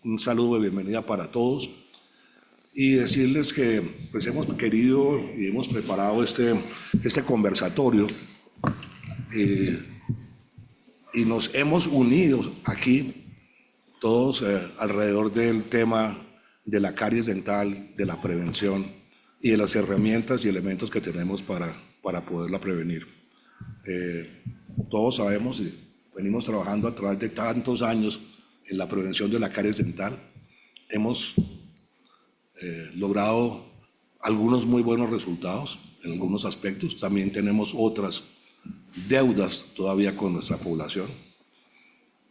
un saludo de bienvenida para todos y decirles que pues, hemos querido y hemos preparado este conversatorio y nos hemos unido aquí todos alrededor del tema de la caries dental, de la prevención y de las herramientas y elementos que tenemos para poderla prevenir. Todos sabemos y venimos trabajando a través de tantos años en la prevención de la caries dental. Hemos logrado algunos muy buenos resultados en algunos aspectos. También tenemos otras deudas todavía con nuestra población.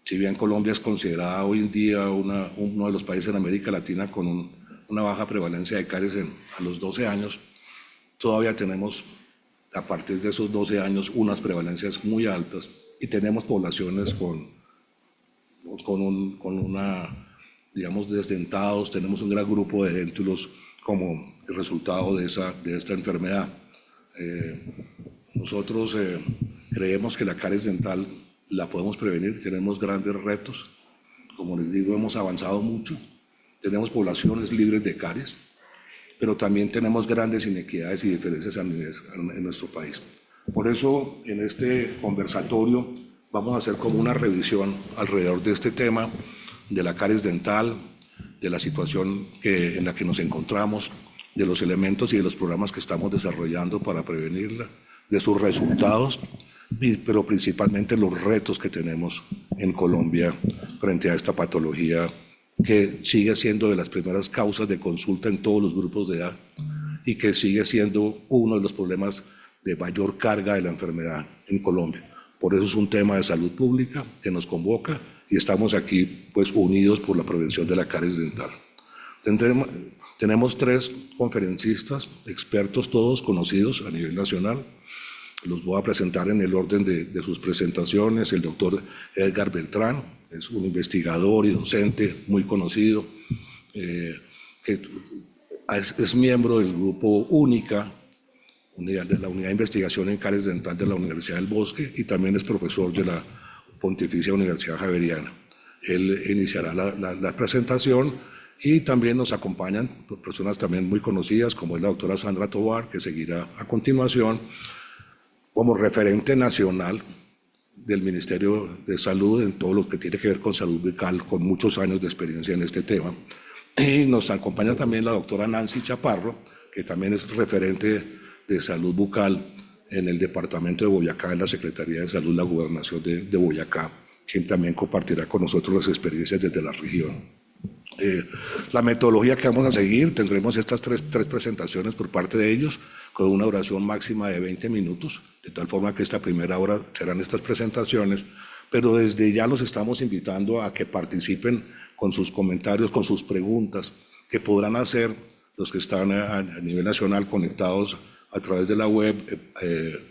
Si bien Colombia es considerada hoy en día uno de los países en América Latina con una baja prevalencia de caries a los 12 años, todavía tenemos a partir de esos 12 años unas prevalencias muy altas y tenemos poblaciones digamos, desdentados, tenemos un gran grupo de déntulos como el resultado de esta enfermedad. Nosotros creemos que la caries dental la podemos prevenir, tenemos grandes retos. Como les digo, hemos avanzado mucho, tenemos poblaciones libres de caries, pero también tenemos grandes inequidades y diferencias en nuestro país. Por eso, en este conversatorio vamos a hacer como una revisión alrededor de este tema, de la caries dental, de la situación en la que nos encontramos, de los elementos y de los programas que estamos desarrollando para prevenirla, de sus resultados, pero principalmente los retos que tenemos en Colombia frente a esta patología que sigue siendo de las primeras causas de consulta en todos los grupos de edad y que sigue siendo uno de los problemas de mayor carga de la enfermedad en Colombia. Por eso es un tema de salud pública que nos convoca y estamos aquí pues unidos por la prevención de la caries dental. Tenemos 3 conferencistas, expertos todos conocidos a nivel nacional. Los voy a presentar en el orden de sus presentaciones. El doctor Edgar Beltrán es un investigador y docente muy conocido, que es miembro del grupo UNICA, de la Unidad de Investigación en Caries Dental de la Universidad del Bosque, y también es profesor de la Pontificia Universidad Javeriana. Él iniciará la presentación y también nos acompañan personas también muy conocidas como es la doctora Sandra Tovar, que seguirá a continuación como referente nacional del Ministerio de Salud en todo lo que tiene que ver con salud bucal, con muchos años de experiencia en este tema. Y nos acompaña también la doctora Nancy Chaparro, que también es referente de salud bucal en el departamento de Boyacá, en la Secretaría de Salud, la Gobernación de Boyacá, quien también compartirá con nosotros las experiencias desde la región. La metodología que vamos a seguir, tendremos estas tres presentaciones por parte de ellos, con una duración máxima de 20 minutos, de tal forma que esta primera hora serán estas presentaciones, pero desde ya los estamos invitando a que participen con sus comentarios, con sus preguntas, que podrán hacer los que están a nivel nacional conectados a través de la web,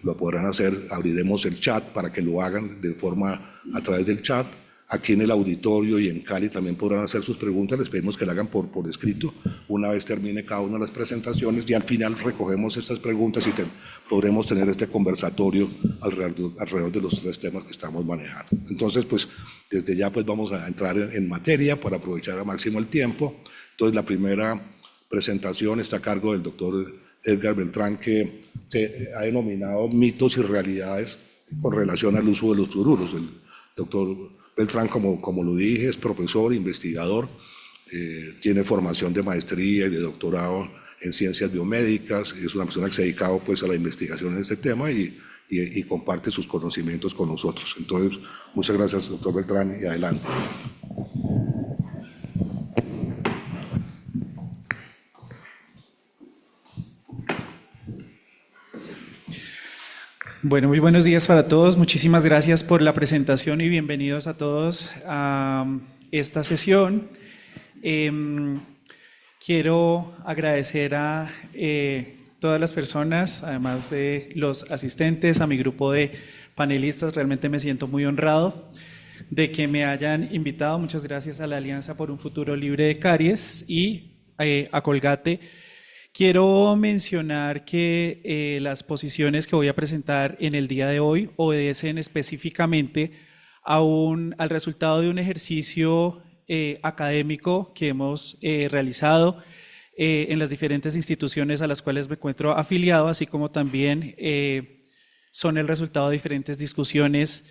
lo podrán hacer, abriremos el chat para que lo hagan de forma a través del chat. Aquí en el auditorio y en Cali también podrán hacer sus preguntas, les pedimos que la hagan por escrito una vez termine cada una de las presentaciones y al final recogemos estas preguntas y podremos tener este conversatorio alrededor de los 3 temas que estamos manejando. Entonces, pues desde ya pues vamos a entrar en materia para aprovechar al máximo el tiempo. Entonces, la primera presentación está a cargo del doctor Edgar Beltrán, que se ha denominado mitos y realidades con relación al uso de los fluoruros. El doctor Beltrán, como lo dije, es profesor, investigador, tiene formación de maestría y de doctorado en ciencias biomédicas, es una persona que se ha dedicado pues, a la investigación en este tema y comparte sus conocimientos con nosotros. Entonces, muchas gracias, doctor Beltrán, y adelante. Bueno, muy buenos días para todos. Muchísimas gracias por la presentación y bienvenidos a todos a esta sesión. Quiero agradecer a todas las personas, además de los asistentes, a mi grupo de panelistas. Realmente me siento muy honrado de que me hayan invitado. Muchas gracias a la Alianza por un Futuro Libre de Caries y a Colgate. Quiero mencionar que las posiciones que voy a presentar en el día de hoy obedecen específicamente al resultado de un ejercicio académico que hemos realizado en las diferentes instituciones a las cuales me encuentro afiliado, así como también son el resultado de diferentes discusiones,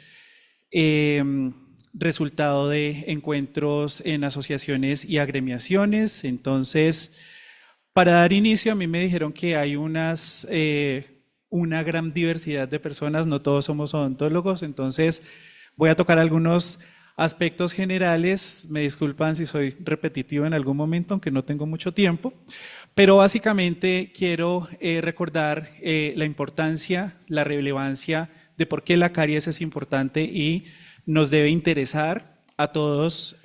resultado de encuentros en asociaciones y agremiaciones. Entonces, para dar inicio, a mí me dijeron que hay una gran diversidad de personas, no todos somos odontólogos, entonces voy a tocar algunos aspectos generales. Me disculpan si soy repetitivo en algún momento, aunque no tengo mucho tiempo, pero básicamente quiero recordar la importancia, la relevancia de por qué la caries es importante y nos debe interesar a todos,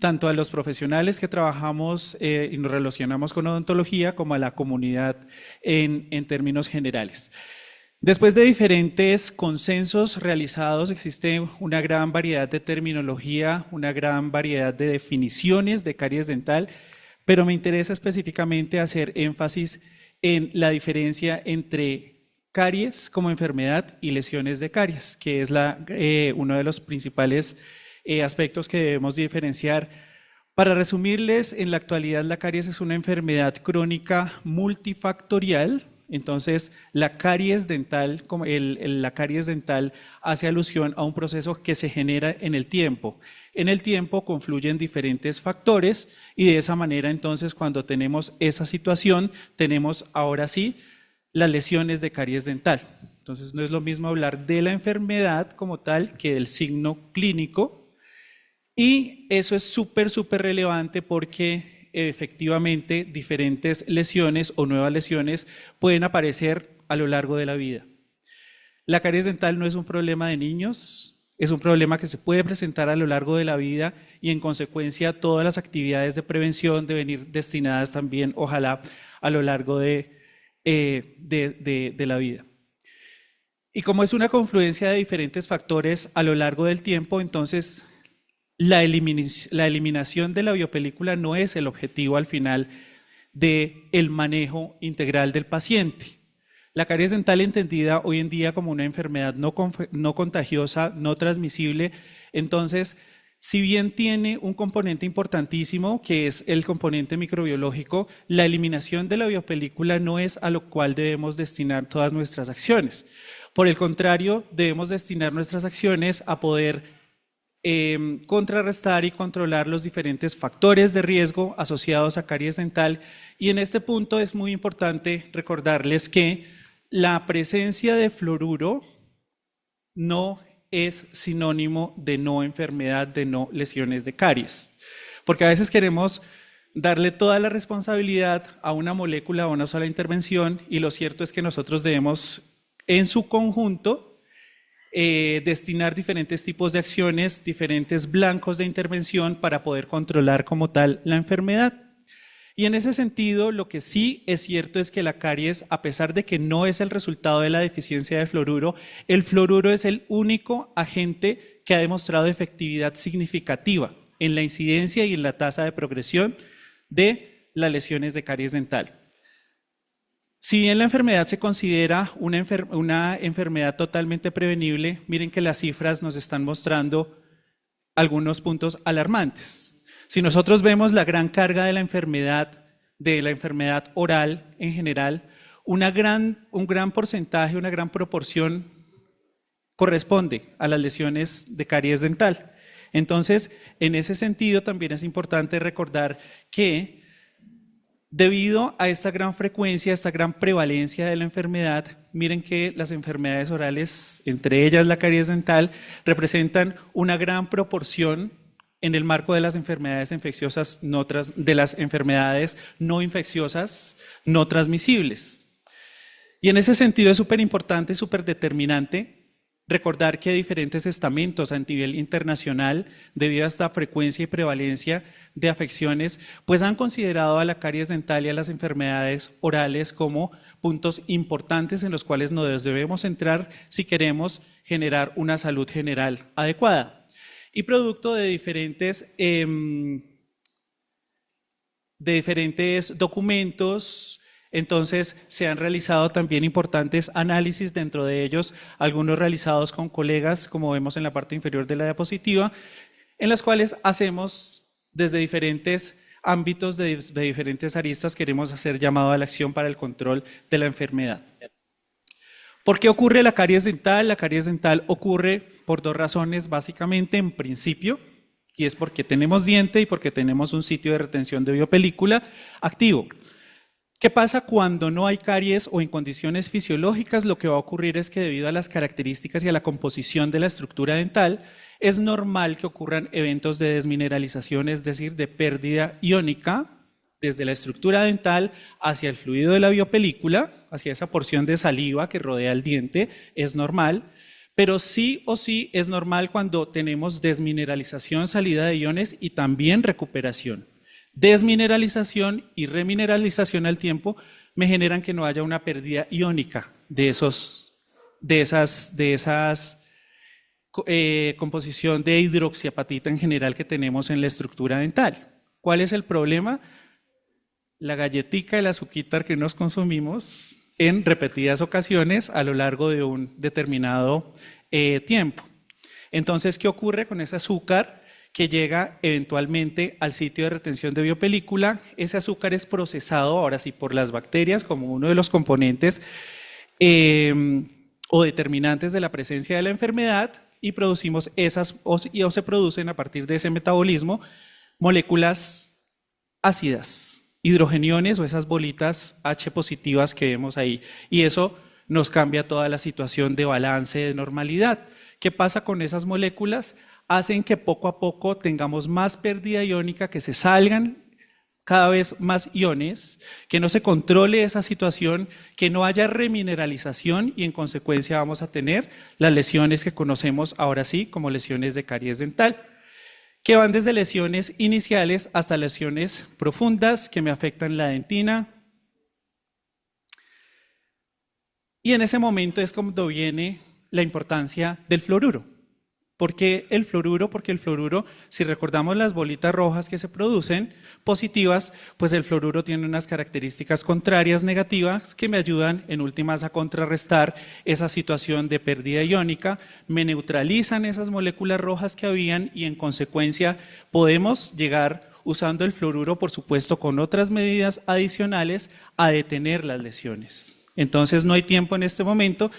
tanto a los profesionales que trabajamos y nos relacionamos con odontología, como a la comunidad en términos generales. Después de diferentes consensos realizados, existe una gran variedad de terminología, una gran variedad de definiciones de caries dental, pero me interesa específicamente hacer énfasis en la diferencia entre caries como enfermedad y lesiones de caries, que es uno de los principales aspectos que debemos diferenciar. Para resumirles, en la actualidad la caries es una enfermedad crónica multifactorial. Entonces, la caries dental hace alusión a un proceso que se genera en el tiempo. En el tiempo confluyen diferentes factores y de esa manera, entonces, cuando tenemos esa situación, tenemos ahora sí las lesiones de caries dental. Entonces, no es lo mismo hablar de la enfermedad como tal que del signo clínico, y eso es súper relevante porque efectivamente diferentes lesiones o nuevas lesiones pueden aparecer a lo largo de la vida. La caries dental no es un problema de niños, es un problema que se puede presentar a lo largo de la vida y en consecuencia todas las actividades de prevención deben ir destinadas también, ojalá, a lo largo de la vida. Y como es una confluencia de diferentes factores a lo largo del tiempo, entonces la eliminación de la biopelícula no es el objetivo al final del manejo integral del paciente. La caries dental entendida hoy en día como una enfermedad no contagiosa, no transmisible, entonces, si bien tiene un componente importantísimo, que es el componente microbiológico, la eliminación de la biopelícula no es a lo cual debemos destinar todas nuestras acciones. Por el contrario, debemos destinar nuestras acciones a poder contrarrestar y controlar los diferentes factores de riesgo asociados a caries dental. Y en este punto es muy importante recordarles que la presencia de fluoruro no es sinónimo de no enfermedad, de no lesiones de caries. Porque a veces queremos darle toda la responsabilidad a una molécula o a una sola intervención, y lo cierto es que nosotros debemos, en su conjunto, destinar diferentes tipos de acciones, diferentes blancos de intervención para poder controlar como tal la enfermedad. Y en ese sentido, lo que sí es cierto es que la caries, a pesar de que no es el resultado de la deficiencia de fluoruro, el fluoruro es el único agente que ha demostrado efectividad significativa en la incidencia y en la tasa de progresión de las lesiones de caries dental. Si bien la enfermedad se considera una enfermedad totalmente prevenible, miren que las cifras nos están mostrando algunos puntos alarmantes. Si nosotros vemos la gran carga de la enfermedad oral en general, un gran porcentaje, una gran proporción corresponde a las lesiones de caries dental. Entonces, en ese sentido también es importante recordar que debido a esta gran frecuencia, esta gran prevalencia de la enfermedad, miren que las enfermedades orales, entre ellas la caries dental, representan una gran proporción en el marco de las enfermedades infecciosas, de las enfermedades no infecciosas, no transmisibles. Y en ese sentido es súper importante y súper determinante recordar que diferentes estamentos a nivel internacional, debido a esta frecuencia y prevalencia de afecciones, pues han considerado a la caries dental y a las enfermedades orales como puntos importantes en los cuales nos debemos centrar si queremos generar una salud general adecuada. Y producto de diferentes documentos, entonces se han realizado también importantes análisis, dentro de ellos algunos realizados con colegas, como vemos en la parte inferior de la diapositiva, en las cuales hacemos desde diferentes ámbitos, de diferentes aristas, queremos hacer llamado a la acción para el control de la enfermedad. ¿Por qué ocurre la caries dental? La caries dental ocurre por dos razones, básicamente, en principio, y es porque tenemos diente y porque tenemos un sitio de retención de biopelícula activo. ¿Qué pasa cuando no hay caries o en condiciones fisiológicas? Lo que va a ocurrir es que debido a las características y a la composición de la estructura dental, es normal que ocurran eventos de desmineralización, es decir, de pérdida iónica desde la estructura dental hacia el fluido de la biopelícula, hacia esa porción de saliva que rodea el diente, es normal, pero sí o sí es normal cuando tenemos desmineralización, salida de iones y también recuperación. Desmineralización y remineralización al tiempo me generan que no haya una pérdida iónica de esas composición de hidroxiapatita en general que tenemos en la estructura dental. ¿Cuál es el problema? La galletica, el azuquitar que nos consumimos en repetidas ocasiones a lo largo de un determinado tiempo. Entonces, ¿qué ocurre con ese azúcar que llega eventualmente al sitio de retención de biopelícula? Ese azúcar es procesado, ahora sí, por las bacterias como uno de los componentes o determinantes de la presencia de la enfermedad, y producimos esas, o se producen a partir de ese metabolismo, moléculas ácidas, hidrogeniones o esas bolitas H positivas que vemos ahí. Y eso nos cambia toda la situación de balance, de normalidad. ¿Qué pasa con esas moléculas? Hacen que poco a poco tengamos más pérdida iónica, que se salgan cada vez más iones, que no se controle esa situación, que no haya remineralización y en consecuencia vamos a tener las lesiones que conocemos ahora sí como lesiones de caries dental, que van desde lesiones iniciales hasta lesiones profundas que me afectan la dentina. Y en ese momento es cuando viene la importancia del fluoruro. ¿Por qué el fluoruro? Porque el fluoruro, si recordamos las bolitas rojas que se producen, positivas, pues el fluoruro tiene unas características contrarias negativas que me ayudan en últimas a contrarrestar esa situación de pérdida iónica, me neutralizan esas moléculas rojas que habían y en consecuencia podemos llegar, usando el fluoruro, por supuesto, con otras medidas adicionales, a detener las lesiones. Entonces no hay tiempo en este momento,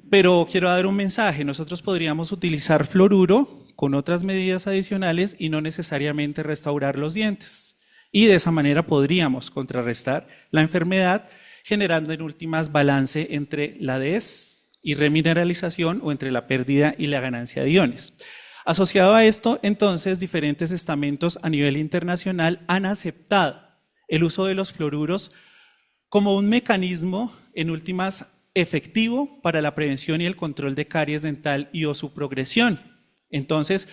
pero quiero dar un mensaje. Nosotros podríamos utilizar fluoruro con otras medidas adicionales y no necesariamente restaurar los dientes. Y de esa manera podríamos contrarrestar la enfermedad, generando en últimas balance entre la des y remineralización o entre la pérdida y la ganancia de iones. Asociado a esto, entonces, diferentes estamentos a nivel internacional han aceptado el uso de los fluoruros como un mecanismo, en últimas, efectivo para la prevención y el control de caries dental y o su progresión. Entonces,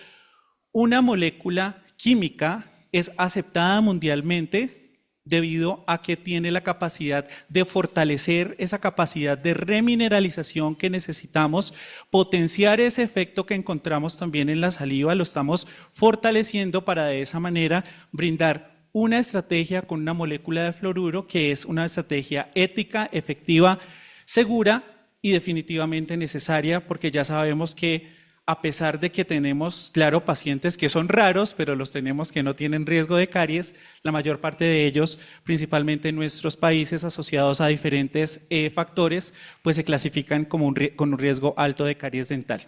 una molécula química es aceptada mundialmente debido a que tiene la capacidad de fortalecer esa capacidad de remineralización que necesitamos, potenciar ese efecto que encontramos también en la saliva, lo estamos fortaleciendo para de esa manera brindar una estrategia con una molécula de fluoruro que es una estrategia ética, efectiva, segura y definitivamente necesaria, porque ya sabemos que a pesar de que tenemos, claro, pacientes que son raros, pero los tenemos que no tienen riesgo de caries, la mayor parte de ellos, principalmente en nuestros países asociados a diferentes factores, pues se clasifican como con un riesgo alto de caries dental.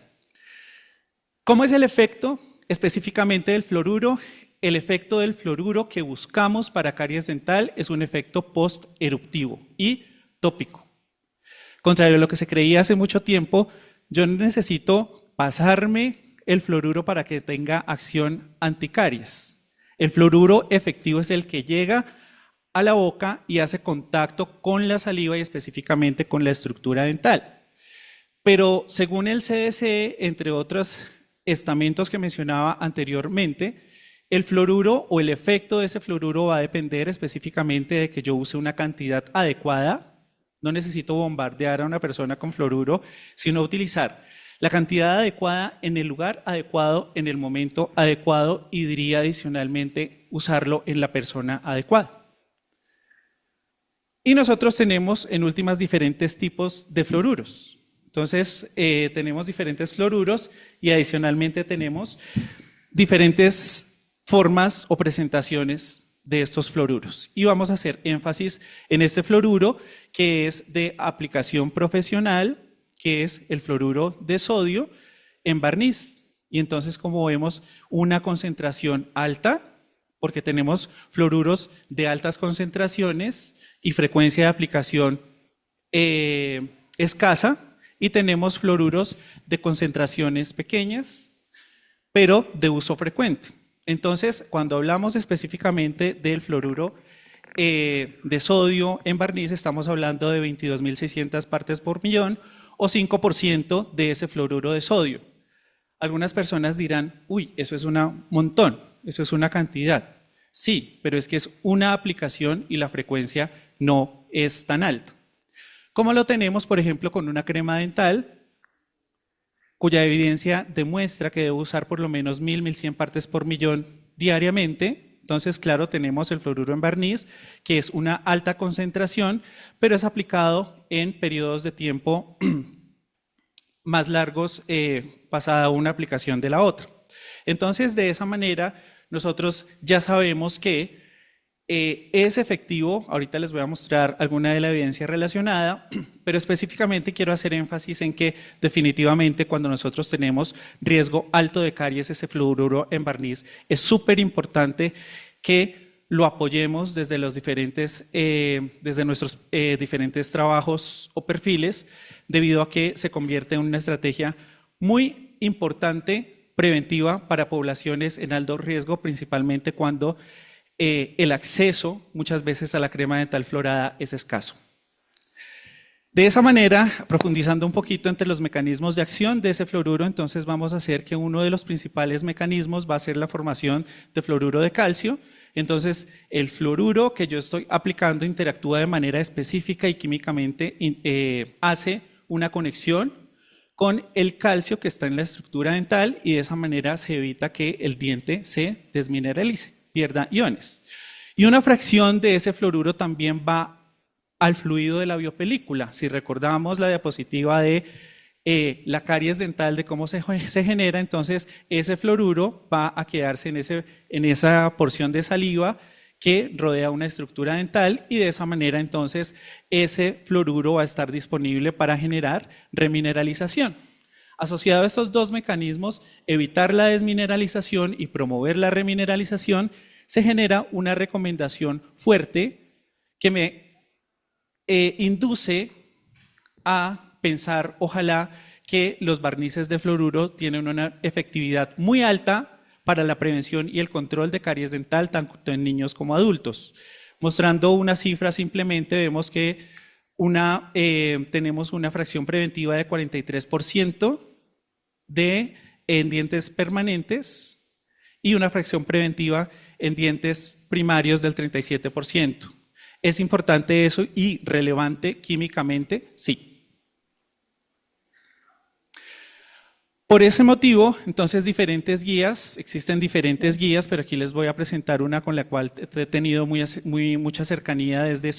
¿Cómo es el efecto específicamente del fluoruro? El efecto del fluoruro que buscamos para caries dental es un efecto posteruptivo y tópico. Contrario a lo que se creía hace mucho tiempo, yo necesito pasarme el fluoruro para que tenga acción anticaries. El fluoruro efectivo es el que llega a la boca y hace contacto con la saliva y específicamente con la estructura dental. Pero según el CDC, entre otros estamentos que mencionaba anteriormente, el fluoruro o el efecto de ese fluoruro va a depender específicamente de que yo use una cantidad adecuada. No necesito bombardear a una persona con fluoruro, sino utilizar la cantidad adecuada en el lugar adecuado, en el momento adecuado y diría adicionalmente usarlo en la persona adecuada. Y nosotros tenemos en últimas diferentes tipos de fluoruros. Entonces tenemos diferentes fluoruros y adicionalmente tenemos diferentes formas o presentaciones de estos fluoruros. Y vamos a hacer énfasis en este fluoruro que es de aplicación profesional, que es el fluoruro de sodio en barniz. Y entonces, como vemos, una concentración alta, porque tenemos fluoruros de altas concentraciones y frecuencia de aplicación escasa, y tenemos fluoruros de concentraciones pequeñas, pero de uso frecuente. Entonces, cuando hablamos específicamente del fluoruro de sodio en barniz, estamos hablando de 22.600 partes por millón o 5% de ese fluoruro de sodio. Algunas personas dirán, uy, eso es un montón, eso es una cantidad. Sí, pero es que es una aplicación y la frecuencia no es tan alta. Como lo tenemos, por ejemplo, con una crema dental, cuya evidencia demuestra que debe usar por lo menos 1.100 partes por millón diariamente. Entonces, claro, tenemos el fluoruro en barniz, que es una alta concentración, pero es aplicado en periodos de tiempo más largos pasada una aplicación de la otra. Entonces, de esa manera, nosotros ya sabemos que es efectivo. Ahorita les voy a mostrar alguna de la evidencia relacionada, pero específicamente quiero hacer énfasis en que definitivamente cuando nosotros tenemos riesgo alto de caries, ese fluoruro en barniz, es súper importante que lo apoyemos desde los diferentes, desde nuestros diferentes trabajos o perfiles, debido a que se convierte en una estrategia muy importante preventiva para poblaciones en alto riesgo, principalmente cuando el acceso muchas veces a la crema dental fluorada es escaso. De esa manera, profundizando un poquito entre los mecanismos de acción de ese fluoruro, entonces vamos a hacer que uno de los principales mecanismos va a ser la formación de fluoruro de calcio. Entonces, el fluoruro que yo estoy aplicando interactúa de manera específica y químicamente hace una conexión con el calcio que está en la estructura dental, y de esa manera se evita que el diente se desmineralice, pierda iones. Y una fracción de ese fluoruro también va al fluido de la biopelícula. Si recordamos la diapositiva de la caries dental, de cómo se genera, entonces ese fluoruro va a quedarse en esa porción de saliva que rodea una estructura dental, y de esa manera entonces ese fluoruro va a estar disponible para generar remineralización. Asociado a estos dos mecanismos, evitar la desmineralización y promover la remineralización, se genera una recomendación fuerte que me induce a pensar, ojalá, que los barnices de fluoruro tienen una efectividad muy alta para la prevención y el control de caries dental, tanto en niños como adultos. Mostrando una cifra, simplemente vemos que tenemos una fracción preventiva de 43% en dientes permanentes y una fracción preventiva en dientes primarios del 37%. ¿Es importante eso y relevante químicamente? Sí. Por ese motivo, entonces, existen diferentes guías, pero aquí les voy a presentar una con la cual he tenido mucha cercanía desde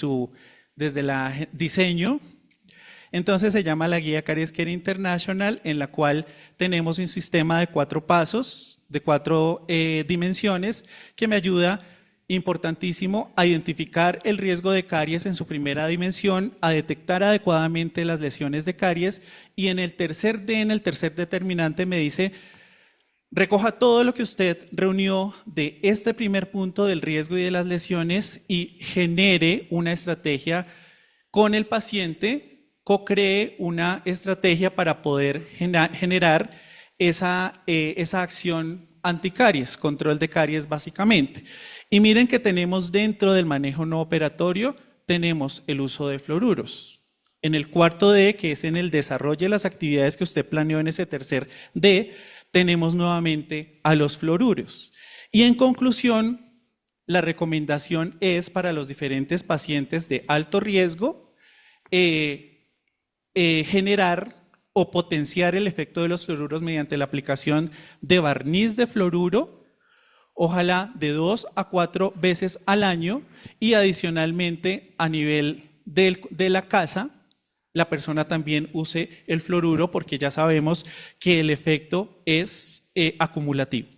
el diseño. Entonces se llama la guía Caries Care International, en la cual tenemos un sistema de 4 pasos, de 4 dimensiones, que me ayuda, importantísimo, a identificar el riesgo de caries en su primera dimensión, a detectar adecuadamente las lesiones de caries, y en el tercer determinante me dice: recoja todo lo que usted reunió de este primer punto del riesgo y de las lesiones y genere una estrategia con el paciente, co-cree una estrategia para poder generar esa acción anticaries, control de caries básicamente. Y miren que tenemos dentro del manejo no operatorio, tenemos el uso de fluoruros. En el cuarto D, que es en el desarrollo de las actividades que usted planeó en ese tercer D, tenemos nuevamente a los fluoruros. Y en conclusión, la recomendación es para los diferentes pacientes de alto riesgo generar o potenciar el efecto de los fluoruros mediante la aplicación de barniz de fluoruro, ojalá de 2 a 4 veces al año, y adicionalmente a nivel de la casa, la persona también use el fluoruro, porque ya sabemos que el efecto es acumulativo.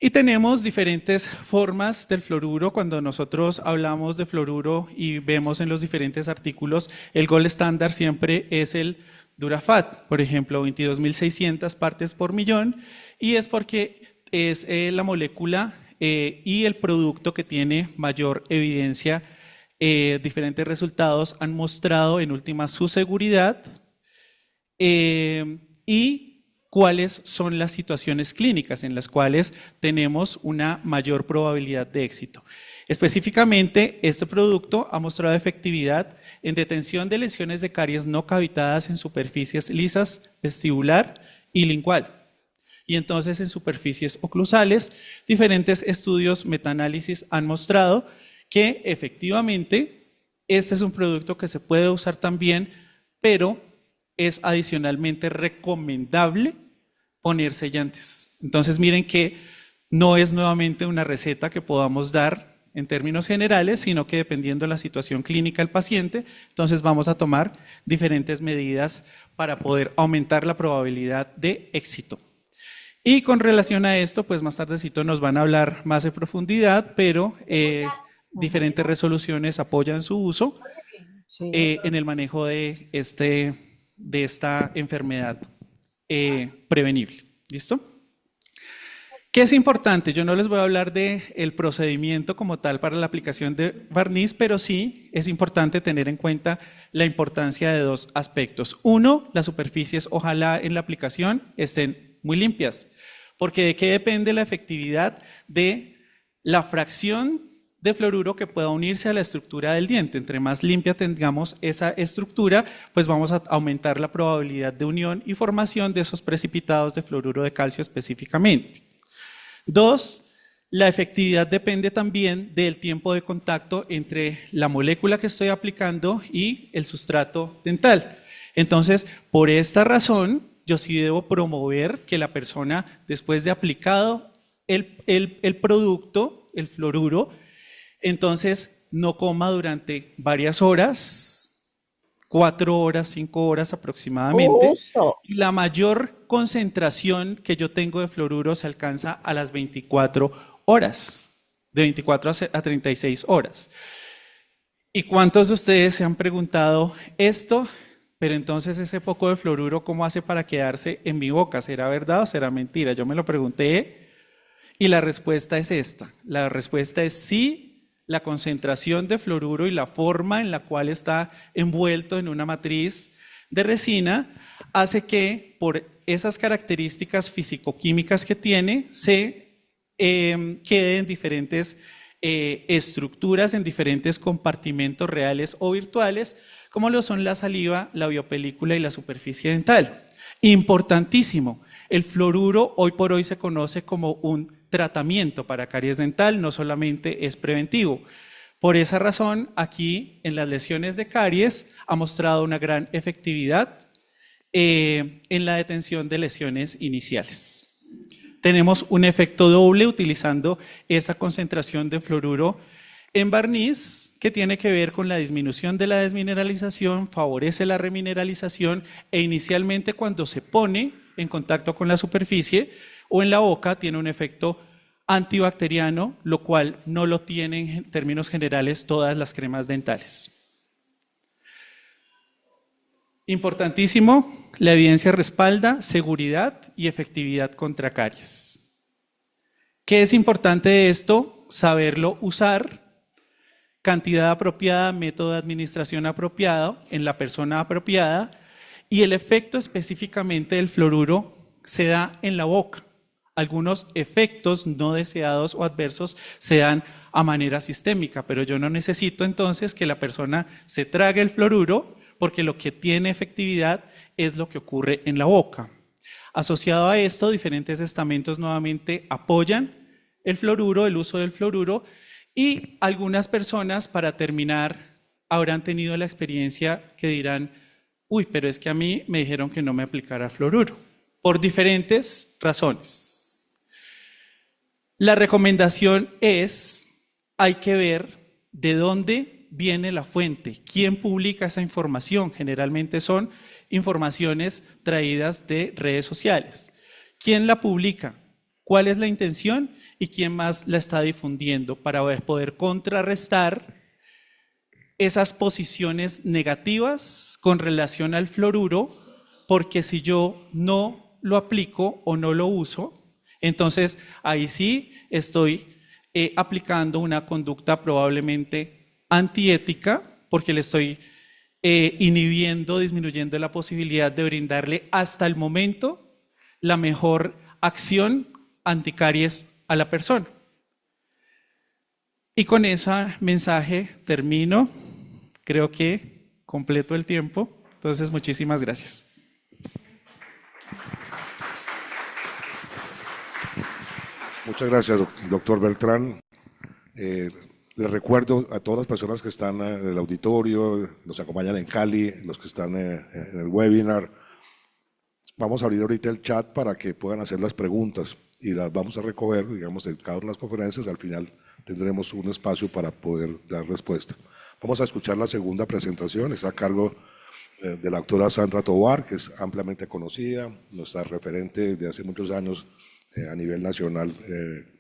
Y tenemos diferentes formas del fluoruro. Cuando nosotros hablamos de fluoruro y vemos en los diferentes artículos, el gold estándar siempre es el Durafat, por ejemplo, 22.600 partes por millón, y es porque es la molécula y el producto que tiene mayor evidencia. Diferentes resultados han mostrado en última su seguridad y cuáles son las situaciones clínicas en las cuales tenemos una mayor probabilidad de éxito. Específicamente, este producto ha mostrado efectividad en detención de lesiones de caries no cavitadas en superficies lisas, vestibular y lingual. Y entonces en superficies oclusales, diferentes estudios metaanálisis han mostrado que efectivamente este es un producto que se puede usar también, pero es adicionalmente recomendable poner sellantes. Entonces miren que no es nuevamente una receta que podamos dar en términos generales, sino que dependiendo de la situación clínica del paciente, entonces vamos a tomar diferentes medidas para poder aumentar la probabilidad de éxito. Y con relación a esto, pues más tardecito nos van a hablar más en profundidad, pero diferentes resoluciones apoyan su uso en el manejo de esta enfermedad prevenible. ¿Listo? ¿Qué es importante? Yo no les voy a hablar del procedimiento como tal para la aplicación de barniz, pero sí es importante tener en cuenta la importancia de dos aspectos. Uno, las superficies ojalá en la aplicación estén muy limpias, porque ¿de qué depende la efectividad? De la fracción de fluoruro que pueda unirse a la estructura del diente. Entre más limpia tengamos esa estructura, pues vamos a aumentar la probabilidad de unión y formación de esos precipitados de fluoruro de calcio específicamente. Dos, la efectividad depende también del tiempo de contacto entre la molécula que estoy aplicando y el sustrato dental. Entonces, por esta razón, yo sí debo promover que la persona, después de aplicado el producto, el fluoruro, entonces no coma durante varias horas, 4 horas, 5 horas aproximadamente. La mayor concentración que yo tengo de fluoruro se alcanza a las 24 horas, de 24 a 36 horas. ¿Y cuántos de ustedes se han preguntado esto? Pero entonces ese poco de fluoruro, ¿cómo hace para quedarse en mi boca? ¿Será verdad o será mentira? Yo me lo pregunté y la respuesta es esta. La respuesta es sí. La concentración de fluoruro y la forma en la cual está envuelto en una matriz de resina hace que por esas características fisicoquímicas que tiene se quede en diferentes estructuras, en diferentes compartimentos reales o virtuales, como lo son la saliva, la biopelícula y la superficie dental. Importantísimo, el fluoruro hoy por hoy se conoce como un tratamiento para caries dental, no solamente es preventivo. Por esa razón, aquí en las lesiones de caries ha mostrado una gran efectividad en la detención de lesiones iniciales. Tenemos un efecto doble utilizando esa concentración de fluoruro en barniz que tiene que ver con la disminución de la desmineralización, favorece la remineralización e inicialmente cuando se pone en contacto con la superficie o en la boca tiene un efecto antibacteriano, lo cual no lo tienen en términos generales todas las cremas dentales. Importantísimo, la evidencia respalda seguridad y efectividad contra caries. ¿Qué es importante de esto? Saberlo usar, cantidad apropiada, método de administración apropiado en la persona apropiada y el efecto específicamente del fluoruro se da en la boca. Algunos efectos no deseados o adversos se dan a manera sistémica, pero yo no necesito entonces que la persona se trague el fluoruro porque lo que tiene efectividad es lo que ocurre en la boca. Asociado a esto, diferentes estamentos nuevamente apoyan el fluoruro, el uso del fluoruro y algunas personas para terminar habrán tenido la experiencia que dirán, uy, pero es que a mí me dijeron que no me aplicara fluoruro, por diferentes razones. La recomendación es, hay que ver de dónde viene la fuente, quién publica esa información. Generalmente son informaciones traídas de redes sociales. ¿Quién la publica? ¿Cuál es la intención? y quién más la está difundiendo para poder contrarrestar esas posiciones negativas con relación al fluoruro, porque si yo no lo aplico o no lo uso, entonces ahí sí estoy aplicando una conducta probablemente antiética, porque le estoy inhibiendo, disminuyendo la posibilidad de brindarle hasta el momento la mejor acción anticaries a la persona. Y con ese mensaje termino. Creo que completo el tiempo. Entonces, muchísimas gracias. Muchas gracias, doctor Beltrán. Les recuerdo a todas las personas que están en el auditorio, nos acompañan en Cali, los que están en el webinar. Vamos a abrir ahorita el chat para que puedan hacer las preguntas y las vamos a recoger, digamos, en cada una de las conferencias. Al final tendremos un espacio para poder dar respuesta. Vamos a escuchar la segunda presentación, está a cargo de la doctora Sandra Tovar, que es ampliamente conocida, nuestra referente de hace muchos años a nivel nacional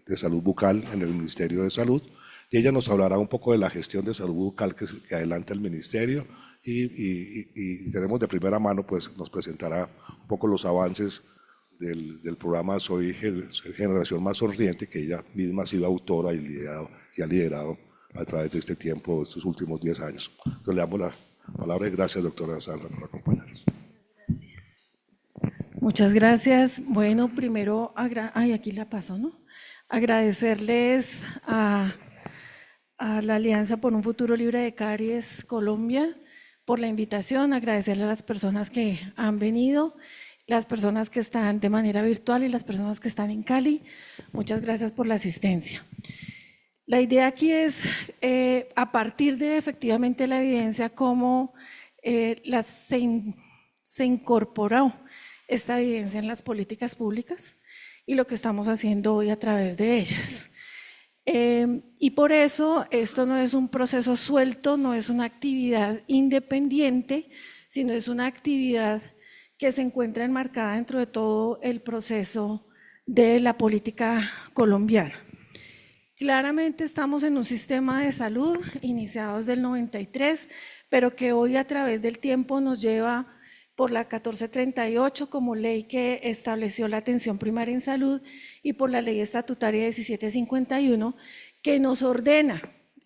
de salud bucal en el Ministerio de Salud, y ella nos hablará un poco de la gestión de salud bucal que adelanta el Ministerio, y tenemos de primera mano, pues nos presentará un poco los avances del programa Soy Generación Más Sonriente, que ella misma ha sido autora y ha liderado a través de este tiempo, estos últimos 10 años. Entonces le damos la palabra y gracias, doctora Sandra, por acompañarnos. Muchas gracias. Bueno, primero, aquí la paso, ¿no? Agradecerles a la Alianza por un Futuro Libre de Caries Colombia por la invitación, agradecerle a las personas que han venido, las personas que están de manera virtual y las personas que están en Cali. Muchas gracias por la asistencia. La idea aquí es, a partir de efectivamente la evidencia, cómo se incorporó esta evidencia en las políticas públicas y lo que estamos haciendo hoy a través de ellas. Y por eso esto no es un proceso suelto, no es una actividad independiente, sino es una actividad que se encuentra enmarcada dentro de todo el proceso de la política colombiana. Claramente estamos en un sistema de salud iniciado desde el 93, pero que hoy a través del tiempo nos lleva por la 1438 como ley que estableció la atención primaria en salud y por la ley estatutaria 1751 que nos ordena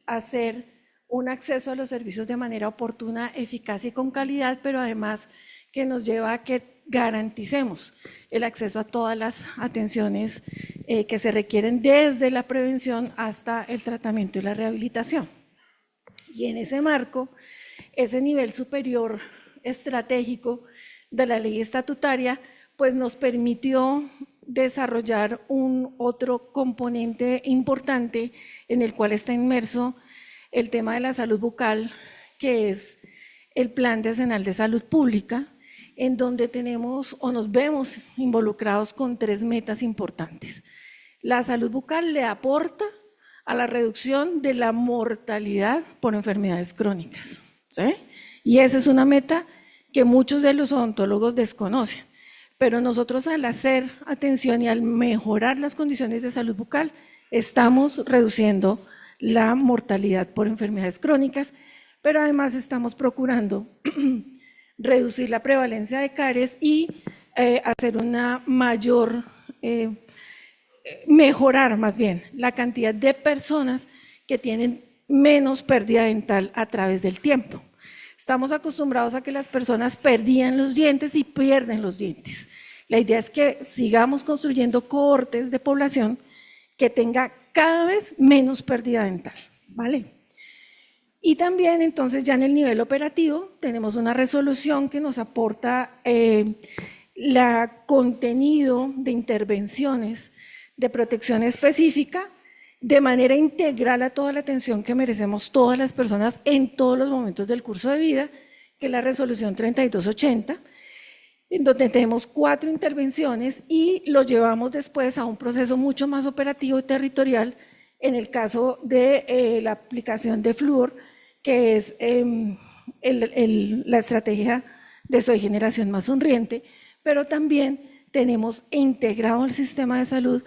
hacer un acceso a los servicios de manera oportuna, eficaz y con calidad, pero además que nos lleva a que garanticemos el acceso a todas las atenciones que se requieren desde la prevención hasta el tratamiento y la rehabilitación. Y en ese marco, ese nivel superior estratégico de la ley estatutaria, pues nos permitió desarrollar un otro componente importante en el cual está inmerso el tema de la salud bucal, que es el Plan Decenal de Salud Pública, en donde tenemos o nos vemos involucrados con 3 metas importantes. La salud bucal le aporta a la reducción de la mortalidad por enfermedades crónicas, ¿sí? Y esa es una meta que muchos de los odontólogos desconocen, pero nosotros al hacer atención y al mejorar las condiciones de salud bucal, estamos reduciendo la mortalidad por enfermedades crónicas, pero además estamos procurando reducir la prevalencia de caries y hacer una mayor, mejorar más bien la cantidad de personas que tienen menos pérdida dental a través del tiempo. Estamos acostumbrados a que las personas perdían los dientes y pierden los dientes. La idea es que sigamos construyendo cohortes de población que tenga cada vez menos pérdida dental, ¿vale? Y también entonces ya en el nivel operativo tenemos una resolución que nos aporta el contenido de intervenciones de protección específica de manera integral a toda la atención que merecemos todas las personas en todos los momentos del curso de vida, que es la resolución 3280, en donde tenemos 4 intervenciones y lo llevamos después a un proceso mucho más operativo y territorial en el caso de la aplicación de flúor, que es la estrategia de Soy Generación Más Sonriente, pero también tenemos integrado al sistema de salud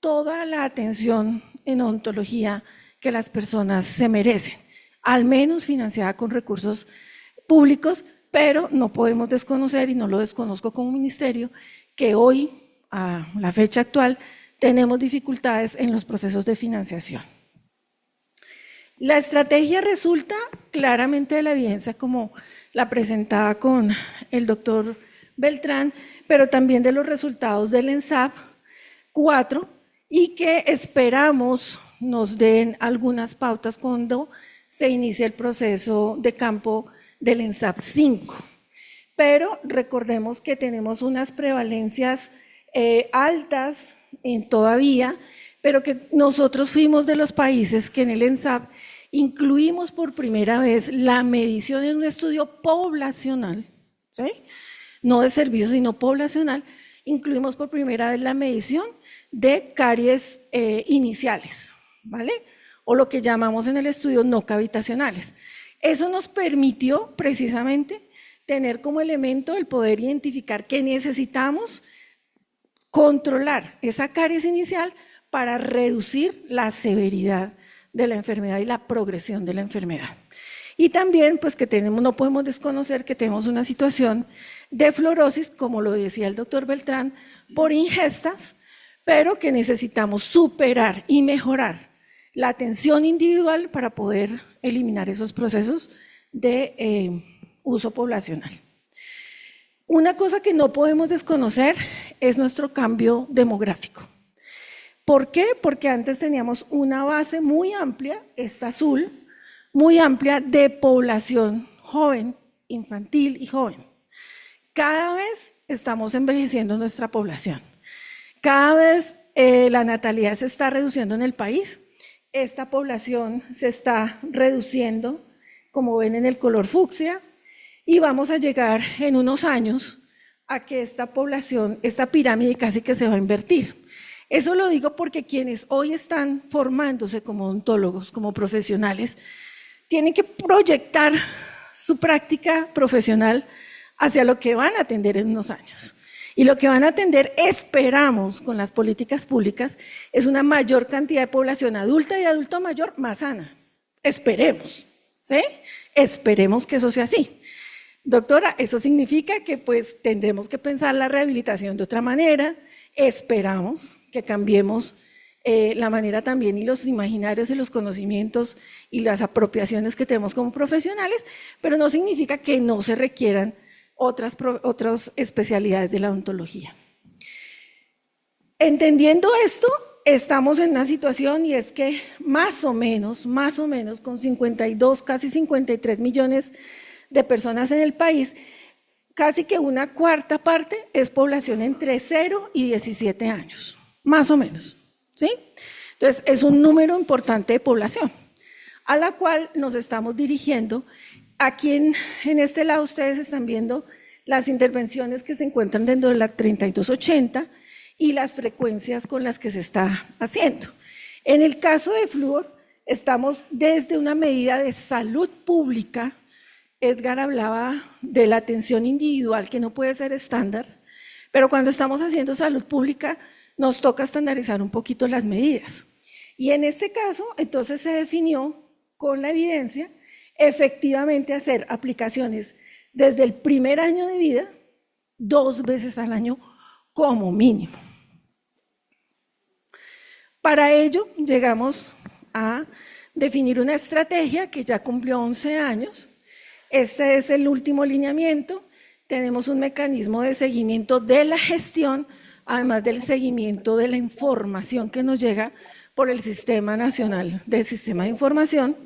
toda la atención en odontología que las personas se merecen, al menos financiada con recursos públicos, pero no podemos desconocer, y no lo desconozco como ministerio, que hoy, a la fecha actual, tenemos dificultades en los procesos de financiación. La estrategia resulta claramente de la evidencia, como la presentaba con el doctor Beltrán, pero también de los resultados del ENSAP 4, y que esperamos nos den algunas pautas cuando se inicie el proceso de campo del ENSAP 5. Pero recordemos que tenemos unas prevalencias altas todavía, pero que nosotros fuimos de los países que en el ENSAP incluimos por primera vez la medición en un estudio poblacional, ¿sí? No de servicios, sino poblacional. Incluimos por primera vez la medición de caries iniciales, ¿vale? O lo que llamamos en el estudio no cavitacionales. Eso nos permitió precisamente tener como elemento el poder identificar que necesitamos controlar esa caries inicial para reducir la severidad de la enfermedad y la progresión de la enfermedad. Y también, pues que no podemos desconocer que tenemos una situación de fluorosis, como lo decía el doctor Beltrán, por ingestas, pero que necesitamos superar y mejorar la atención individual para poder eliminar esos procesos de uso poblacional. Una cosa que no podemos desconocer es nuestro cambio demográfico. ¿Por qué? Porque antes teníamos una base muy amplia, esta azul, muy amplia de población joven, infantil y joven. Cada vez estamos envejeciendo nuestra población. Cada vez la natalidad se está reduciendo en el país. Esta población se está reduciendo, como ven en el color fucsia, y vamos a llegar en unos años a que esta población, esta pirámide casi que se va a invertir. Eso lo digo porque quienes hoy están formándose como odontólogos, como profesionales, tienen que proyectar su práctica profesional hacia lo que van a atender en unos años. Y lo que van a atender, esperamos, con las políticas públicas, es una mayor cantidad de población adulta y adulto mayor más sana. Esperemos, ¿sí? Esperemos que eso sea así. Doctora, eso significa que pues tendremos que pensar la rehabilitación de otra manera. Esperamos que cambiemos la manera también y los imaginarios y los conocimientos y las apropiaciones que tenemos como profesionales, pero no significa que no se requieran otras especialidades de la odontología. Entendiendo esto, estamos en una situación y es que más o menos, con 52, casi 53 millones de personas en el país, casi que una cuarta parte es población entre 0 y 17 años, más o menos, ¿sí? Entonces, es un número importante de población a la cual nos estamos dirigiendo. Aquí en este lado ustedes están viendo las intervenciones que se encuentran dentro de la 3280 y las frecuencias con las que se está haciendo. En el caso de flúor, estamos desde una medida de salud pública. Edgar hablaba de la atención individual que no puede ser estándar, pero cuando estamos haciendo salud pública nos toca estandarizar un poquito las medidas. Y en este caso, entonces se definió con la evidencia efectivamente hacer aplicaciones desde el primer año de vida, 2 veces al año como mínimo. Para ello llegamos a definir una estrategia que ya cumplió 11 años. Este es el último lineamiento. Tenemos un mecanismo de seguimiento de la gestión, además del seguimiento de la información que nos llega por el Sistema Nacional del Sistema de Información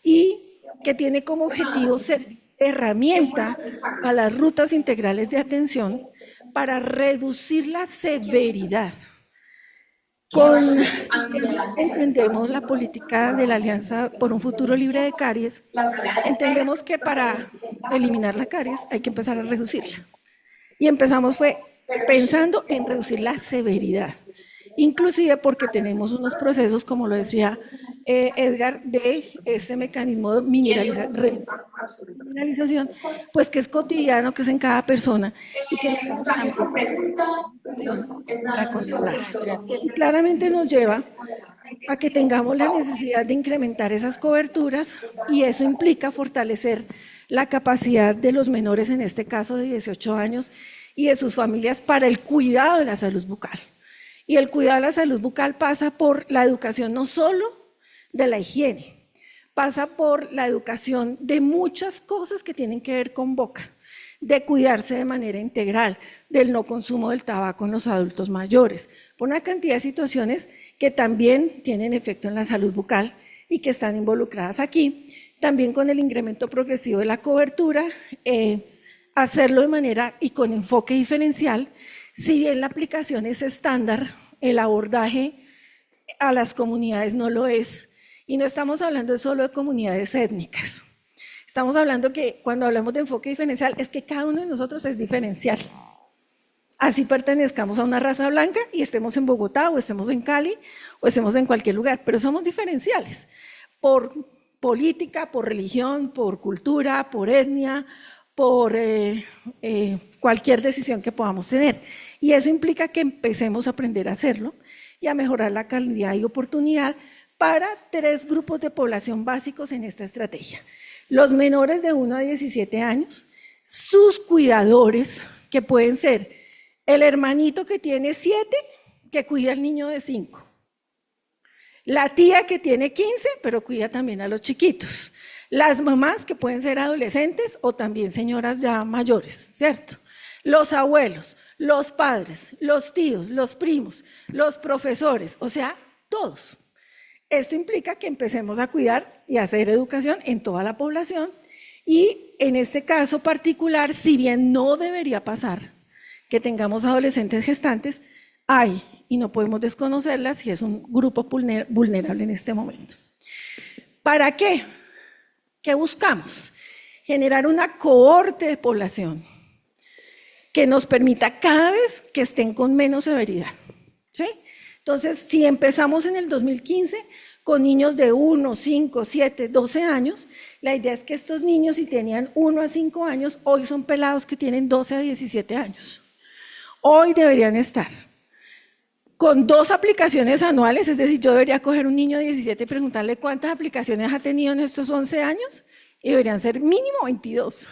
y que tiene como objetivo ser herramienta a las rutas integrales de atención para reducir la severidad. Entendemos la política de la Alianza por un Futuro Libre de Caries, entendemos que para eliminar la caries hay que empezar a reducirla. Y empezamos fue pensando en reducir la severidad, inclusive porque tenemos unos procesos, como lo decía Edgar, de este mecanismo de mineralización, pues que es cotidiano, que es en cada persona y que necesitamos para controlar. Y claramente nos lleva a que tengamos la necesidad de incrementar esas coberturas y eso implica fortalecer la capacidad de los menores, en este caso de 18 años, y de sus familias para el cuidado de la salud bucal. Y el cuidado de la salud bucal pasa por la educación no solo de la higiene, pasa por la educación de muchas cosas que tienen que ver con boca, de cuidarse de manera integral, del no consumo del tabaco en los adultos mayores, por una cantidad de situaciones que también tienen efecto en la salud bucal y que están involucradas aquí. También con el incremento progresivo de la cobertura, hacerlo de manera y con enfoque diferencial, si bien la aplicación es estándar, el abordaje a las comunidades no lo es. Y no estamos hablando solo de comunidades étnicas. Estamos hablando que cuando hablamos de enfoque diferencial es que cada uno de nosotros es diferencial. Así pertenezcamos a una raza blanca y estemos en Bogotá o estemos en Cali o estemos en cualquier lugar, pero somos diferenciales por política, por religión, por cultura, por etnia, por cualquier decisión que podamos tener. Y eso implica que empecemos a aprender a hacerlo y a mejorar la calidad y oportunidad para 3 grupos de población básicos en esta estrategia. Los menores de 1 a 17 años, sus cuidadores, que pueden ser el hermanito que tiene 7, que cuida al niño de 5. La tía que tiene 15, pero cuida también a los chiquitos. Las mamás que pueden ser adolescentes o también señoras ya mayores, ¿cierto? Los abuelos, los padres, los tíos, los primos, los profesores, o sea, todos. Esto implica que empecemos a cuidar y a hacer educación en toda la población y en este caso particular, si bien no debería pasar que tengamos adolescentes gestantes, hay y no podemos desconocerlas y es un grupo vulnerable en este momento. ¿Para qué? ¿Qué buscamos? Generar una cohorte de población que nos permita cada vez que estén con menos severidad, ¿sí? Entonces, si empezamos en el 2015 con niños de 1, 5, 7, 12 años, la idea es que estos niños, si tenían 1 a 5 años, hoy son pelados que tienen 12 a 17 años. Hoy deberían estar con 2 aplicaciones anuales, es decir, yo debería coger un niño de 17 y preguntarle cuántas aplicaciones ha tenido en estos 11 años, y deberían ser mínimo 22,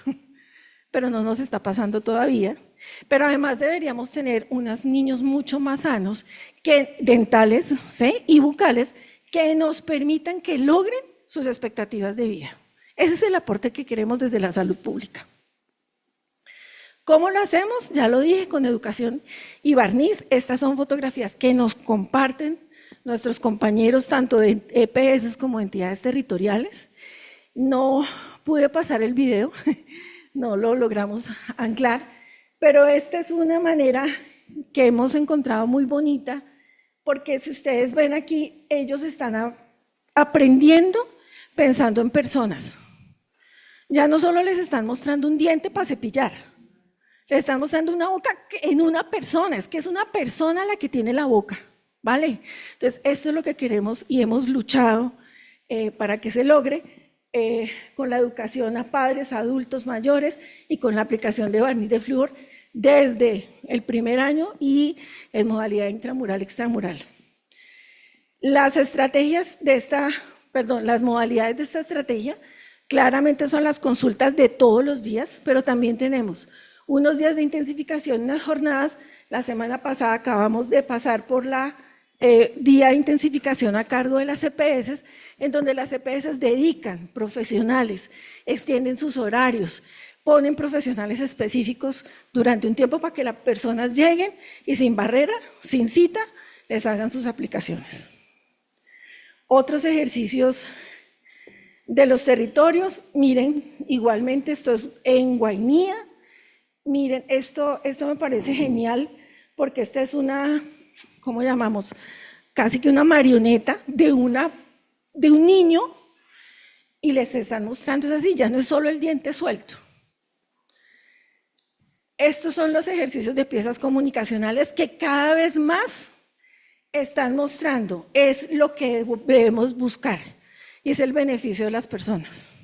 pero no nos está pasando todavía. Pero además deberíamos tener unos niños mucho más sanos, dentales, ¿sí?, y bucales, que nos permitan que logren sus expectativas de vida. Ese es el aporte que queremos desde la salud pública. ¿Cómo lo hacemos? Ya lo dije, con educación y barniz. Estas son fotografías que nos comparten nuestros compañeros, tanto de EPS como de entidades territoriales. No pude pasar el video, no lo logramos anclar, pero esta es una manera que hemos encontrado muy bonita, porque si ustedes ven aquí, ellos están aprendiendo pensando en personas. Ya no solo les están mostrando un diente para cepillar, les están mostrando una boca en una persona, es que es una persona la que tiene la boca, ¿vale? Entonces, esto es lo que queremos y hemos luchado para que se logre con la educación a padres, adultos mayores y con la aplicación de barniz de flúor desde el primer año y en modalidad intramural, extramural. Las estrategias de las modalidades de esta estrategia claramente son las consultas de todos los días, pero también tenemos unos días de intensificación, unas jornadas. La semana pasada acabamos de pasar por la día de intensificación a cargo de las EPS, en donde las EPS dedican profesionales, extienden sus horarios, ponen profesionales específicos durante un tiempo para que las personas lleguen y sin barrera, sin cita, les hagan sus aplicaciones. Otros ejercicios de los territorios, miren, igualmente esto es en Guainía. Miren, esto me parece genial porque esta es una, ¿cómo llamamos? Casi que una marioneta de un niño y les están mostrando, es así, ya no es solo el diente suelto. Estos son los ejercicios de piezas comunicacionales que cada vez más están mostrando es lo que debemos buscar, y es el beneficio de las personas.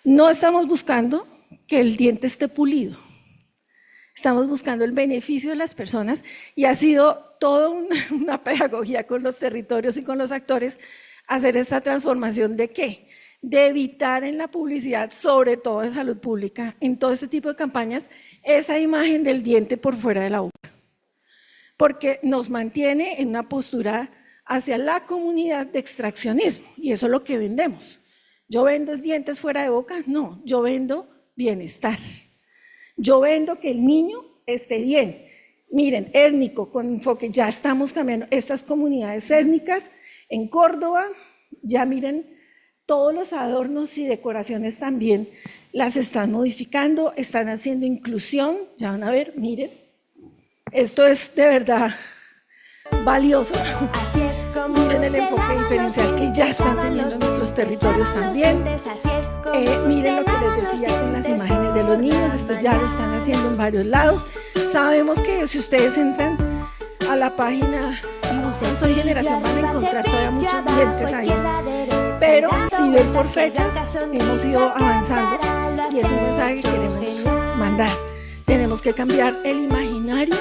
No estamos buscando que el diente esté pulido, estamos buscando el beneficio de las personas, y ha sido toda una pedagogía con los territorios y con los actores hacer esta transformación de ¿qué? De evitar en la publicidad, sobre todo de salud pública, en todo este tipo de campañas, esa imagen del diente por fuera de la boca, porque nos mantiene en una postura hacia la comunidad de extraccionismo, y eso es lo que vendemos. ¿Yo vendo dientes fuera de boca? No, yo vendo bienestar. Yo vendo que el niño esté bien. Miren, étnico, con enfoque, ya estamos cambiando estas comunidades étnicas en Córdoba, ya miren, todos los adornos y decoraciones también las están modificando, están haciendo inclusión, ya van a ver, miren, esto es de verdad valioso. Así es como miren el enfoque diferencial que ya están teniendo nuestros territorios también. Miren lo que les decía con las imágenes de los niños, esto ya lo están haciendo en varios lados. Sabemos que si ustedes entran a la página y buscan Soy Generación van a encontrar todavía muchos dientes ahí, pero si ven por fechas hemos ido avanzando, y es un mensaje que queremos mandar. Tenemos que cambiar el imaginario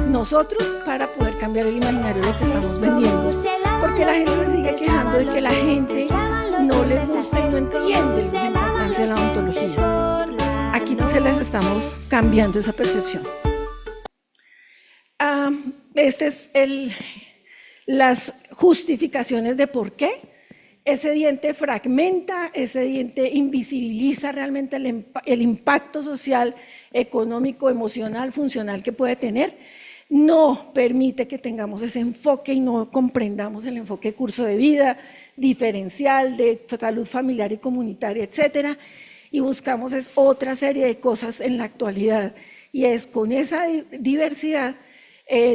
nosotros para poder cambiar el imaginario de lo que estamos vendiendo, porque la gente se sigue quejando de que la gente no le gusta y no entiende la importancia de la odontología. Aquí se les estamos cambiando esa percepción. Este es las justificaciones de por qué ese diente fragmenta, ese diente invisibiliza realmente el impacto social, económico, emocional, funcional que puede tener. No permite que tengamos ese enfoque y no comprendamos el enfoque de curso de vida, diferencial, de salud familiar y comunitaria, etcétera. Y buscamos es otra serie de cosas en la actualidad, y es con esa diversidad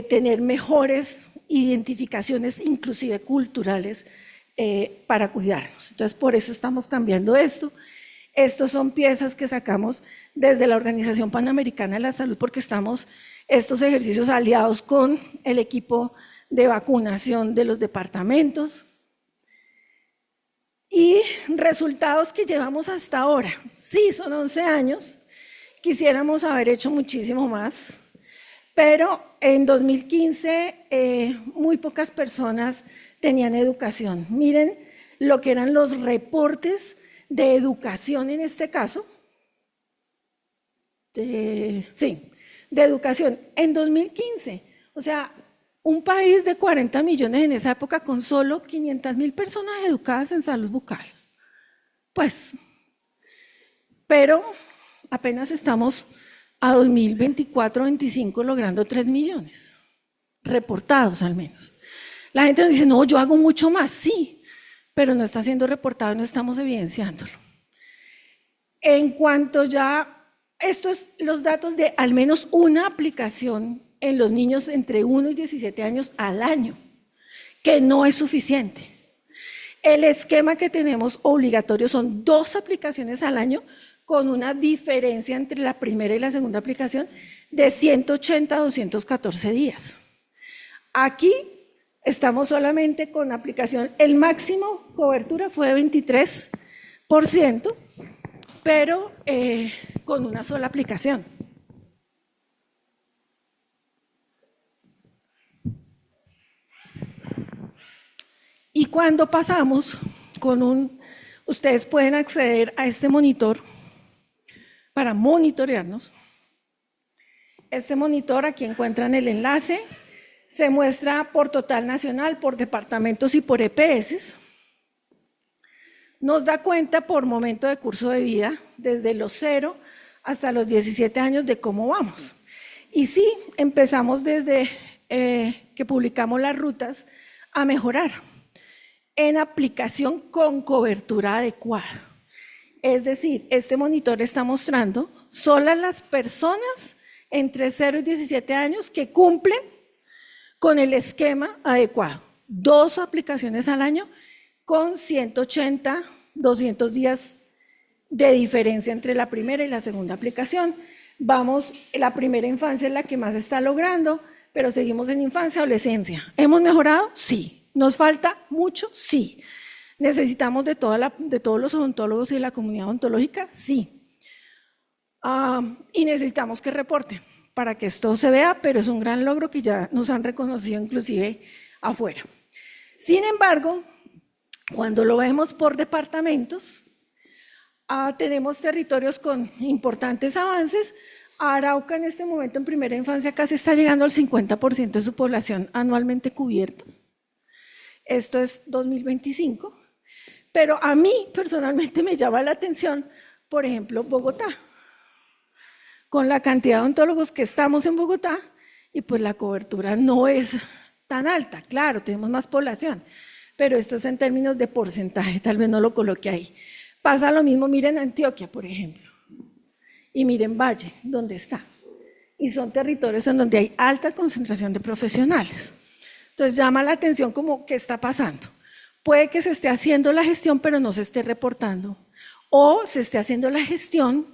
tener mejores identificaciones, inclusive culturales, para cuidarnos. Entonces, por eso estamos cambiando esto. Estos son piezas que sacamos desde la Organización Panamericana de la Salud, porque estamos estos ejercicios aliados con el equipo de vacunación de los departamentos. Y resultados que llevamos hasta ahora. Sí, son 11 años, quisiéramos haber hecho muchísimo más, pero en 2015 muy pocas personas tenían educación. Miren lo que eran los reportes de educación en este caso. De educación en 2015. O sea, un país de 40 millones en esa época con solo 500,000 personas educadas en salud bucal. Pues, pero apenas estamos a 2024-25 logrando 3 millones, reportados al menos. La gente nos dice, no, yo hago mucho más, sí, pero no está siendo reportado, no estamos evidenciándolo. En cuanto ya, estos los datos de al menos una aplicación en los niños entre 1 y 17 años al año, que no es suficiente. El esquema que tenemos obligatorio son 2 aplicaciones al año, con una diferencia entre la primera y la segunda aplicación de 180 a 214 días. Aquí estamos solamente con aplicación, el máximo cobertura fue de 23%, pero con una sola aplicación. Y cuando pasamos con ustedes pueden acceder a este monitor para monitorearnos. Este monitor, aquí encuentran el enlace, se muestra por total nacional, por departamentos y por EPS. Nos da cuenta por momento de curso de vida, desde los 0 hasta los 17 años, de cómo vamos. Y sí, empezamos desde que publicamos las rutas a mejorar en aplicación con cobertura adecuada. Es decir, este monitor está mostrando solo las personas entre 0 y 17 años que cumplen con el esquema adecuado. 2 aplicaciones al año con 180, 200 días de diferencia entre la primera y la segunda aplicación. Vamos, la primera infancia es la que más está logrando, pero seguimos en infancia, adolescencia. ¿Hemos mejorado? Sí. ¿Nos falta mucho? Sí. ¿Necesitamos de todos los odontólogos y de la comunidad odontológica? Sí. Y necesitamos que reporten para que esto se vea, pero es un gran logro que ya nos han reconocido inclusive afuera. Sin embargo, cuando lo vemos por departamentos, tenemos territorios con importantes avances. Arauca en este momento en primera infancia casi está llegando al 50% de su población anualmente cubierta. Esto es 2025. Pero a mí personalmente me llama la atención, por ejemplo, Bogotá. Con la cantidad de odontólogos que estamos en Bogotá, y pues la cobertura no es tan alta. Claro, tenemos más población, pero esto es en términos de porcentaje, tal vez no lo coloque ahí. Pasa lo mismo, miren Antioquia, por ejemplo, y miren Valle, donde está. Y son territorios en donde hay alta concentración de profesionales. Entonces llama la atención como, ¿qué está pasando? Puede que se esté haciendo la gestión, pero no se esté reportando. O se esté haciendo la gestión,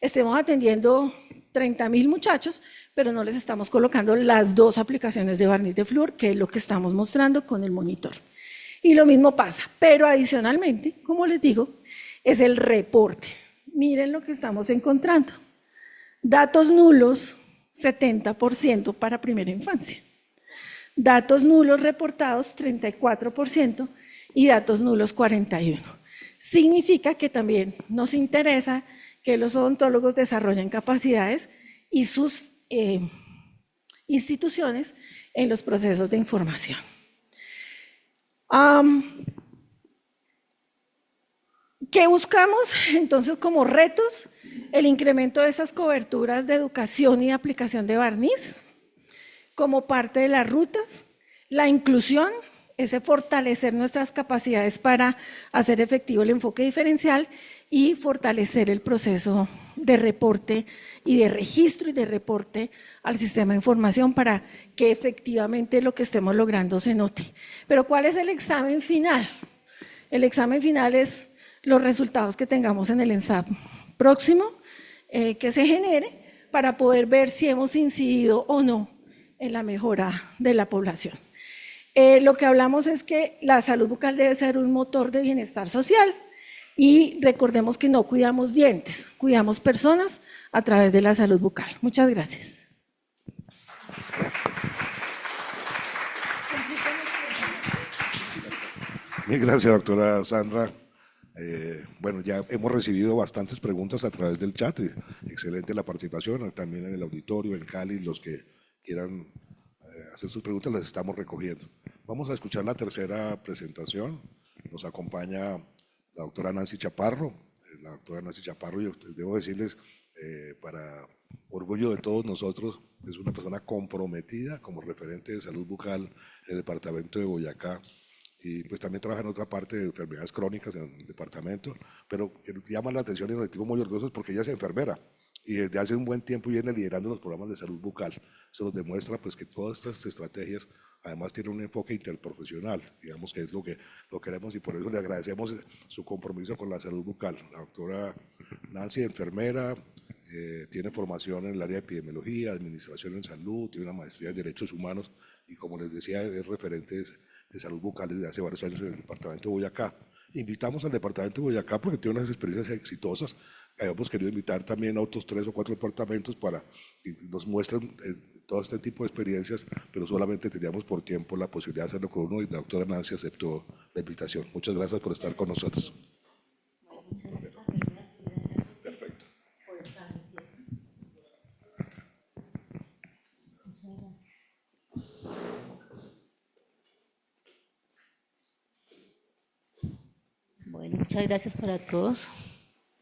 estemos atendiendo 30.000 muchachos, pero no les estamos colocando las 2 aplicaciones de barniz de flúor, que es lo que estamos mostrando con el monitor. Y lo mismo pasa, pero adicionalmente, como les digo, es el reporte. Miren lo que estamos encontrando. Datos nulos, 70% para primera infancia. Datos nulos reportados, 34%, y datos nulos, 41%. Significa que también nos interesa que los odontólogos desarrollen capacidades y sus instituciones en los procesos de información. ¿Qué buscamos? Entonces, como retos, el incremento de esas coberturas de educación y de aplicación de barniz, como parte de las rutas, la inclusión, ese fortalecer nuestras capacidades para hacer efectivo el enfoque diferencial y fortalecer el proceso de reporte y de registro y de reporte al sistema de información para que efectivamente lo que estemos logrando se note. Pero ¿cuál es el examen final? El examen final es los resultados que tengamos en el ENSAP próximo que se genere para poder ver si hemos incidido o no en la mejora de la población. Lo que hablamos es que la salud bucal debe ser un motor de bienestar social y recordemos que no cuidamos dientes, cuidamos personas a través de la salud bucal. Muchas gracias. Bien, gracias, doctora Sandra. Bueno, ya hemos recibido bastantes preguntas a través del chat. Excelente la participación, también en el auditorio, en Cali, los que quieran hacer sus preguntas las estamos recogiendo. Vamos a escuchar la tercera presentación. Nos acompaña la doctora Nancy Chaparro. La doctora Nancy Chaparro, yo debo decirles, para orgullo de todos nosotros, es una persona comprometida como referente de salud bucal en el departamento de Boyacá. Y pues también trabaja en otra parte de enfermedades crónicas en el departamento, pero llama la atención y nos sentimos muy orgullosos porque ella es enfermera y desde hace un buen tiempo viene liderando los programas de salud bucal. Eso nos demuestra pues que todas estas estrategias además tienen un enfoque interprofesional, digamos que es lo que queremos y por eso le agradecemos su compromiso con la salud bucal. La doctora Nancy, enfermera, tiene formación en el área de epidemiología, administración en salud, tiene una maestría en derechos humanos y como les decía es referente de salud bucal desde hace varios años en el departamento de Boyacá. Invitamos al departamento de Boyacá porque tiene unas experiencias exitosas. Habíamos querido invitar también a otros 3 o 4 departamentos para que nos muestren todo este tipo de experiencias, pero solamente teníamos por tiempo la posibilidad de hacerlo con uno y la doctora Nancy aceptó la invitación. Muchas gracias por estar con nosotros. Perfecto. Bueno, muchas gracias para todos.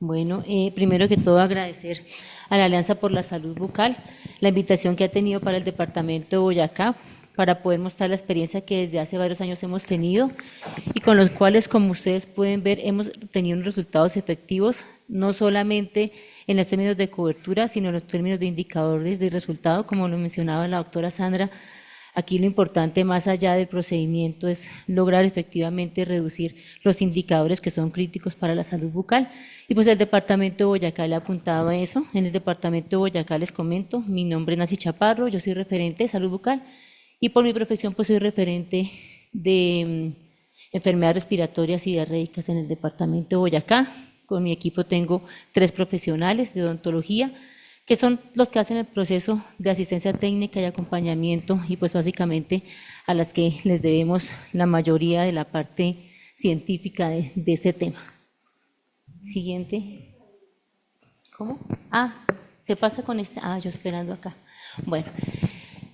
Bueno, primero que todo agradecer a la Alianza por la Salud Bucal la invitación que ha tenido para el departamento de Boyacá para poder mostrar la experiencia que desde hace varios años hemos tenido y con los cuales, como ustedes pueden ver, hemos tenido unos resultados efectivos, no solamente en los términos de cobertura, sino en los términos de indicadores de resultado, como lo mencionaba la doctora Sandra. Aquí lo importante, más allá del procedimiento, es lograr efectivamente reducir los indicadores que son críticos para la salud bucal. Y pues el departamento de Boyacá le apuntaba a eso. En el departamento de Boyacá les comento, mi nombre es Nancy Chaparro, yo soy referente de salud bucal y por mi profesión pues soy referente de enfermedades respiratorias y diarreicas en el departamento de Boyacá. Con mi equipo tengo 3 profesionales de odontología, que son los que hacen el proceso de asistencia técnica y acompañamiento y pues básicamente a las que les debemos la mayoría de la parte científica de este tema. Siguiente. ¿Cómo? Se pasa con este. Yo esperando acá. Bueno,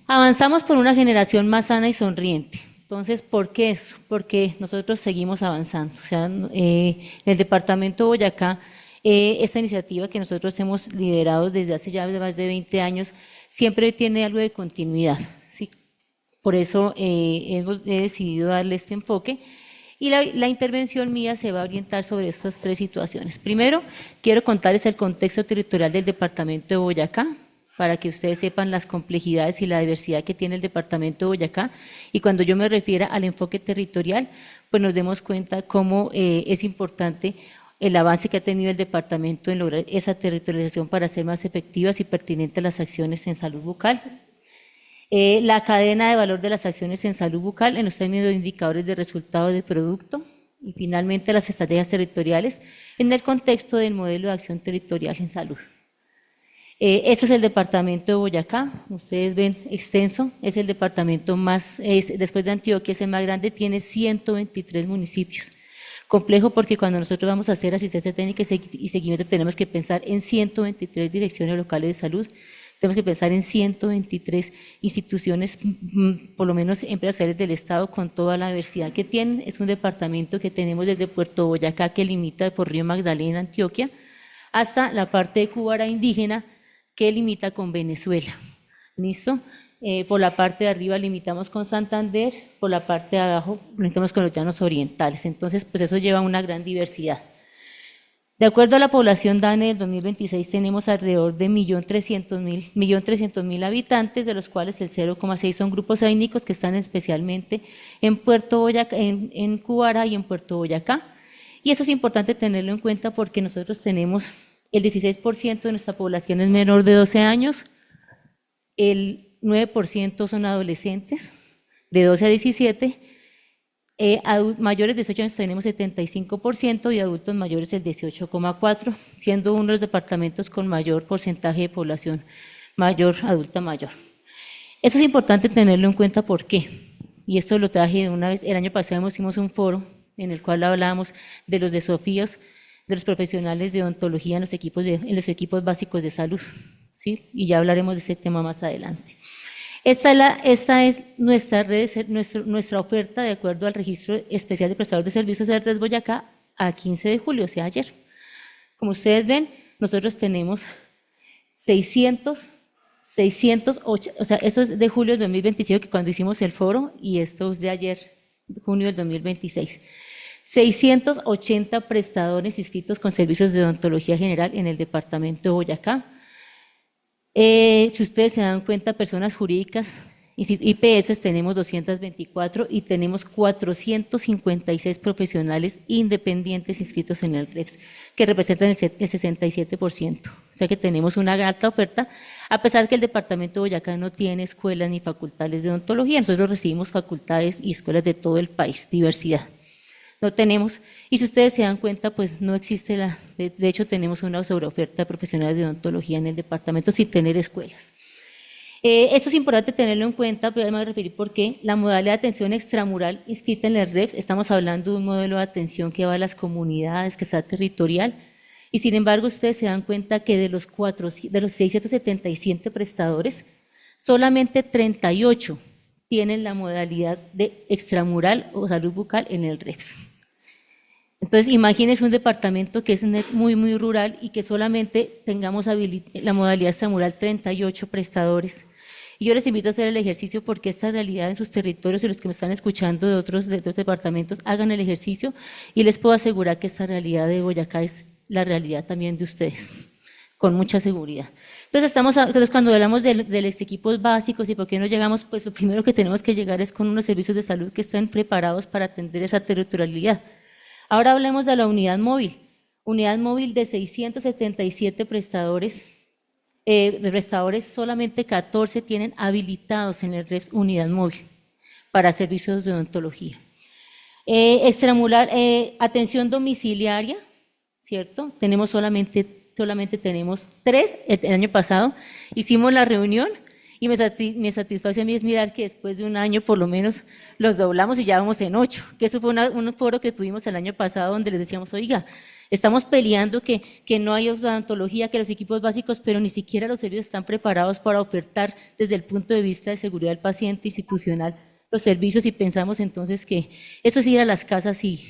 avanzamos por una generación más sana y sonriente. Entonces, ¿por qué eso? Porque nosotros seguimos avanzando. O sea, en el departamento de Boyacá, esta iniciativa que nosotros hemos liderado desde hace ya más de 20 años, siempre tiene algo de continuidad, ¿sí? Por eso he decidido darle este enfoque y la intervención mía se va a orientar sobre estas 3 situaciones. Primero, quiero contarles el contexto territorial del departamento de Boyacá, para que ustedes sepan las complejidades y la diversidad que tiene el departamento de Boyacá. Y cuando yo me refiero al enfoque territorial, pues nos demos cuenta cómo es importante el avance que ha tenido el departamento en lograr esa territorialización para hacer más efectivas y pertinentes las acciones en salud bucal. La cadena de valor de las acciones en salud bucal en los términos de indicadores de resultado de producto. Y finalmente las estrategias territoriales en el contexto del modelo de acción territorial en salud. Este es el departamento de Boyacá, ustedes ven extenso, es el departamento más, después de Antioquia es el más grande, tiene 123 municipios. Complejo porque cuando nosotros vamos a hacer asistencia técnica y seguimiento tenemos que pensar en 123 direcciones locales de salud, tenemos que pensar en 123 instituciones, por lo menos empresariales del Estado, con toda la diversidad que tienen. Es un departamento que tenemos desde Puerto Boyacá, que limita por Río Magdalena, Antioquia, hasta la parte de Cúbara indígena, que limita con Venezuela. ¿Listo? Por la parte de arriba limitamos con Santander, por la parte de abajo limitamos con los llanos orientales. Entonces, pues eso lleva a una gran diversidad. De acuerdo a la población DANE del 2026, tenemos alrededor de 1.300.000 habitantes, de los cuales el 0,6 son grupos étnicos que están especialmente en Puerto Boyacá, en Cúbara y en Puerto Boyacá. Y eso es importante tenerlo en cuenta porque nosotros tenemos el 16% de nuestra población es menor de 12 años, el 9% son adolescentes, de 12 a 17, mayores de 18 años tenemos 75% y adultos mayores el 18,4%, siendo uno de los departamentos con mayor porcentaje de población adulta mayor. Eso es importante tenerlo en cuenta, ¿por qué? Y esto lo traje de una vez, el año pasado hicimos un foro en el cual hablábamos de los desafíos de los profesionales de odontología en los equipos básicos de salud, ¿sí? Y ya hablaremos de ese tema más adelante. Esta es nuestra red, nuestra oferta de acuerdo al Registro Especial de Prestadores de Servicios de Red Boyacá a 15 de julio, o sea, ayer. Como ustedes ven, nosotros tenemos 608, o sea, esto es de julio del 2025, que cuando hicimos el foro, y esto es de ayer, junio del 2026. 680 prestadores inscritos con servicios de odontología general en el departamento de Boyacá. Si ustedes se dan cuenta, personas jurídicas, IPS, tenemos 224 y tenemos 456 profesionales independientes inscritos en el REPS, que representan el 67%. O sea que tenemos una alta oferta, a pesar que el departamento de Boyacá no tiene escuelas ni facultades de odontología. Nosotros recibimos facultades y escuelas de todo el país, diversidad. No tenemos, y si ustedes se dan cuenta, pues no existe de hecho tenemos una sobreoferta de profesionales de odontología en el departamento sin tener escuelas. Esto es importante tenerlo en cuenta, pero me voy a referir porque la modalidad de atención extramural inscrita en el REPS, estamos hablando de un modelo de atención que va a las comunidades, que está territorial, y sin embargo ustedes se dan cuenta que de los 677 prestadores, solamente 38 tienen la modalidad de extramural o salud bucal en el REPS. Entonces, imagínense un departamento que es muy, muy rural y que solamente tengamos la modalidad extramural 38 prestadores. Y yo les invito a hacer el ejercicio porque esta realidad en sus territorios y los que me están escuchando de otros departamentos, hagan el ejercicio y les puedo asegurar que esta realidad de Boyacá es la realidad también de ustedes. con mucha seguridad. Entonces cuando hablamos de los equipos básicos y por qué no llegamos, pues lo primero que tenemos que llegar es con unos servicios de salud que estén preparados para atender esa territorialidad. Ahora hablemos de la unidad móvil. Unidad móvil de 677 prestadores, solamente 14 tienen habilitados en el REPS unidad móvil para servicios de odontología. Extramural, atención domiciliaria, ¿cierto? Solamente tenemos 3. El año pasado hicimos la reunión y me satisface a mí es mirar que después de un año por lo menos los doblamos y ya vamos en 8, que eso fue un foro que tuvimos el año pasado donde les decíamos, oiga, estamos peleando que no hay odontología, que los equipos básicos, pero ni siquiera los servicios están preparados para ofertar desde el punto de vista de seguridad del paciente institucional los servicios, y pensamos entonces que eso es ir a las casas y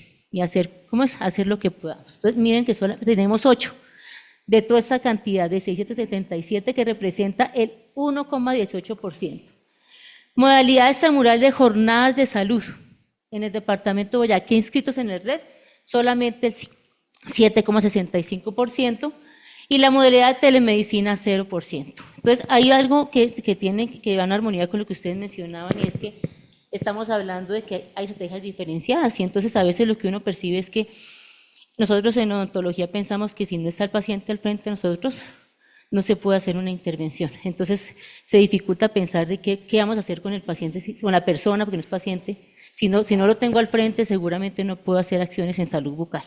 hacer, hacer lo que podamos. Entonces miren que solo tenemos 8 de toda esta cantidad de 677 que representa el 1,18%. Modalidad extramural de jornadas de salud en el departamento de Boyacá inscritos en el RED, solamente el 7,65%, y la modalidad de telemedicina 0%. Entonces hay algo que va en armonía con lo que ustedes mencionaban, y es que estamos hablando de que hay estrategias diferenciadas, y entonces a veces lo que uno percibe es que nosotros en odontología pensamos que si no está el paciente al frente de nosotros, no se puede hacer una intervención. Entonces se dificulta pensar de qué vamos a hacer con el paciente, con la persona, porque no es paciente. Si no lo tengo al frente, seguramente no puedo hacer acciones en salud bucal.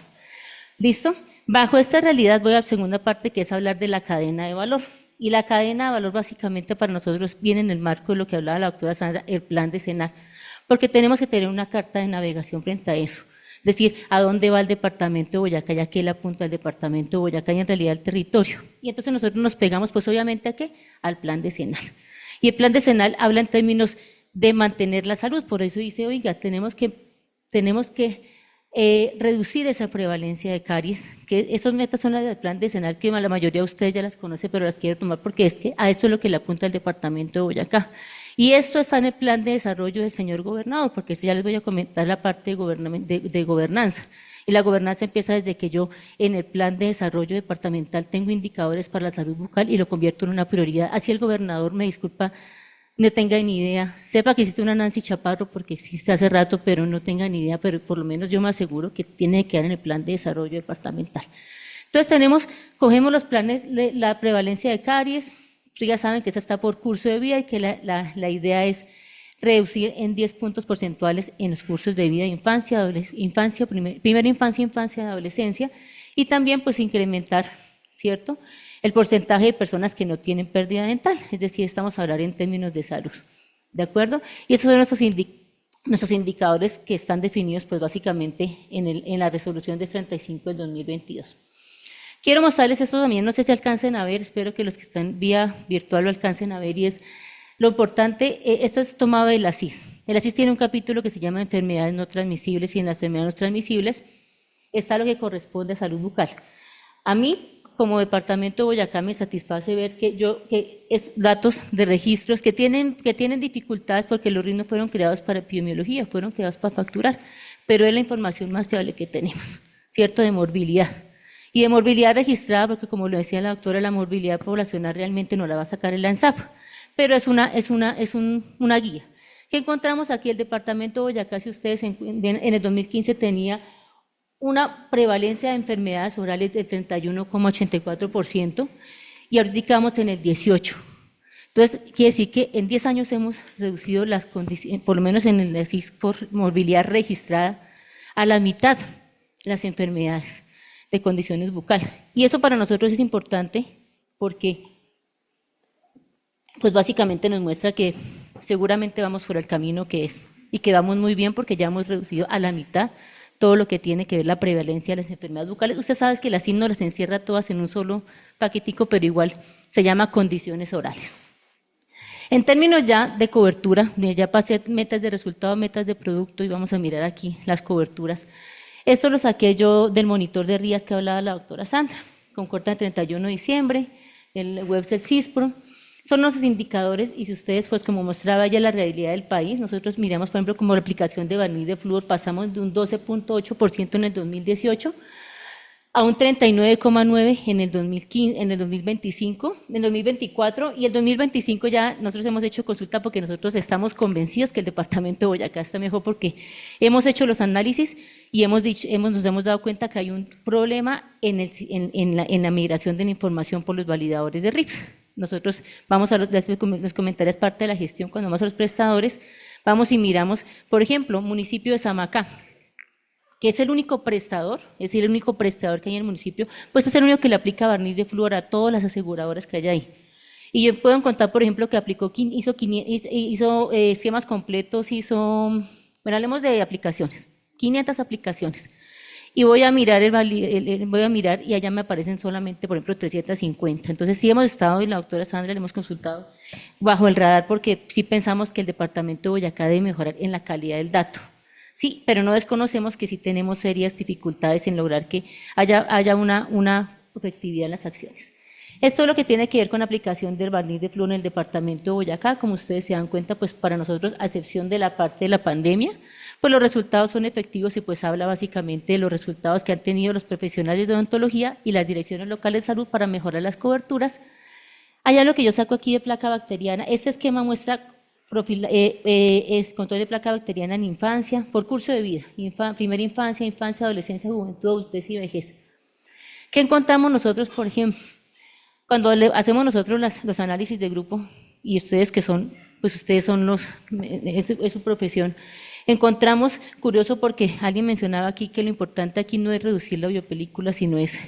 ¿Listo? Bajo esta realidad voy a la segunda parte, que es hablar de la cadena de valor. Y la cadena de valor básicamente para nosotros viene en el marco de lo que hablaba la doctora Sandra, el plan decenal, porque tenemos que tener una carta de navegación frente a eso. Es decir, ¿a dónde va el departamento de Boyacá? Ya que él apunta al departamento de Boyacá y en realidad al territorio. Y entonces nosotros nos pegamos, pues obviamente, ¿a qué? Al plan decenal. Y el plan decenal habla en términos de mantener la salud. Por eso dice, oiga, tenemos que reducir esa prevalencia de caries, que esas metas son las del plan decenal, que la mayoría de ustedes ya las conoce, pero las quiero tomar porque es que a esto es lo que le apunta el departamento de Boyacá. Y esto está en el plan de desarrollo del señor gobernador, porque ya les voy a comentar la parte de gobernanza. Y la gobernanza empieza desde que yo en el plan de desarrollo departamental tengo indicadores para la salud bucal y lo convierto en una prioridad. Así el gobernador, me disculpa, no tenga ni idea, sepa que existe una Nancy Chaparro porque existe hace rato, pero no tenga ni idea, pero por lo menos yo me aseguro que tiene que quedar en el plan de desarrollo departamental. Entonces cogemos los planes de la prevalencia de caries. Ustedes ya saben que esa está por curso de vida y que la idea es reducir en 10 puntos porcentuales en los cursos de vida de primera infancia y adolescencia, y también pues incrementar, ¿cierto?, el porcentaje de personas que no tienen pérdida dental, es decir, estamos a hablar en términos de salud, ¿de acuerdo? Y esos son nuestros indicadores que están definidos pues básicamente en la resolución de 35 del 2022. Quiero mostrarles esto también, no sé si alcancen a ver, espero que los que están vía virtual lo alcancen a ver, y es lo importante, esto es tomado de la CIS. La CIS tiene un capítulo que se llama enfermedades no transmisibles, y en las enfermedades no transmisibles está lo que corresponde a salud bucal. A mí, como departamento de Boyacá, me satisface ver que es datos de registros que tienen dificultades porque los RIS no fueron creados para epidemiología, fueron creados para facturar, pero es la información más fiable que tenemos, ¿cierto?, de morbilidad. Y de morbilidad registrada, porque como lo decía la doctora, la morbilidad poblacional realmente no la va a sacar el ANSAP, pero es una guía. ¿Qué encontramos aquí? El departamento de Boyacá, si ustedes en el 2015 tenía una prevalencia de enfermedades orales del 31,84%, y ahorita vamos en el 18%. Entonces, quiere decir que en 10 años hemos reducido las condiciones, por lo menos en el CIS por morbilidad registrada, a la mitad las enfermedades de condiciones bucales. Y eso para nosotros es importante porque pues básicamente nos muestra que seguramente vamos por el camino que es, y que vamos muy bien porque ya hemos reducido a la mitad todo lo que tiene que ver la prevalencia de las enfermedades bucales. Usted sabe que la CIM no las encierra todas en un solo paquetico, pero igual se llama condiciones orales. En términos ya de cobertura, ya pasé metas de resultado, metas de producto, y vamos a mirar aquí las coberturas. Esto lo saqué yo del monitor de RIAS que hablaba la doctora Sandra, con corte de 31 de diciembre, el web del CISPRO. Son nuestros indicadores, y si ustedes, pues como mostraba ya la realidad del país, nosotros miramos, por ejemplo, como la aplicación de barniz de flúor, pasamos de un 12,8% en el 2018 a un 39,9 en el 2015, en el 2025, en el 2024, y el 2025 ya nosotros hemos hecho consulta porque nosotros estamos convencidos que el departamento de Boyacá está mejor porque hemos hecho los análisis y nos hemos dado cuenta que hay un problema en la migración de la información por los validadores de RIPS. Nosotros vamos a los comentarios, parte de la gestión, cuando vamos a los prestadores, vamos y miramos, por ejemplo, municipio de Samacá, que es el único prestador, es decir, el único prestador que hay en el municipio, pues es el único que le aplica barniz de flúor a todas las aseguradoras que hay ahí. Y yo puedo contar, por ejemplo, que hizo esquemas completos, bueno, hablemos de aplicaciones, 500 aplicaciones. Y voy a mirar y allá me aparecen solamente, por ejemplo, 350. Entonces sí hemos estado, y la doctora Sandra le hemos consultado bajo el radar, porque sí pensamos que el departamento de Boyacá debe mejorar en la calidad del dato. Sí, pero no desconocemos que sí tenemos serias dificultades en lograr que haya una efectividad en las acciones. Esto es lo que tiene que ver con la aplicación del barniz de flúor en el departamento de Boyacá. Como ustedes se dan cuenta, pues para nosotros, a excepción de la parte de la pandemia, pues los resultados son efectivos y pues habla básicamente de los resultados que han tenido los profesionales de odontología y las direcciones locales de salud para mejorar las coberturas. Allá lo que yo saco aquí de placa bacteriana, este esquema muestra es control de placa bacteriana en infancia, por curso de vida, primera infancia, adolescencia, juventud, adultez y vejez. ¿Qué encontramos nosotros, por ejemplo? Cuando hacemos nosotros los análisis de grupo, y ustedes que son, pues ustedes son es su profesión, encontramos, curioso porque alguien mencionaba aquí que lo importante aquí no es reducir la biopelícula, sino es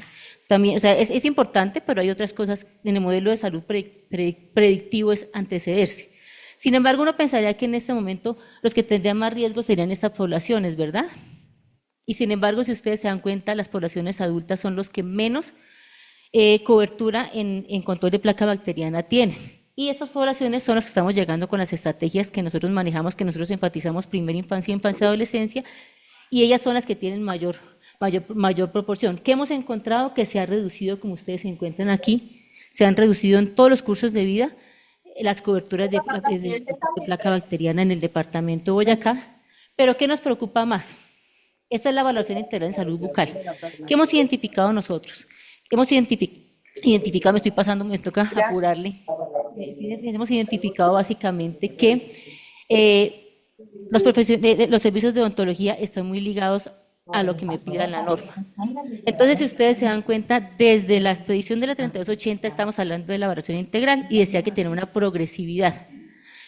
también, o sea, es importante, pero hay otras cosas en el modelo de salud predictivo, es antecederse. Sin embargo, uno pensaría que en este momento los que tendrían más riesgo serían estas poblaciones, ¿verdad? Y sin embargo, si ustedes se dan cuenta, las poblaciones adultas son los que menos cobertura en control de placa bacteriana tienen. Y estas poblaciones son las que estamos llegando con las estrategias que nosotros manejamos, que nosotros enfatizamos primera infancia, adolescencia, y ellas son las que tienen mayor proporción. ¿Qué hemos encontrado? Que se ha reducido, como ustedes se encuentran aquí, se han reducido en todos los cursos de vida las coberturas de placa bacteriana en el departamento de Boyacá. Pero ¿qué nos preocupa más? Esta es la evaluación integral en salud bucal. ¿Qué hemos identificado nosotros? Hemos identificado, me toca apurarle. Hemos identificado básicamente que los servicios de odontología están muy ligados a lo que me pida la norma. Entonces, si ustedes se dan cuenta, desde la expedición de la 3280 estamos hablando de la evaluación integral y decía que tenía una progresividad,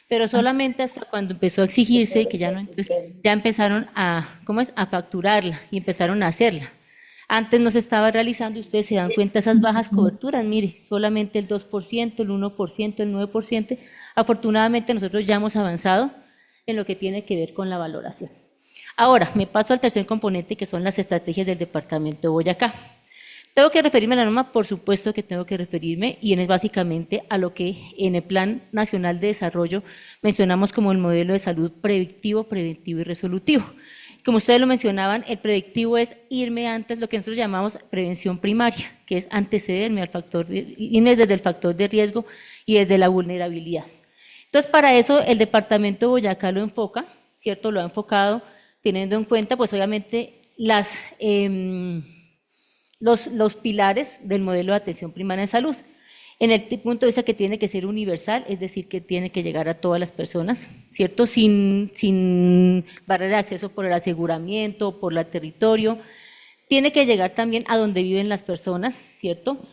pero solamente hasta cuando empezó a exigirse, que ya empezaron a facturarla y empezaron a hacerla. Antes no se estaba realizando y ustedes se dan cuenta esas bajas coberturas, mire, solamente el 2%, el 1%, el 9%. Afortunadamente nosotros ya hemos avanzado en lo que tiene que ver con la valoración. Ahora, me paso al tercer componente, que son las estrategias del departamento de Boyacá. ¿Tengo que referirme a la norma? Por supuesto que tengo que referirme, y es básicamente a lo que en el Plan Nacional de Desarrollo mencionamos como el modelo de salud predictivo, preventivo y resolutivo. Como ustedes lo mencionaban, el predictivo es irme antes, lo que nosotros llamamos prevención primaria, que es antecederme irme desde el factor de riesgo y desde la vulnerabilidad. Entonces, para eso el departamento de Boyacá lo enfoca, ¿cierto? Lo ha enfocado teniendo en cuenta, pues obviamente, los pilares del modelo de atención primaria en salud. En el punto de vista que tiene que ser universal, es decir, que tiene que llegar a todas las personas, ¿cierto? Sin barrera de acceso por el aseguramiento, por el territorio. Tiene que llegar también a donde viven las personas, ¿cierto?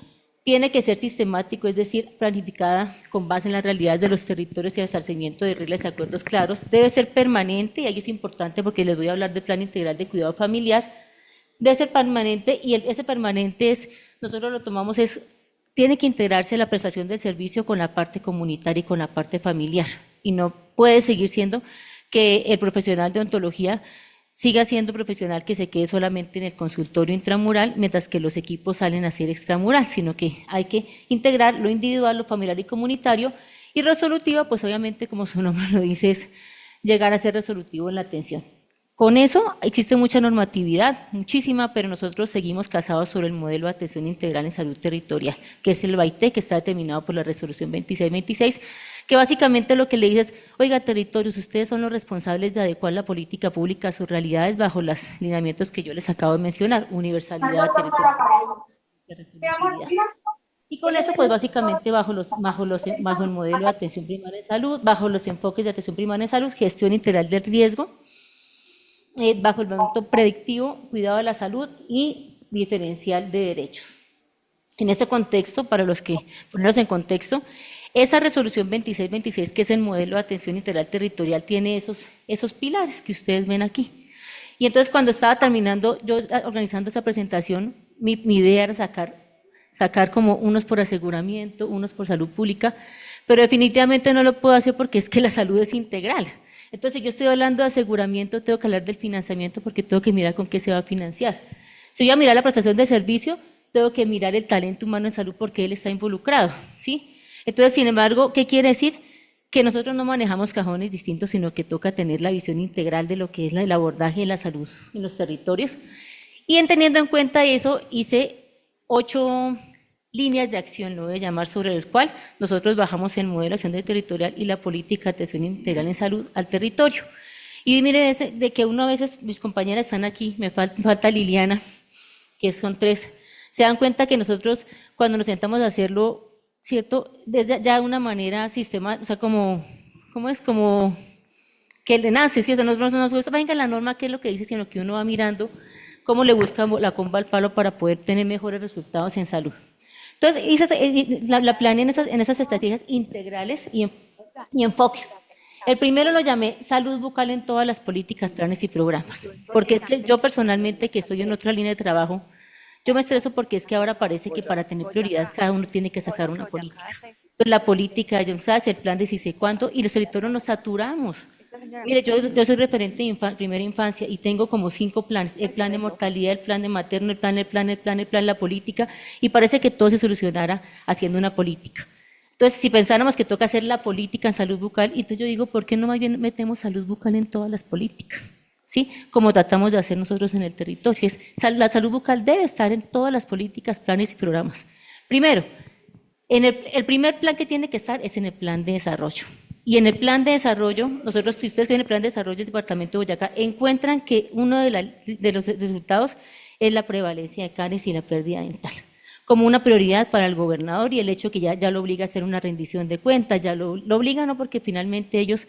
Tiene que ser sistemático, es decir, planificada con base en las realidades de los territorios y el establecimiento de reglas y acuerdos claros. Debe ser permanente, y ahí es importante porque les voy a hablar del plan integral de cuidado familiar. Debe ser permanente, y ese permanente es, nosotros lo tomamos, tiene que integrarse la prestación del servicio con la parte comunitaria y con la parte familiar. Y no puede seguir siendo que el profesional de odontología siga siendo profesional que se quede solamente en el consultorio intramural, mientras que los equipos salen a hacer extramural, sino que hay que integrar lo individual, lo familiar y comunitario. Y resolutiva, pues obviamente, como su nombre lo dice, es llegar a ser resolutivo en la atención. Con eso existe mucha normatividad, muchísima, pero nosotros seguimos casados sobre el modelo de atención integral en salud territorial, que es el BAITE, que está determinado por la resolución 2626, que básicamente lo que le dice es, oiga, territorios, ustedes son los responsables de adecuar la política pública a sus realidades bajo los lineamientos que yo les acabo de mencionar, universalidad, territorialidad y resolutividad. Y con eso, pues básicamente bajo el modelo de atención primaria en salud, bajo los enfoques de atención primaria en salud, gestión integral del riesgo, bajo el momento predictivo, cuidado de la salud y diferencial de derechos. En este contexto, para los que ponernos en contexto, esa resolución 2626, que es el modelo de atención integral territorial, tiene esos pilares que ustedes ven aquí. Y entonces cuando estaba terminando, yo organizando esa presentación, mi idea era sacar como unos por aseguramiento, unos por salud pública, pero definitivamente no lo puedo hacer porque es que la salud es integral. Entonces, si yo estoy hablando de aseguramiento, tengo que hablar del financiamiento porque tengo que mirar con qué se va a financiar. Si yo voy a mirar la prestación de servicio, tengo que mirar el talento humano en salud porque él está involucrado, ¿sí? Entonces, sin embargo, ¿qué quiere decir? Que nosotros no manejamos cajones distintos, sino que toca tener la visión integral de lo que es el abordaje de la salud en los territorios. Y teniendo en cuenta eso, hice 8 líneas de acción, lo voy a llamar, sobre el cual nosotros bajamos el modelo de acción territorial y la política de atención integral en salud al territorio. Y mire, de que uno a veces, mis compañeras están aquí, me falta Liliana, que son 3, se dan cuenta que nosotros cuando nos sentamos a hacerlo, ¿cierto? Desde ya de una manera sistemática, o sea, como que le nace, ¿cierto? Nosotros no nos gusta, venga la norma, qué es lo que dice, sino que uno va mirando cómo le busca la comba al palo para poder tener mejores resultados en salud. Entonces, la planeé en esas estrategias integrales y enfoques. El primero lo llamé salud bucal en todas las políticas, planes y programas, porque es que yo personalmente, que estoy en otra línea de trabajo, yo me estreso porque es que ahora parece que para tener prioridad cada uno tiene que sacar una política. Pero la política, yo sabes, el plan de si sé cuánto, y los territorios nos saturamos. Mire, yo soy referente de primera infancia y tengo como 5 planes, el plan de mortalidad, el plan de materno, el plan, la política, y parece que todo se solucionara haciendo una política. Entonces, si pensáramos que toca hacer la política en salud bucal, entonces yo digo, ¿por qué no más bien metemos salud bucal en todas las políticas? ¿Sí? Como tratamos de hacer nosotros en el territorio. La salud bucal debe estar en todas las políticas, planes y programas. Primero, el primer plan que tiene que estar es en el plan de desarrollo. Y en el plan de desarrollo, nosotros, si ustedes ven el plan de desarrollo del departamento de Boyacá, encuentran que uno de los resultados es la prevalencia de caries y la pérdida dental, como una prioridad para el gobernador, y el hecho que ya lo obliga a hacer una rendición de cuentas, ya lo obliga, no, porque finalmente ellos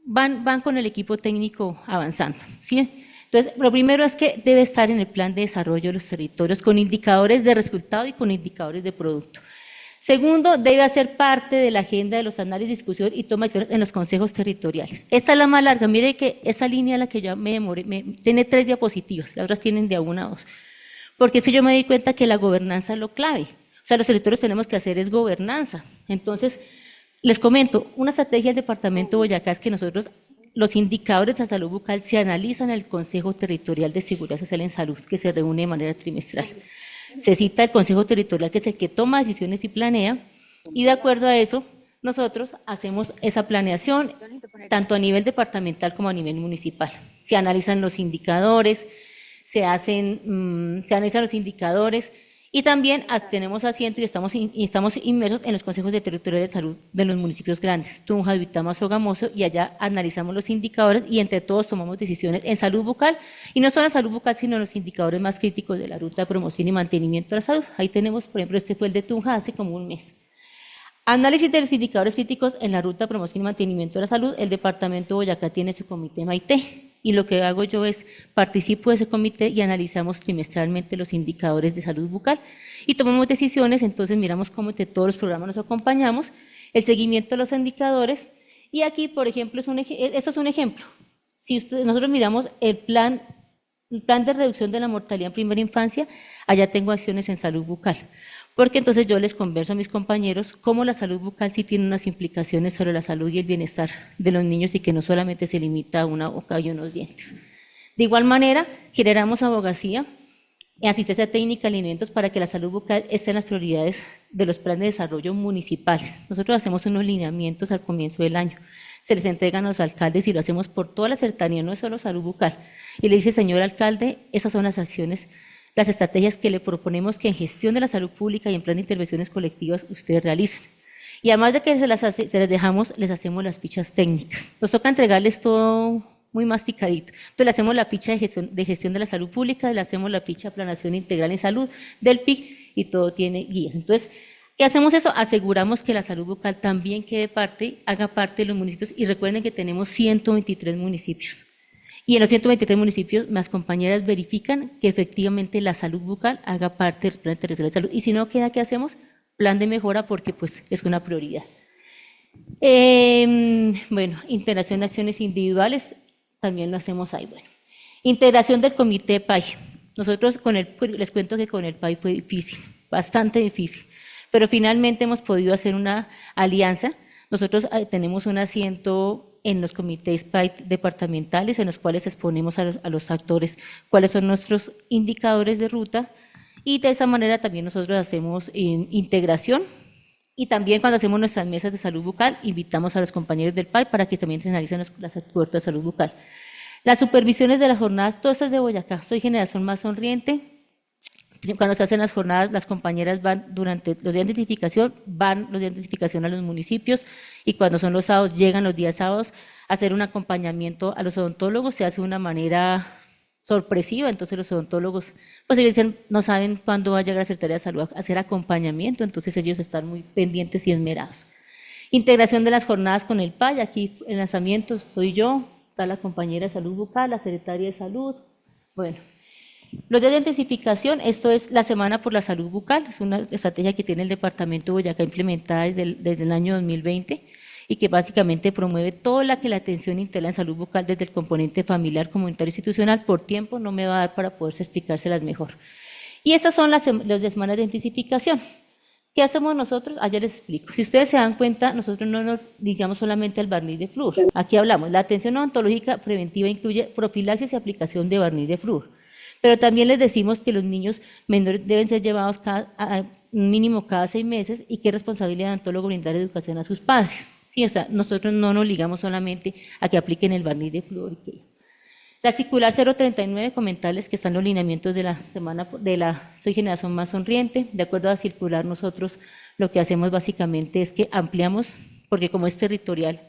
van con el equipo técnico avanzando, ¿sí? Entonces, lo primero es que debe estar en el plan de desarrollo de los territorios con indicadores de resultado y con indicadores de producto. Segundo, debe hacer parte de la agenda de los análisis, discusión y toma de decisiones en los consejos territoriales. Esta es la más larga. Mire que esa línea a la que yo me demoré, tiene 3 diapositivas, las otras tienen de 1 a 2. Porque si yo me di cuenta que la gobernanza es lo clave. O sea, los territorios tenemos que hacer es gobernanza. Entonces, les comento, una estrategia del departamento de Boyacá es que nosotros, los indicadores de salud bucal se analizan en el Consejo Territorial de Seguridad Social en Salud, que se reúne de manera trimestral. Se cita el Consejo Territorial, que es el que toma decisiones y planea, y de acuerdo a eso, nosotros hacemos esa planeación, tanto a nivel departamental como a nivel municipal. Se analizan los indicadores, se analizan los indicadores, y también tenemos asiento y estamos inmersos en los consejos territoriales de salud de los municipios grandes, Tunja, Duitama, Sogamoso, y allá analizamos los indicadores y entre todos tomamos decisiones en salud bucal, y no solo en salud bucal, sino en los indicadores más críticos de la ruta de promoción y mantenimiento de la salud. Ahí tenemos, por ejemplo, este fue el de Tunja hace como un mes. Análisis de los indicadores críticos en la ruta de promoción y mantenimiento de la salud. El departamento de Boyacá tiene su comité MAITE, y lo que hago yo es participo de ese comité y analizamos trimestralmente los indicadores de salud bucal y tomamos decisiones. Entonces miramos cómo entre todos los programas nos acompañamos, el seguimiento de los indicadores, y aquí, por ejemplo, esto es un ejemplo. Si nosotros miramos el plan de reducción de la mortalidad en primera infancia, allá tengo acciones en salud bucal. Porque entonces yo les converso a mis compañeros cómo la salud bucal sí tiene unas implicaciones sobre la salud y el bienestar de los niños y que no solamente se limita a una boca y unos dientes. De igual manera, generamos abogacía y asistencia técnica a alimentos para que la salud bucal esté en las prioridades de los planes de desarrollo municipales. Nosotros hacemos unos lineamientos al comienzo del año. Se les entregan a los alcaldes y lo hacemos por toda la cercanía, no es solo salud bucal. Y le dice, señor alcalde, esas son las acciones, las estrategias que le proponemos que en gestión de la salud pública y en plan de intervenciones colectivas ustedes realicen. Y además de que se les dejamos, les hacemos las fichas técnicas. Nos toca entregarles todo muy masticadito. Entonces le hacemos la ficha de gestión de la salud pública, le hacemos la ficha de planación integral en salud del PIC y todo tiene guías. Entonces, ¿qué hacemos eso? Aseguramos que la salud bucal también haga parte de los municipios y recuerden que tenemos 123 municipios. Y en los 123 municipios, las compañeras verifican que efectivamente la salud bucal haga parte del plan territorial de salud. Y si no queda, ¿qué hacemos? Plan de mejora porque pues es una prioridad. Bueno, integración de acciones individuales, también lo hacemos ahí. Bueno, integración del comité PAI. Nosotros les cuento que con el PAI fue difícil, bastante difícil, pero finalmente hemos podido hacer una alianza. Nosotros tenemos un asiento en los comités PAI departamentales en los cuales exponemos a los actores cuáles son nuestros indicadores de ruta y de esa manera también nosotros hacemos integración y también cuando hacemos nuestras mesas de salud bucal invitamos a los compañeros del PAI para que también se analicen las puertas de salud bucal. Las supervisiones de las jornadas, todas estas de Boyacá, soy Generación Más Sonriente. Cuando se hacen las jornadas, las compañeras van durante los días de identificación a los municipios y cuando son los sábados, llegan los días sábados a hacer un acompañamiento a los odontólogos, se hace de una manera sorpresiva, entonces los odontólogos, pues ellos dicen, no saben cuándo va a llegar la Secretaría de Salud a hacer acompañamiento, entonces ellos están muy pendientes y esmerados. Integración de las jornadas con el PAI, aquí en lanzamientos soy yo, está la compañera de salud bucal, la secretaria de salud, bueno. Los días de identificación, esto es la Semana por la Salud Bucal, es una estrategia que tiene el Departamento de Boyacá implementada desde el año 2020 y que básicamente promueve toda la atención integral en salud bucal desde el componente familiar, comunitario, institucional. Por tiempo no me va a dar para poderse explicárselas mejor. Y estas son las semanas de identificación. ¿Qué hacemos nosotros? Allá les explico. Si ustedes se dan cuenta, nosotros no nos digamos solamente el barniz de flúor. Aquí hablamos, la atención odontológica preventiva incluye profilaxis y aplicación de barniz de flúor. Pero también les decimos que los niños menores deben ser llevados mínimo cada 6 meses y que es responsabilidad del odontólogo brindar educación a sus padres. Sí, o sea, nosotros no nos ligamos solamente a que apliquen el barniz de flúor. La circular 039, comentarles que están los lineamientos de la semana de la Soy Generación Más Sonriente. De acuerdo a la circular, nosotros lo que hacemos básicamente es que ampliamos, porque como es territorial,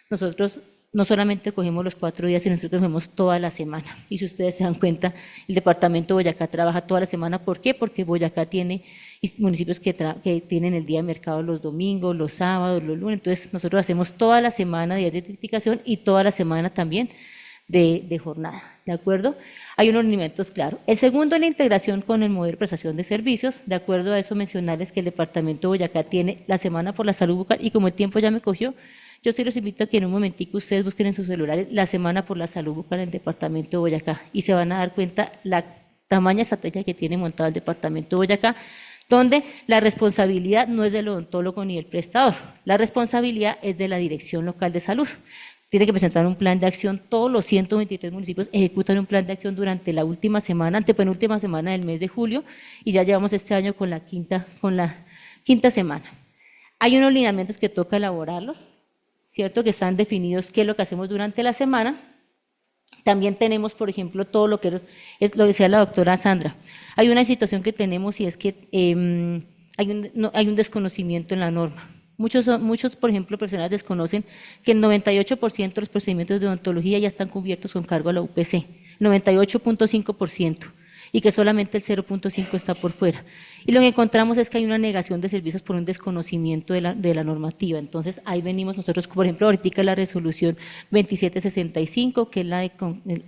nosotros no solamente cogemos los 4 días, sino nosotros cogemos toda la semana. Y si ustedes se dan cuenta, el departamento de Boyacá trabaja toda la semana. ¿Por qué? Porque Boyacá tiene municipios que tienen el día de mercado los domingos, los sábados, los lunes. Entonces, nosotros hacemos toda la semana de identificación y toda la semana también de jornada. ¿De acuerdo? Hay unos lineamientos claros. El segundo, la integración con el modelo de prestación de servicios. De acuerdo a eso, mencionarles que el departamento de Boyacá tiene la Semana por la Salud Bucal y como el tiempo ya me cogió, yo sí los invito a que en un momentico ustedes busquen en sus celulares la Semana por la Salud Bucal en el departamento de Boyacá y se van a dar cuenta la tamaña estrategia que tiene montada el departamento de Boyacá, donde la responsabilidad no es del odontólogo ni del prestador, la responsabilidad es de la Dirección Local de Salud. Tiene que presentar un plan de acción, todos los 123 municipios ejecutan un plan de acción durante la última semana, antepenúltima semana del mes de julio, y ya llevamos este año con la quinta semana. Hay unos lineamientos que toca elaborarlos, ¿cierto? Que están definidos qué es lo que hacemos durante la semana. También tenemos, por ejemplo, todo lo que es lo que decía la doctora Sandra. Hay una situación que tenemos y es que hay un desconocimiento en la norma. Muchos, por ejemplo, personas desconocen que el 98% de los procedimientos de odontología ya están cubiertos con cargo a la UPC, 98.5%, y que solamente el 0.5% está por fuera. Y lo que encontramos es que hay una negación de servicios por un desconocimiento de la normativa. Entonces, ahí venimos nosotros, por ejemplo, ahorita la resolución 2765, que es la de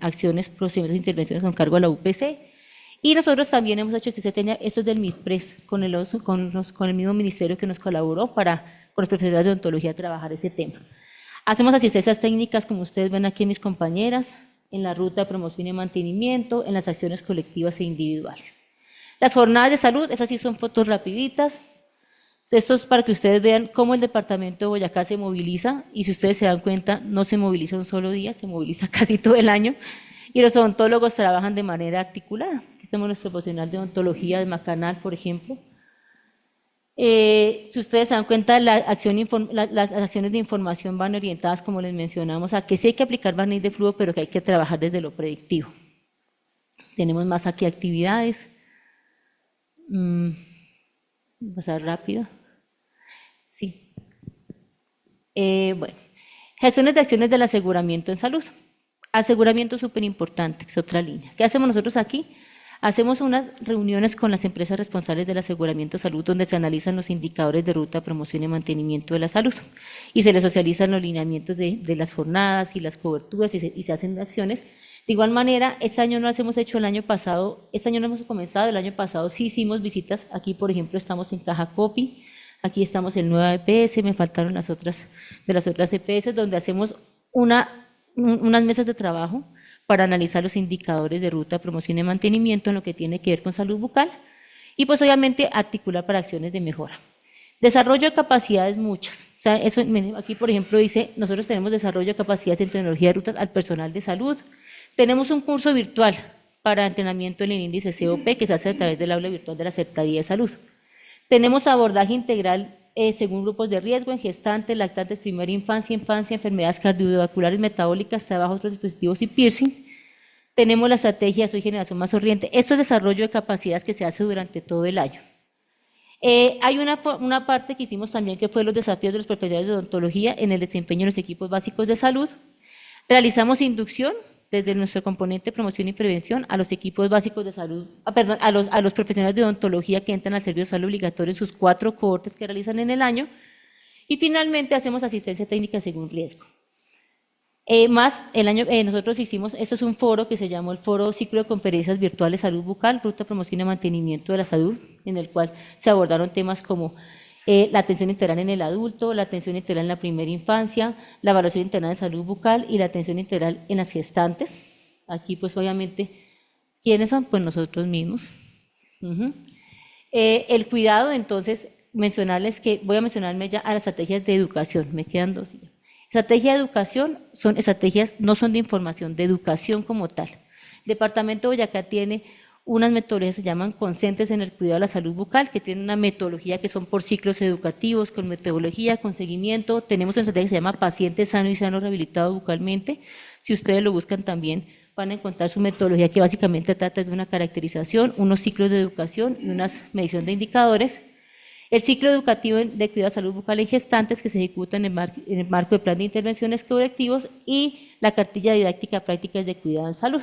acciones, procedimientos e intervenciones con cargo a la UPC, y nosotros también hemos hecho, esto es del MISPRES, con el mismo ministerio que nos colaboró con los profesionales de odontología trabajar ese tema. Hacemos asistencias técnicas, como ustedes ven aquí mis compañeras, en la ruta de promoción y mantenimiento, en las acciones colectivas e individuales. Las jornadas de salud, esas sí son fotos rapiditas. Esto es para que ustedes vean cómo el departamento de Boyacá se moviliza, y si ustedes se dan cuenta, no se moviliza un solo día, se moviliza casi todo el año, y los odontólogos trabajan de manera articulada. Aquí tenemos nuestro profesional de odontología de Macanal, por ejemplo. Si ustedes se dan cuenta, las acciones de información van orientadas, como les mencionamos, a que sí hay que aplicar barniz de flujo, pero que hay que trabajar desde lo predictivo. Tenemos más aquí actividades. Pasar rápido. Sí. Bueno, gestiones de acciones del aseguramiento en salud. Aseguramiento súper importante, es otra línea. ¿Qué hacemos nosotros aquí? Hacemos unas reuniones con las empresas responsables del aseguramiento de salud donde se analizan los indicadores de ruta, promoción y mantenimiento de la salud y se les socializan los lineamientos de las jornadas y las coberturas y se hacen acciones. De igual manera, este año no las hemos hecho el año pasado, este año no hemos comenzado, el año pasado sí hicimos visitas. Aquí, por ejemplo, estamos en Caja Copy, aquí estamos en Nueva EPS, me faltaron las otras EPS, donde hacemos unas mesas de trabajo para analizar los indicadores de ruta, promoción y mantenimiento en lo que tiene que ver con salud bucal y pues obviamente articular para acciones de mejora. Desarrollo de capacidades muchas. O sea, eso, aquí por ejemplo dice, nosotros tenemos desarrollo de capacidades en tecnología de rutas al personal de salud. Tenemos un curso virtual para entrenamiento en el índice COP que se hace a través del aula virtual de la Secretaría de Salud. Tenemos abordaje integral según grupos de riesgo en gestantes, lactantes, primera infancia, enfermedades cardiovasculares, metabólicas, trabajo, otros dispositivos y piercing. Tenemos la estrategia Soy Generación Más Sonriente. Esto es desarrollo de capacidades que se hace durante todo el año. Hay una parte que hicimos también que fue los desafíos de los profesionales de odontología en el desempeño de los equipos básicos de salud. Realizamos inducción desde nuestro componente de promoción y prevención a los equipos básicos de salud, a los profesionales de odontología que entran al servicio de salud obligatorio en sus 4 cohortes que realizan en el año. Y finalmente hacemos asistencia técnica según riesgo. Nosotros hicimos, esto es un foro que se llamó el Foro Ciclo de Conferencias Virtuales Salud Bucal, Ruta, Promoción y Mantenimiento de la Salud, en el cual se abordaron temas como la atención integral en el adulto, la atención integral en la primera infancia, la evaluación integral de salud bucal y la atención integral en las gestantes. Aquí pues obviamente, ¿quiénes son? Pues nosotros mismos. El cuidado, entonces, voy a mencionarme ya a las estrategias de educación, me quedan 2 días. Estrategia de educación son estrategias, no son de información, de educación como tal. El Departamento de Boyacá tiene unas metodologías que se llaman Concentres en el Cuidado de la Salud Bucal, que tienen una metodología que son por ciclos educativos, con metodología, con seguimiento. Tenemos una estrategia que se llama Paciente Sano y Sano Rehabilitado Bucalmente. Si ustedes lo buscan también van a encontrar su metodología que básicamente trata de una caracterización, unos ciclos de educación y una medición de indicadores. El ciclo educativo de cuidado de salud bucal en gestantes que se ejecuta en el marco del plan de intervenciones correctivos y la cartilla didáctica prácticas de cuidado en salud.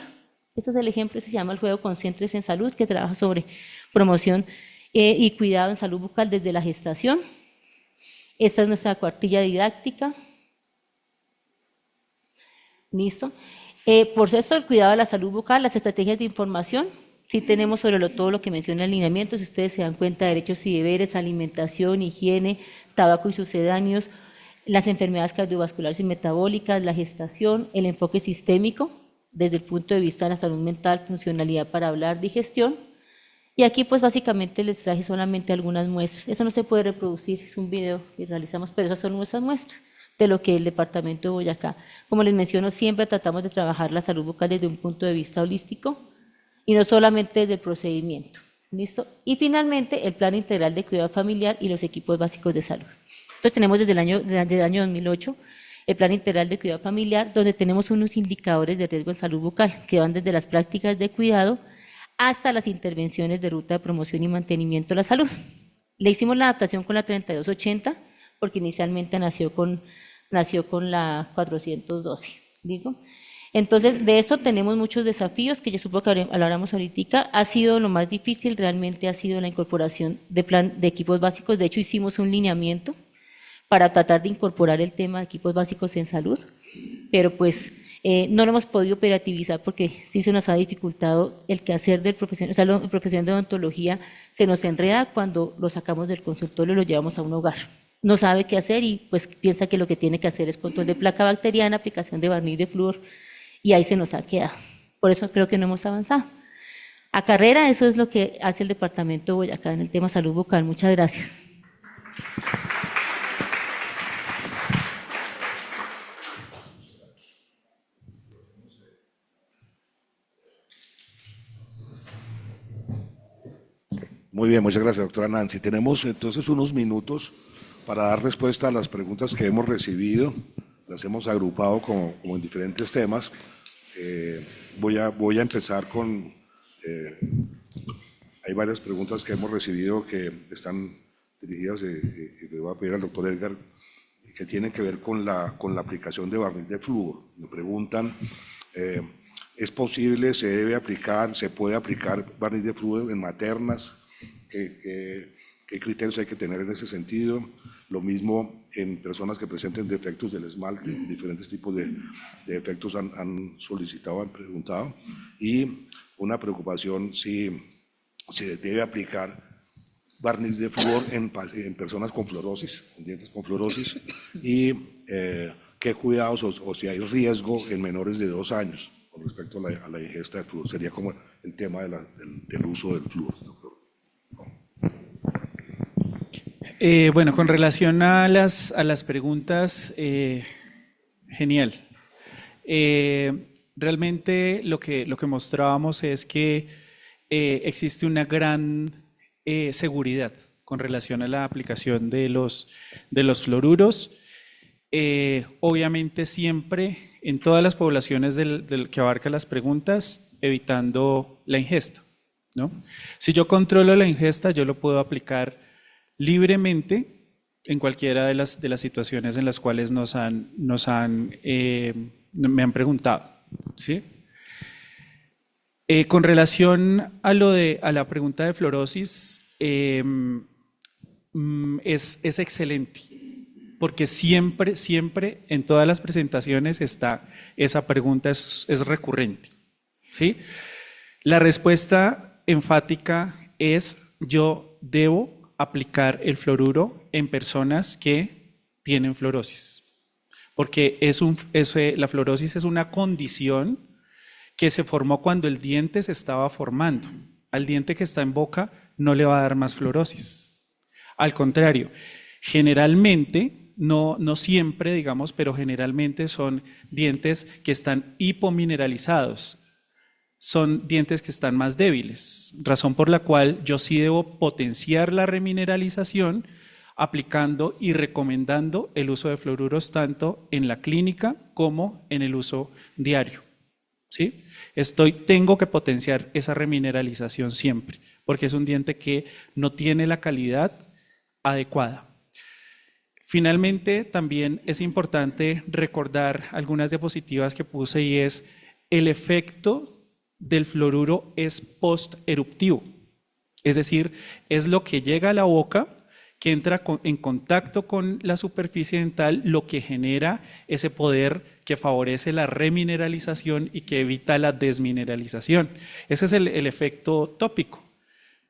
Este es el ejemplo, se llama el juego Concentres en Salud, que trabaja sobre promoción y cuidado en salud bucal desde la gestación. Esta es nuestra cartilla didáctica. Listo. Por esto, el cuidado de la salud bucal, las estrategias de información. Sí tenemos sobre todo lo que menciona el lineamiento, si ustedes se dan cuenta, derechos y deberes, alimentación, higiene, tabaco y sucedáneos, las enfermedades cardiovasculares y metabólicas, la gestación, el enfoque sistémico, desde el punto de vista de la salud mental, funcionalidad para hablar, digestión. Y aquí pues básicamente les traje solamente algunas muestras. Eso no se puede reproducir, es un video que realizamos, pero esas son nuestras muestras de lo que el Departamento de Boyacá. Como les menciono, siempre tratamos de trabajar la salud bucal desde un punto de vista holístico, y no solamente desde el procedimiento. ¿Listo? Y finalmente, el Plan Integral de Cuidado Familiar y los equipos básicos de salud. Entonces, tenemos desde el año 2008 el Plan Integral de Cuidado Familiar, donde tenemos unos indicadores de riesgo en salud bucal, que van desde las prácticas de cuidado hasta las intervenciones de ruta de promoción y mantenimiento de la salud. Le hicimos la adaptación con la 3280, porque inicialmente nació con la 412, ¿digo? Entonces, de esto tenemos muchos desafíos que yo supongo que habláramos ahorita. Ha sido lo más difícil, realmente ha sido la incorporación de equipos básicos. De hecho, hicimos un lineamiento para tratar de incorporar el tema de equipos básicos en salud, pero pues no lo hemos podido operativizar porque sí se nos ha dificultado el quehacer del profesional, o sea, el profesional de odontología se nos enreda cuando lo sacamos del consultorio y lo llevamos a un hogar. No sabe qué hacer y pues piensa que lo que tiene que hacer es control de placa bacteriana, aplicación de barniz de flúor, y ahí se nos ha quedado. Por eso creo que no hemos avanzado. A carrera, eso es lo que hace el Departamento de Boyacá en el tema salud bucal. Muchas gracias. Muy bien, muchas gracias, doctora Nancy. Tenemos entonces unos minutos para dar respuesta a las preguntas que hemos recibido. Las hemos agrupado como en diferentes temas. Voy a empezar con... hay varias preguntas que hemos recibido que están dirigidas y le voy a pedir al doctor Edgar que tienen que ver con la aplicación de barniz de flúor. Me preguntan, ¿es posible, se debe aplicar, se puede aplicar barniz de flúor en maternas? ¿Qué criterios hay que tener en ese sentido? Lo mismo en personas que presenten defectos del esmalte, diferentes tipos de defectos han solicitado, han preguntado. Y una preocupación si se debe aplicar barniz de flúor en personas con fluorosis, con dientes con fluorosis, y qué cuidados o si hay riesgo en menores de 2 años con respecto a la ingesta de flúor. Sería como el tema del uso del flúor, doctor. Bueno, con relación a las preguntas, genial. Realmente lo que mostrábamos es que existe una gran seguridad con relación a la aplicación de los fluoruros. Obviamente siempre en todas las poblaciones del que abarca las preguntas, evitando la ingesta, ¿no? Si yo controlo la ingesta, yo lo puedo aplicar libremente en cualquiera de las situaciones en las cuales me han preguntado, ¿sí? Con relación a la pregunta de fluorosis, es excelente, porque siempre en todas las presentaciones esa pregunta es recurrente, ¿sí? La respuesta enfática es: yo debo aplicar el fluoruro en personas que tienen fluorosis, porque la fluorosis es una condición que se formó cuando el diente se estaba formando. Al diente que está en boca no le va a dar más fluorosis. Al contrario, generalmente, no siempre, digamos, pero generalmente son dientes que están hipomineralizados. Son dientes que están más débiles, razón por la cual yo sí debo potenciar la remineralización aplicando y recomendando el uso de fluoruros tanto en la clínica como en el uso diario, ¿sí? Tengo que potenciar esa remineralización siempre, porque es un diente que no tiene la calidad adecuada. Finalmente, también es importante recordar algunas diapositivas que puse, y es el efecto del fluoruro es post-eruptivo, es decir, es lo que llega a la boca, que entra en contacto con la superficie dental, lo que genera ese poder que favorece la remineralización y que evita la desmineralización. Ese es el efecto tópico,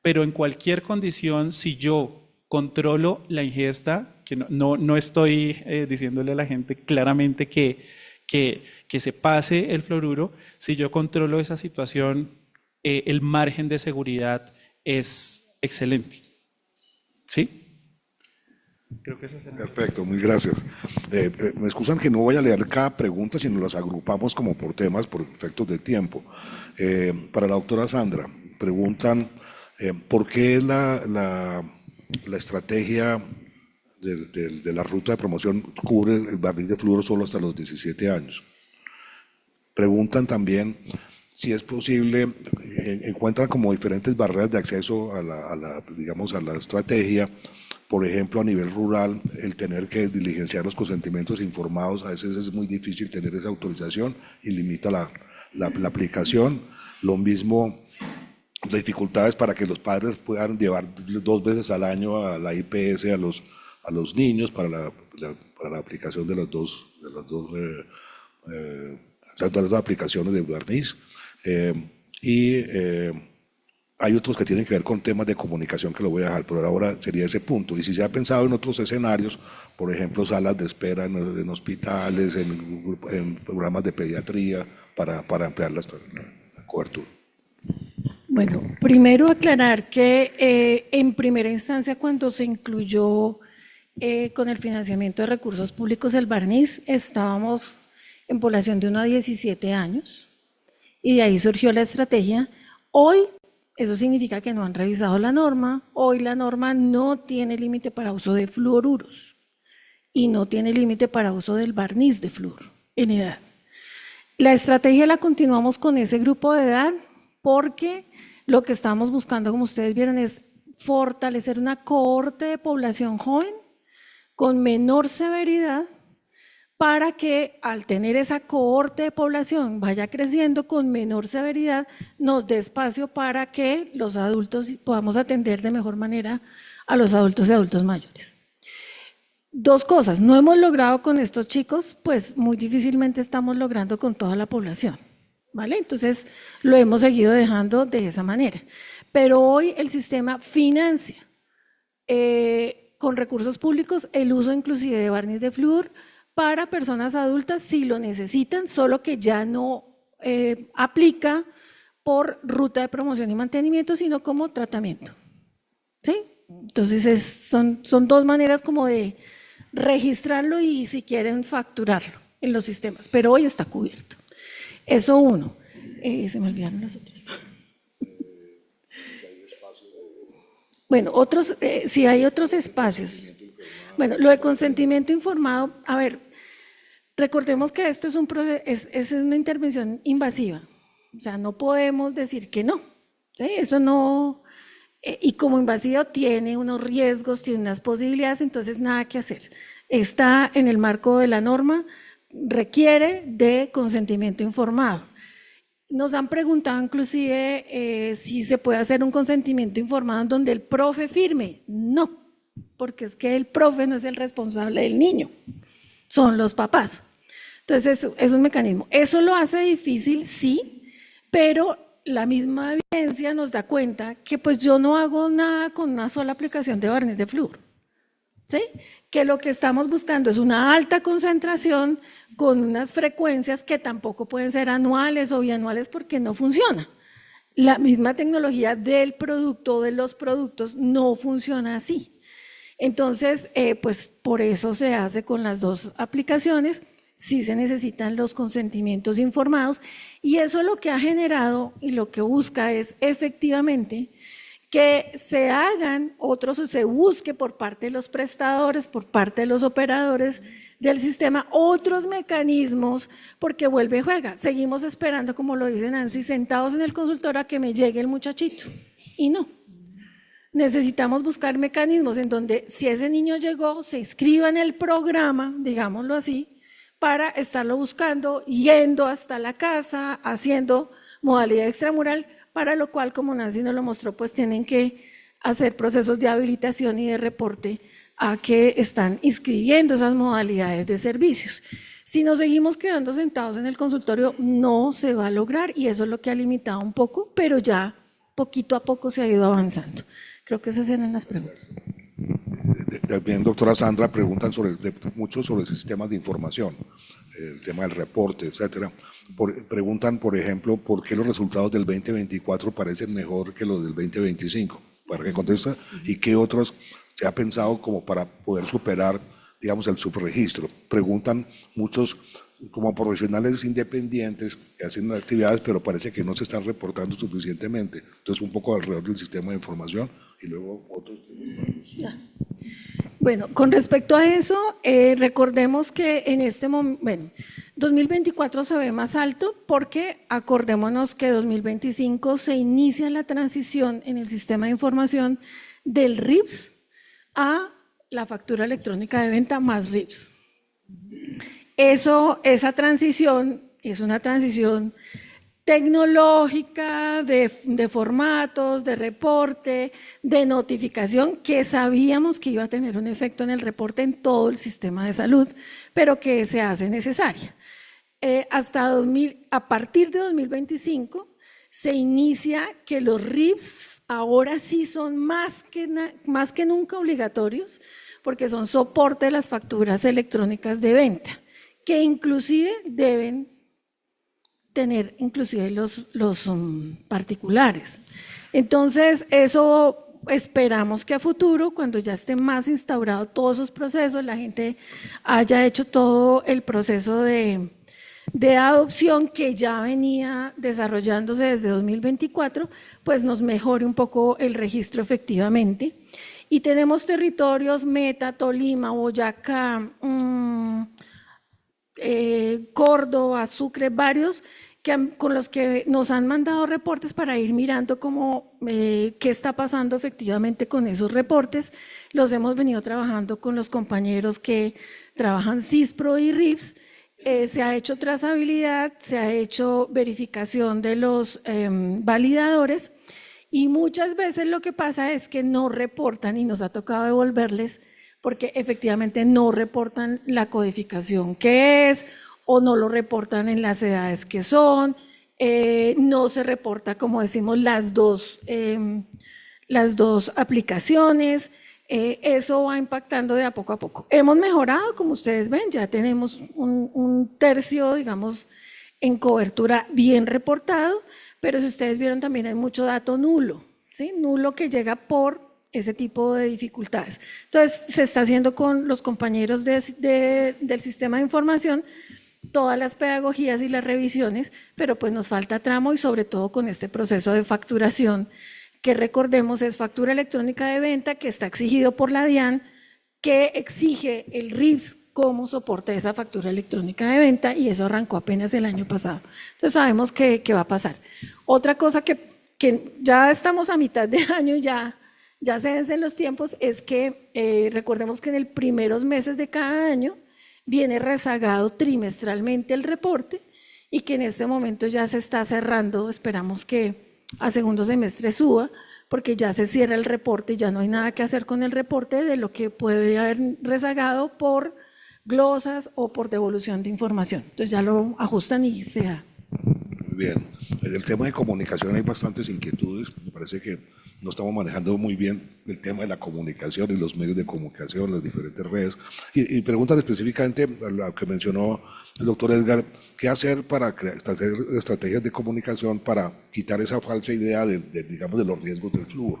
pero en cualquier condición, si yo controlo la ingesta, que no estoy diciéndole a la gente claramente que se pase el fluoruro, si yo controlo esa situación, el margen de seguridad es excelente. ¿Sí? Creo que esa será. Perfecto, muy gracias. Me excusan que no voy a leer cada pregunta, sino las agrupamos como por temas, por efectos de tiempo. Para la doctora Sandra, preguntan ¿por qué la estrategia de la ruta de promoción cubre el barniz de flúor solo hasta los 17 años? Preguntan también si es posible, encuentran como diferentes barreras de acceso a la estrategia. Por ejemplo, a nivel rural, el tener que diligenciar los consentimientos informados, a veces es muy difícil tener esa autorización y limita la aplicación. Lo mismo, dificultades para que los padres puedan llevar 2 veces al año a la IPS a los niños para la aplicación de las dos aplicaciones de barniz. Hay otros que tienen que ver con temas de comunicación que lo voy a dejar, pero ahora sería ese punto. Y si se ha pensado en otros escenarios, por ejemplo, salas de espera en hospitales, en programas de pediatría, para ampliar la cobertura. Bueno, primero aclarar que en primera instancia, cuando se incluyó con el financiamiento de recursos públicos el barniz, estábamos en población de 1 a 17 años y de ahí surgió la estrategia. Hoy eso significa que no han revisado la norma. Hoy la norma no tiene límite para uso de fluoruros y no tiene límite para uso del barniz de flúor en edad. La estrategia la continuamos con ese grupo de edad porque lo que estamos buscando, como ustedes vieron, es fortalecer una cohorte de población joven con menor severidad, para que al tener esa cohorte de población vaya creciendo con menor severidad, nos dé espacio para que los adultos podamos atender de mejor manera a los adultos y adultos mayores. Dos cosas, no hemos logrado con estos chicos, pues muy difícilmente estamos logrando con toda la población, ¿vale? Entonces lo hemos seguido dejando de esa manera. Pero hoy el sistema financia con recursos públicos el uso inclusive de barniz de flúor para personas adultas si lo necesitan, solo que ya no aplica por ruta de promoción y mantenimiento, sino como tratamiento, ¿sí? Entonces son dos maneras como de registrarlo y si quieren facturarlo en los sistemas, pero hoy está cubierto. Eso uno. Se me olvidaron las otras. Bueno, si hay otros espacios. Bueno, lo de consentimiento informado, a ver, recordemos que esto es es una intervención invasiva, o sea, no podemos decir que no, ¿sí? Eso no, y como invasivo tiene unos riesgos, tiene unas posibilidades, entonces nada que hacer. Está en el marco de la norma, requiere de consentimiento informado. Nos han preguntado inclusive si se puede hacer un consentimiento informado en donde el profe firme. No, porque es que el profe no es el responsable del niño, son los papás. Entonces es un mecanismo. Eso lo hace difícil, sí, pero la misma evidencia nos da cuenta que pues yo no hago nada con una sola aplicación de barniz de flúor, ¿sí? Que lo que estamos buscando es una alta concentración con unas frecuencias que tampoco pueden ser anuales o bianuales porque no funciona. La misma tecnología del producto, de los productos, no funciona así. Entonces, pues por eso se hace con las dos aplicaciones, sí se necesitan los consentimientos informados y eso lo que ha generado y lo que busca es efectivamente que se hagan otros o se busque por parte de los prestadores, por parte de los operadores del sistema, otros mecanismos, porque vuelve y juega. Seguimos esperando, como lo dice Nancy, sentados en el consultorio a que me llegue el muchachito. Y no. Necesitamos buscar mecanismos en donde si ese niño llegó, se inscriba en el programa, digámoslo así, para estarlo buscando, yendo hasta la casa, haciendo modalidad extramural, para lo cual, como Nancy nos lo mostró, pues tienen que hacer procesos de habilitación y de reporte a que están inscribiendo esas modalidades de servicios. Si nos seguimos quedando sentados en el consultorio, no se va a lograr y eso es lo que ha limitado un poco, pero ya poquito a poco se ha ido avanzando. Creo que esas eran las preguntas. También, doctora Sandra, preguntan mucho sobre sistemas de información, el tema del reporte, etcétera. Preguntan, por ejemplo, ¿por qué los resultados del 2024 parecen mejor que los del 2025? Para que conteste, ¿y qué otros se ha pensado como para poder superar, digamos, el subregistro? Preguntan muchos como profesionales independientes que hacen actividades, pero parece que no se están reportando suficientemente. Entonces, un poco alrededor del sistema de información y luego otros. Bueno, con respecto a eso, recordemos que en este momento, bueno, 2024 se ve más alto porque acordémonos que 2025 se inicia la transición en el sistema de información del RIPS a la factura electrónica de venta más RIPS. Esa transición es una transición tecnológica, de formatos, de reporte, de notificación, que sabíamos que iba a tener un efecto en el reporte en todo el sistema de salud, pero que se hace necesaria. A partir de 2025 se inicia que los RIPS ahora sí son más que nunca obligatorios, porque son soporte de las facturas electrónicas de venta, que inclusive deben tener inclusive los particulares. Entonces, eso esperamos que a futuro, cuando ya esté más instaurado todos esos procesos, la gente haya hecho todo el proceso de adopción que ya venía desarrollándose desde 2024, pues nos mejore un poco el registro efectivamente. Y tenemos territorios, Meta, Tolima, Boyacá, Córdoba, Sucre, varios con los que nos han mandado reportes para ir mirando qué está pasando efectivamente con esos reportes. Los hemos venido trabajando con los compañeros que trabajan CISPRO y RIPS. Se ha hecho trazabilidad, se ha hecho verificación de los validadores y muchas veces lo que pasa es que no reportan y nos ha tocado devolverles porque efectivamente no reportan la codificación que es o no lo reportan en las edades que son, no se reporta, como decimos, las dos aplicaciones. Eso va impactando de a poco. Hemos mejorado, como ustedes ven, ya tenemos un tercio, digamos, en cobertura bien reportado, pero si ustedes vieron también hay mucho dato nulo, ¿sí? Nulo que llega por ese tipo de dificultades. Entonces, se está haciendo con los compañeros del sistema de información todas las pedagogías y las revisiones, pero pues nos falta tramo y sobre todo con este proceso de facturación que recordemos es factura electrónica de venta que está exigido por la DIAN, que exige el RIPS como soporte de esa factura electrónica de venta y eso arrancó apenas el año pasado. Entonces sabemos que va a pasar. Otra cosa que ya estamos a mitad de año, ya se vencen los tiempos, es que recordemos que en los primeros meses de cada año viene rezagado trimestralmente el reporte y que en este momento ya se está cerrando, esperamos que a segundo semestre suba, porque ya se cierra el reporte y ya no hay nada que hacer con el reporte de lo que puede haber rezagado por glosas o por devolución de información. Entonces ya lo ajustan y se da. Muy bien. En el tema de comunicación hay bastantes inquietudes. Me parece que no estamos manejando muy bien el tema de la comunicación y los medios de comunicación, las diferentes redes. Y preguntan específicamente a lo que mencionó el doctor Edgar, ¿qué hacer para hacer estrategias de comunicación para quitar esa falsa idea digamos, de los riesgos del flúor?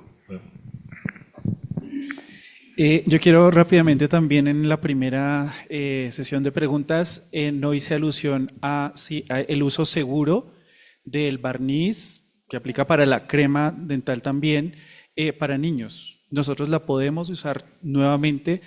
Yo quiero rápidamente también en la primera sesión de preguntas, no hice alusión a el uso seguro del barniz, que aplica para la crema dental también, para niños. Nosotros la podemos usar nuevamente,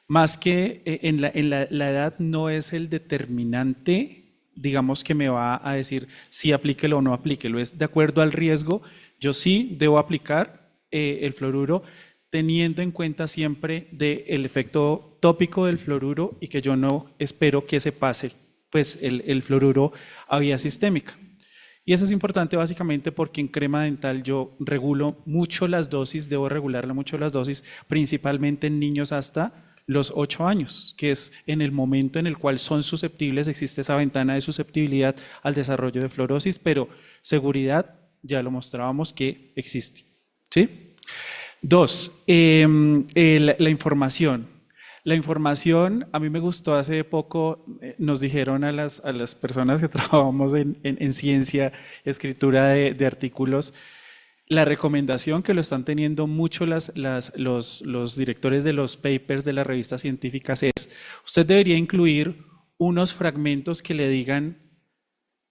más que la edad no es el determinante, digamos, que me va a decir si aplíquelo o no aplíquelo, es de acuerdo al riesgo. Yo sí debo aplicar el fluoruro teniendo en cuenta siempre el efecto tópico del fluoruro y que yo no espero que se pase pues, el fluoruro a vía sistémica. Y eso es importante básicamente porque en crema dental yo regulo mucho las dosis, debo regularla mucho las dosis, principalmente en niños hasta los 8 años, que es en el momento en el cual son susceptibles, existe esa ventana de susceptibilidad al desarrollo de fluorosis, pero seguridad ya lo mostrábamos que existe. ¿Sí? 2, la información. La información, a mí me gustó hace poco, nos dijeron a las personas que trabajamos en ciencia, escritura de artículos, la recomendación que lo están teniendo mucho los directores de los papers de las revistas científicas es, usted debería incluir unos fragmentos que le digan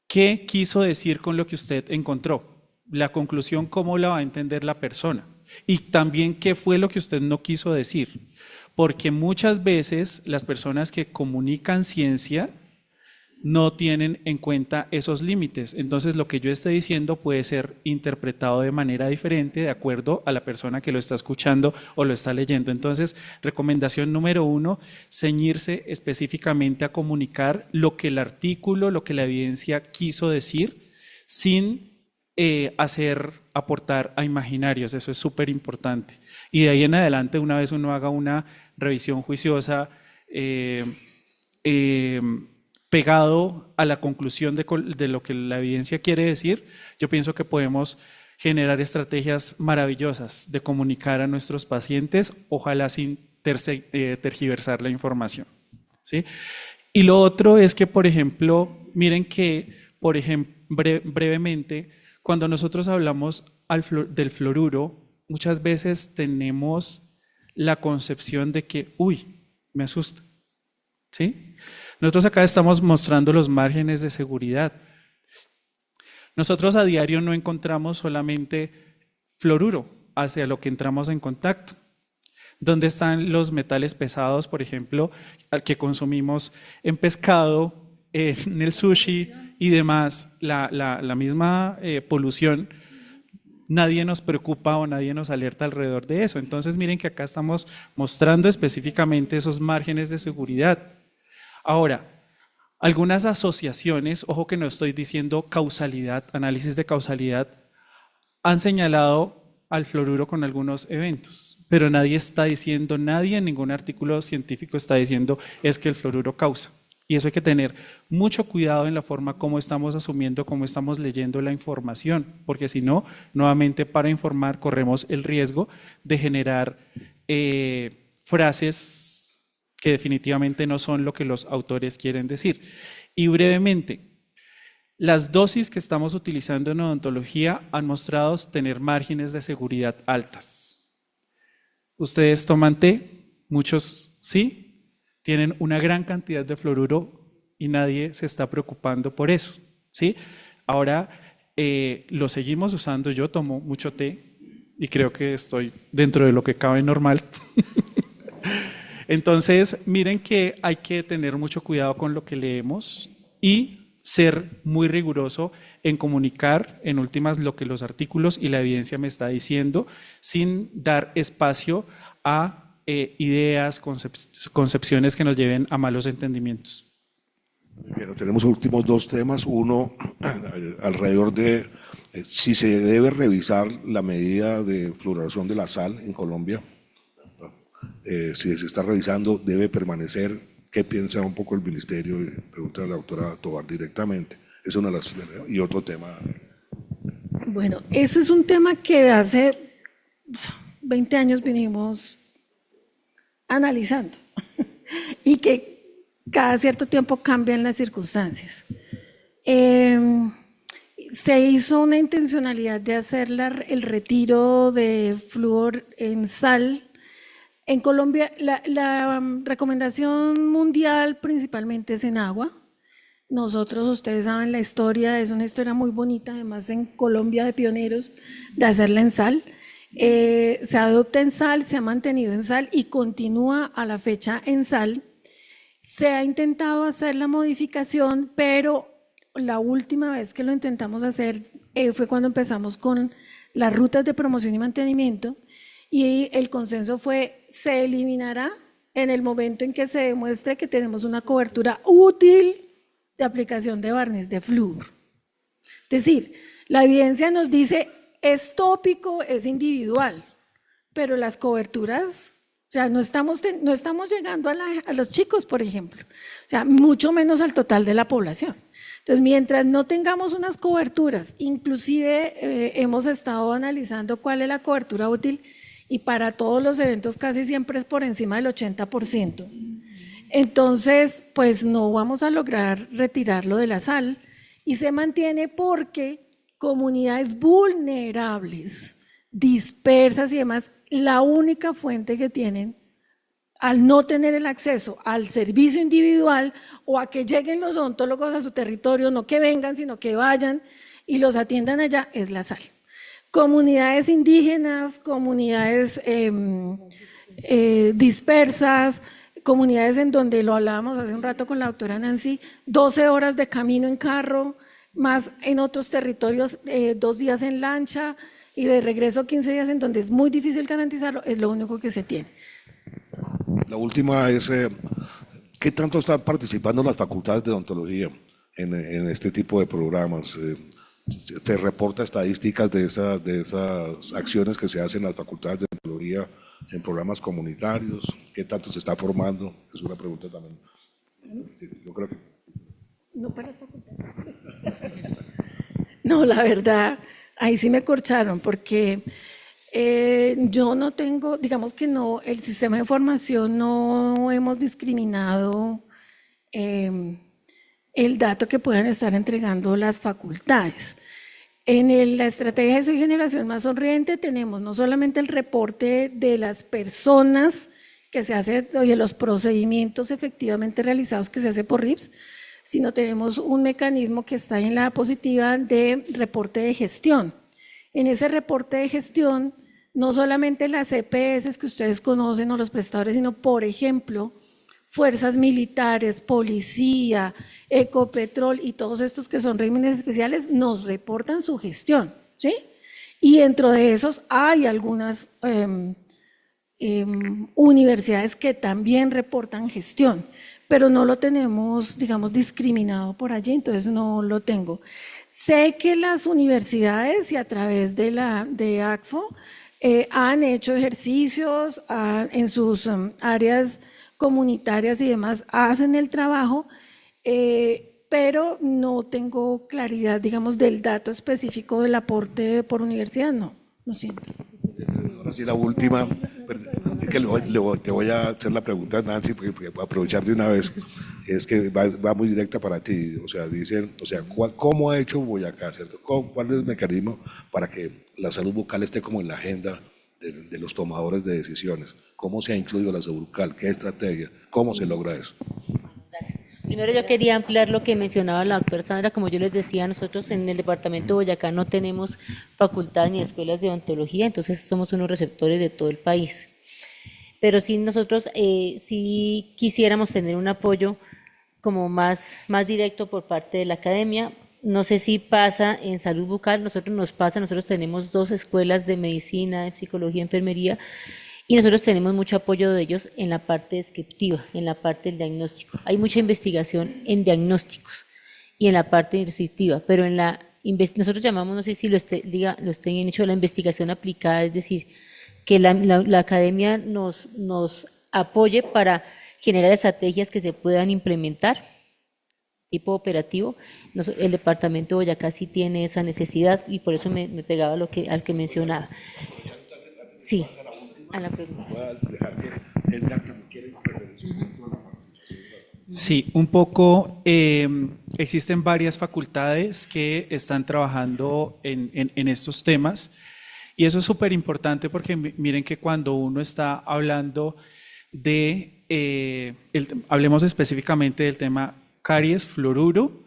qué quiso decir con lo que usted encontró, la conclusión, cómo la va a entender la persona y también qué fue lo que usted no quiso decir. Porque muchas veces las personas que comunican ciencia no tienen en cuenta esos límites. Entonces lo que yo esté diciendo puede ser interpretado de manera diferente de acuerdo a la persona que lo está escuchando o lo está leyendo. Entonces, recomendación número 1, ceñirse específicamente a comunicar lo que el artículo, lo que la evidencia quiso decir, sin aportar a imaginarios. Eso es súper importante. Y de ahí en adelante, una vez uno haga una revisión juiciosa pegado a la conclusión de lo que la evidencia quiere decir, yo pienso que podemos generar estrategias maravillosas de comunicar a nuestros pacientes, ojalá sin tergiversar la información. ¿Sí? Y lo otro es que, por ejemplo, miren que, por ejemplo, brevemente, cuando nosotros hablamos del fluoruro, muchas veces tenemos la concepción de que, me asusta. ¿Sí? Nosotros acá estamos mostrando los márgenes de seguridad. Nosotros a diario no encontramos solamente fluoruro hacia lo que entramos en contacto. ¿Dónde están los metales pesados, por ejemplo, al que consumimos en pescado, en el sushi y demás, la misma polución, nadie nos preocupa o nadie nos alerta alrededor de eso. Entonces miren que acá estamos mostrando específicamente esos márgenes de seguridad. Ahora, algunas asociaciones, ojo que no estoy diciendo causalidad, análisis de causalidad, han señalado al fluoruro con algunos eventos, pero nadie está diciendo, nadie en ningún artículo científico está diciendo es que el fluoruro causa. Y eso hay que tener mucho cuidado en la forma como estamos asumiendo, cómo estamos leyendo la información, porque si no, nuevamente para informar corremos el riesgo de generar frases que definitivamente no son lo que los autores quieren decir. Y brevemente, las dosis que estamos utilizando en odontología han mostrado tener márgenes de seguridad altas. Ustedes toman té, muchos sí, tienen una gran cantidad de fluoruro y nadie se está preocupando por eso, ¿sí? Ahora lo seguimos usando, yo tomo mucho té y creo que estoy dentro de lo que cabe normal. Entonces, miren que hay que tener mucho cuidado con lo que leemos y ser muy riguroso en comunicar, en últimas, lo que los artículos y la evidencia me está diciendo, sin dar espacio a ideas, concepciones que nos lleven a malos entendimientos. Bien, tenemos últimos dos temas. Uno, alrededor de si se debe revisar la medida de fluoración de la sal en Colombia. Si se está revisando, debe permanecer. ¿Qué piensa un poco el ministerio? Pregunta a la doctora Tovar directamente. Es una de las. Y otro tema. Bueno, ese es un tema que hace 20 años vinimos analizando y que cada cierto tiempo cambian las circunstancias. Se hizo una intencionalidad de hacer el retiro de flúor en sal. En Colombia, la recomendación mundial principalmente es en agua. Nosotros, ustedes saben la historia, es una historia muy bonita, además en Colombia de pioneros de hacerla en sal. Se adopta en sal, se ha mantenido en sal y continúa a la fecha en sal. Se ha intentado hacer la modificación, pero la última vez que lo intentamos hacer fue cuando empezamos con las rutas de promoción y mantenimiento y el consenso fue se eliminará en el momento en que se demuestre que tenemos una cobertura útil de aplicación de barniz de flúor. Es decir, la evidencia nos dice es tópico, es individual, pero las coberturas, o sea, no estamos llegando a los chicos, por ejemplo, o sea, mucho menos al total de la población. Entonces, mientras no tengamos unas coberturas, inclusive hemos estado analizando cuál es la cobertura útil y para todos los eventos casi siempre es por encima del 80%. Entonces, pues no vamos a lograr retirarlo de la sal y se mantiene porque comunidades vulnerables, dispersas y demás, la única fuente que tienen al no tener el acceso al servicio individual o a que lleguen los odontólogos a su territorio, no que vengan, sino que vayan y los atiendan allá, es la sal. Comunidades indígenas, comunidades dispersas, comunidades en donde lo hablábamos hace un rato con la doctora Nancy, 12 horas de camino en carro, más en otros territorios 2 días en lancha y de regreso 15 días en donde es muy difícil garantizarlo, es lo único que se tiene. La última es, ¿qué tanto están participando las facultades de odontología en este tipo de programas? ¿Se reporta estadísticas de esas acciones que se hacen en las facultades de odontología en programas comunitarios? ¿Qué tanto se está formando? Es una pregunta también. Sí, yo creo que... No para esta facultad. No, la verdad, ahí sí me corcharon porque yo no tengo, digamos que no, el sistema de formación no hemos discriminado el dato que puedan estar entregando las facultades. En la estrategia de Soy Generación Más Sonriente tenemos no solamente el reporte de las personas que se hace, y de los procedimientos efectivamente realizados que se hace por RIPS, sino tenemos un mecanismo que está en la diapositiva de reporte de gestión. En ese reporte de gestión, no solamente las EPS que ustedes conocen o los prestadores, sino, por ejemplo, fuerzas militares, policía, Ecopetrol y todos estos que son regímenes especiales nos reportan su gestión, ¿sí? Y dentro de esos hay algunas universidades que también reportan gestión, pero no lo tenemos, digamos, discriminado por allí, entonces no lo tengo. Sé que las universidades y a través de ACFO han hecho ejercicios en sus áreas comunitarias y demás, hacen el trabajo, pero no tengo claridad, digamos, del dato específico del aporte por universidad, no, lo siento. Ahora sí, la última, es que te voy a hacer la pregunta, Nancy, porque voy a aprovechar de una vez, es que va muy directa para ti, o sea, dicen, o sea, ¿cómo ha hecho Boyacá, cierto? ¿Cuál es el mecanismo para que la salud bucal esté como en la agenda de los tomadores de decisiones? ¿Cómo se ha incluido la salud bucal? ¿Qué estrategia? ¿Cómo se logra eso? Gracias. Primero yo quería ampliar lo que mencionaba la doctora Sandra. Como yo les decía, nosotros en el departamento de Boyacá no tenemos facultad ni escuelas de odontología, entonces somos unos receptores de todo el país. Pero sí nosotros sí quisiéramos tener un apoyo como más directo por parte de la academia. No sé si pasa en salud bucal, nosotros tenemos 2 escuelas de medicina, de psicología, enfermería, y nosotros tenemos mucho apoyo de ellos en la parte descriptiva, en la parte del diagnóstico. Hay mucha investigación en diagnósticos y en la parte descriptiva, pero en nosotros llamamos, no sé si lo estén bien hecho, la investigación aplicada, es decir, que la academia nos apoye para generar estrategias que se puedan implementar tipo operativo. El departamento de Boyacá sí tiene esa necesidad y por eso me pegaba al que mencionaba. Sí, a la pregunta. Sí, un poco existen varias facultades que están trabajando en estos temas y eso es súper importante porque miren que cuando uno está hablando hablemos específicamente del tema caries, fluoruro,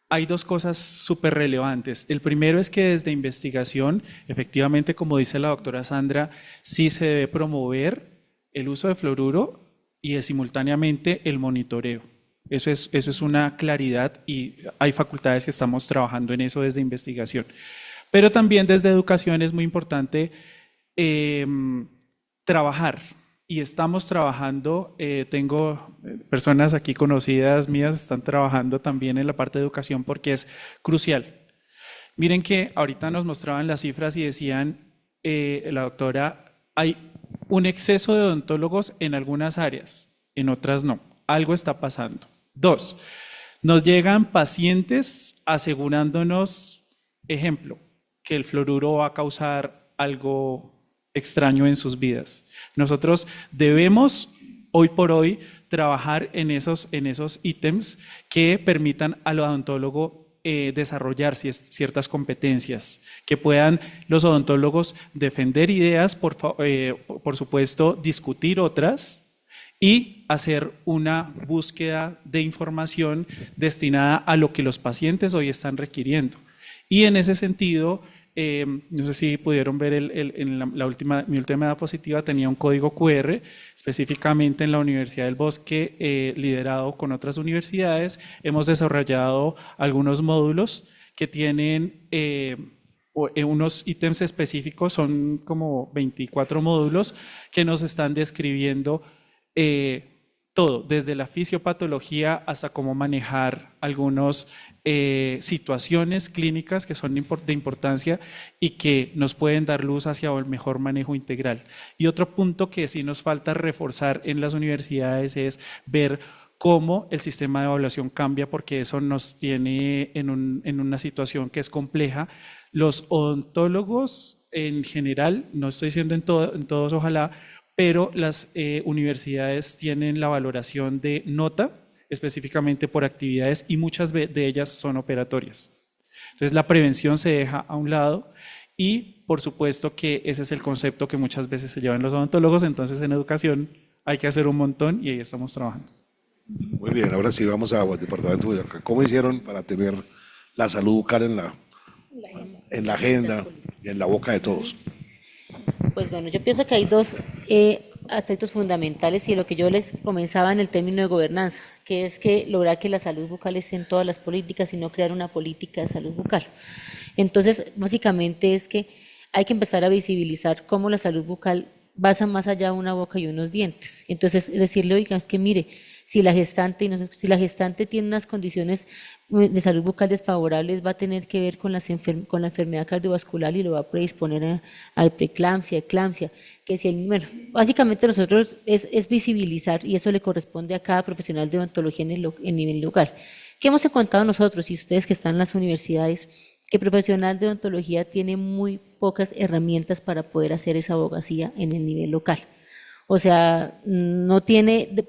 hay 2 cosas súper relevantes. El primero es que desde investigación, efectivamente, como dice la doctora Sandra, sí se debe promover el uso de fluoruro y simultáneamente el monitoreo. Eso es una claridad y hay facultades que estamos trabajando en eso desde investigación. Pero también desde educación es muy importante trabajar. Y estamos trabajando, tengo personas aquí conocidas mías, están trabajando también en la parte de educación porque es crucial. Miren que ahorita nos mostraban las cifras y decían, la doctora, hay un exceso de odontólogos en algunas áreas, en otras no. Algo está pasando. 2, nos llegan pacientes asegurándonos, ejemplo, que el fluoruro va a causar algo extraño en sus vidas. Nosotros debemos hoy por hoy trabajar en esos ítems que permitan al odontólogo desarrollar ciertas competencias, que puedan los odontólogos defender ideas, por supuesto, discutir otras y hacer una búsqueda de información destinada a lo que los pacientes hoy están requiriendo. Y en ese sentido, no sé si pudieron ver mi última diapositiva, tenía un código QR, específicamente en la Universidad del Bosque, liderado con otras universidades. Hemos desarrollado algunos módulos que tienen unos ítems específicos, son como 24 módulos que nos están describiendo todo, desde la fisiopatología hasta cómo manejar algunas situaciones clínicas que son de importancia y que nos pueden dar luz hacia el mejor manejo integral. Y otro punto que sí nos falta reforzar en las universidades es ver cómo el sistema de evaluación cambia, porque eso nos tiene en una situación que es compleja. Los odontólogos en general, no estoy diciendo en todos ojalá, pero las universidades tienen la valoración de nota, específicamente por actividades, y muchas de ellas son operatorias. Entonces la prevención se deja a un lado y por supuesto que ese es el concepto que muchas veces se llevan los odontólogos, entonces en educación hay que hacer un montón y ahí estamos trabajando. Muy bien, ahora sí vamos al departamento de Boyacá. ¿Cómo hicieron para tener la salud bucal en la agenda y en la boca de todos? Pues bueno, yo pienso que hay aspectos fundamentales y lo que yo les comenzaba en el término de gobernanza, que es que lograr que la salud bucal esté en todas las políticas y no crear una política de salud bucal. Entonces, básicamente es que hay que empezar a visibilizar cómo la salud bucal pasa más allá de una boca y unos dientes. Entonces, decirle, oiga, es que mire, si la gestante tiene unas condiciones de salud bucal desfavorables, va a tener que ver con la enfermedad cardiovascular y lo va a predisponer a preeclampsia, eclampsia, que si bueno, básicamente nosotros es visibilizar y eso le corresponde a cada profesional de odontología en nivel local. ¿Qué hemos encontrado nosotros y ustedes que están en las universidades? Que el profesional de odontología tiene muy pocas herramientas para poder hacer esa abogacía en el nivel local. O sea,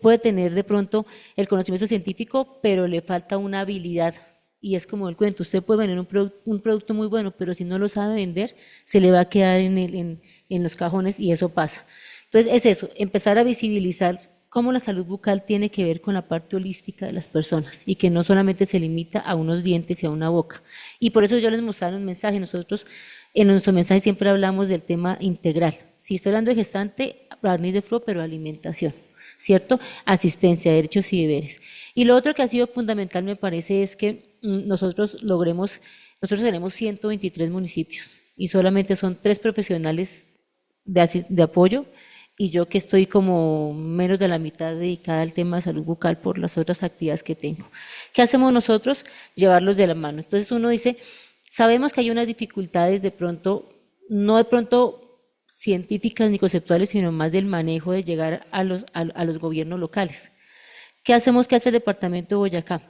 puede tener de pronto el conocimiento científico, pero le falta una habilidad. Y es como el cuento, usted puede vender un producto muy bueno, pero si no lo sabe vender, se le va a quedar en los cajones y eso pasa. Entonces es eso, empezar a visibilizar cómo la salud bucal tiene que ver con la parte holística de las personas y que no solamente se limita a unos dientes y a una boca. Y por eso yo les mostraba un mensaje, nosotros en nuestro mensaje siempre hablamos del tema integral. Si estoy hablando de gestante, barniz de flúor, pero alimentación, ¿cierto? Asistencia, derechos y deberes. Y lo otro que ha sido fundamental, me parece, es que nosotros tenemos 123 municipios y solamente son 3 profesionales de apoyo y yo que estoy como menos de la mitad dedicada al tema de salud bucal por las otras actividades que tengo. ¿Qué hacemos nosotros? Llevarlos de la mano. Entonces uno dice, sabemos que hay unas dificultades de pronto, no de pronto científicas ni conceptuales, sino más del manejo de llegar a los gobiernos locales. ¿Qué hacemos? ¿Qué hace el departamento de Boyacá?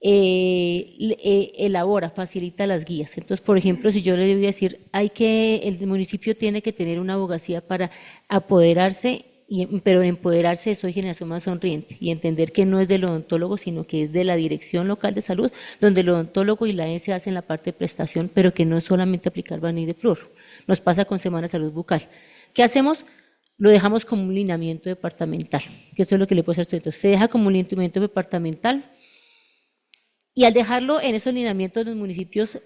Elabora, facilita las guías. Entonces, por ejemplo, si yo le voy a decir, el municipio tiene que tener una abogacía para apoderarse, pero empoderarse de Soy Generación Más Sonriente y entender que no es del odontólogo, sino que es de la Dirección Local de Salud, donde el odontólogo y la ES hacen la parte de prestación, pero que no es solamente aplicar barniz de flúor. Nos pasa con Semana Salud Bucal. ¿Qué hacemos? Lo dejamos como un lineamiento departamental, que eso es lo que le puedo hacer. Entonces, se deja como un lineamiento departamental y al dejarlo en esos lineamientos, los municipios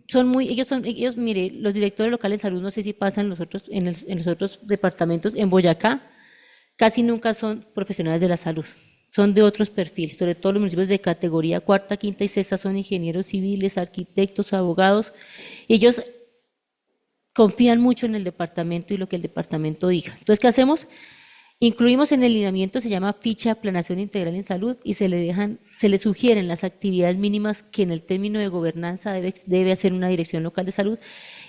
ellos, mire, los directores locales de salud, no sé si pasan en los otros departamentos, en Boyacá, casi nunca son profesionales de la salud, son de otros perfiles, sobre todo los municipios de categoría cuarta, quinta y sexta son ingenieros civiles, arquitectos, abogados. Ellos confían mucho en el departamento y lo que el departamento diga. Entonces, ¿qué hacemos? Incluimos en el lineamiento, se llama ficha Planeación Integral en Salud y se le sugieren las actividades mínimas que en el término de gobernanza debe hacer una dirección local de salud.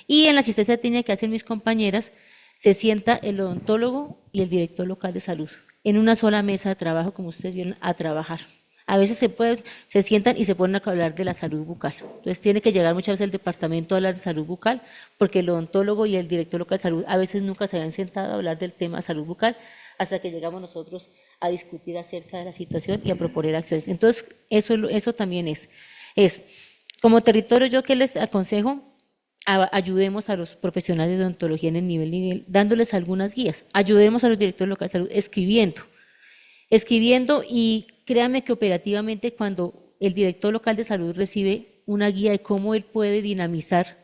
Y en la asistencia técnica que hacen mis compañeras, se sienta el odontólogo y el director local de salud en una sola mesa de trabajo, como ustedes vieron, a trabajar. A veces se sientan y se ponen a hablar de la salud bucal. Entonces tiene que llegar muchas veces el departamento a hablar de salud bucal, porque el odontólogo y el director local de salud a veces nunca se habían sentado a hablar del tema de salud bucal, hasta que llegamos nosotros a discutir acerca de la situación y a proponer acciones. Entonces, eso también es. Como territorio, yo que les aconsejo, ayudemos a los profesionales de odontología en el nivel, dándoles algunas guías. Ayudemos a los directores locales de salud escribiendo y créanme que operativamente cuando el director local de salud recibe una guía de cómo él puede dinamizar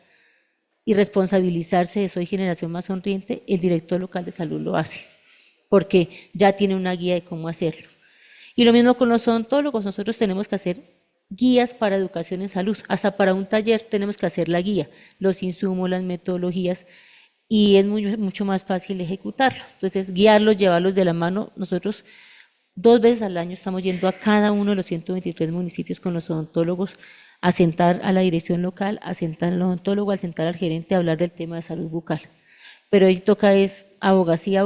y responsabilizarse de Soy Generación Más Sonriente, el director local de salud lo hace, porque ya tiene una guía de cómo hacerlo. Y lo mismo con los odontólogos, nosotros tenemos que hacer guías para educación en salud, hasta para un taller tenemos que hacer la guía, los insumos, las metodologías, y es mucho más fácil ejecutarlo. Entonces, guiarlos, llevarlos de la mano. Nosotros 2 veces al año estamos yendo a cada uno de los 123 municipios con los odontólogos a sentar a la dirección local, a sentar al odontólogo, a sentar al gerente, a hablar del tema de salud bucal. Pero ahí toca es abogacía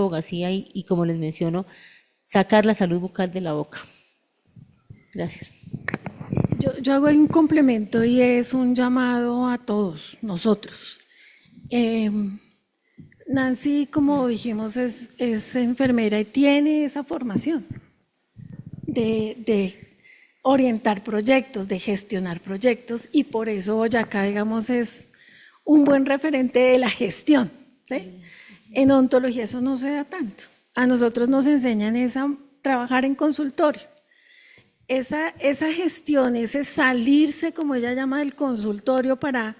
y como les menciono, sacar la salud bucal de la boca. Gracias. Yo hago un complemento y es un llamado a todos nosotros. Nancy, como dijimos, es enfermera y tiene esa formación de orientar proyectos, de gestionar proyectos, y por eso Boyacá, digamos, es un buen referente de la gestión, ¿sí? En odontología eso no se da tanto. A nosotros nos enseñan a trabajar en consultorio. Esa gestión, ese salirse, como ella llama, del consultorio para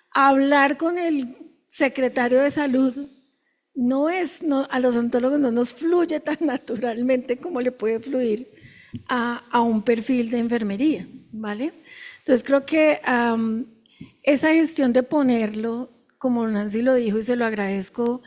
hablar con el secretario de salud a los odontólogos no nos fluye tan naturalmente como le puede fluir a un perfil de enfermería, ¿vale? Entonces creo que esa gestión de ponerlo, como Nancy lo dijo y se lo agradezco,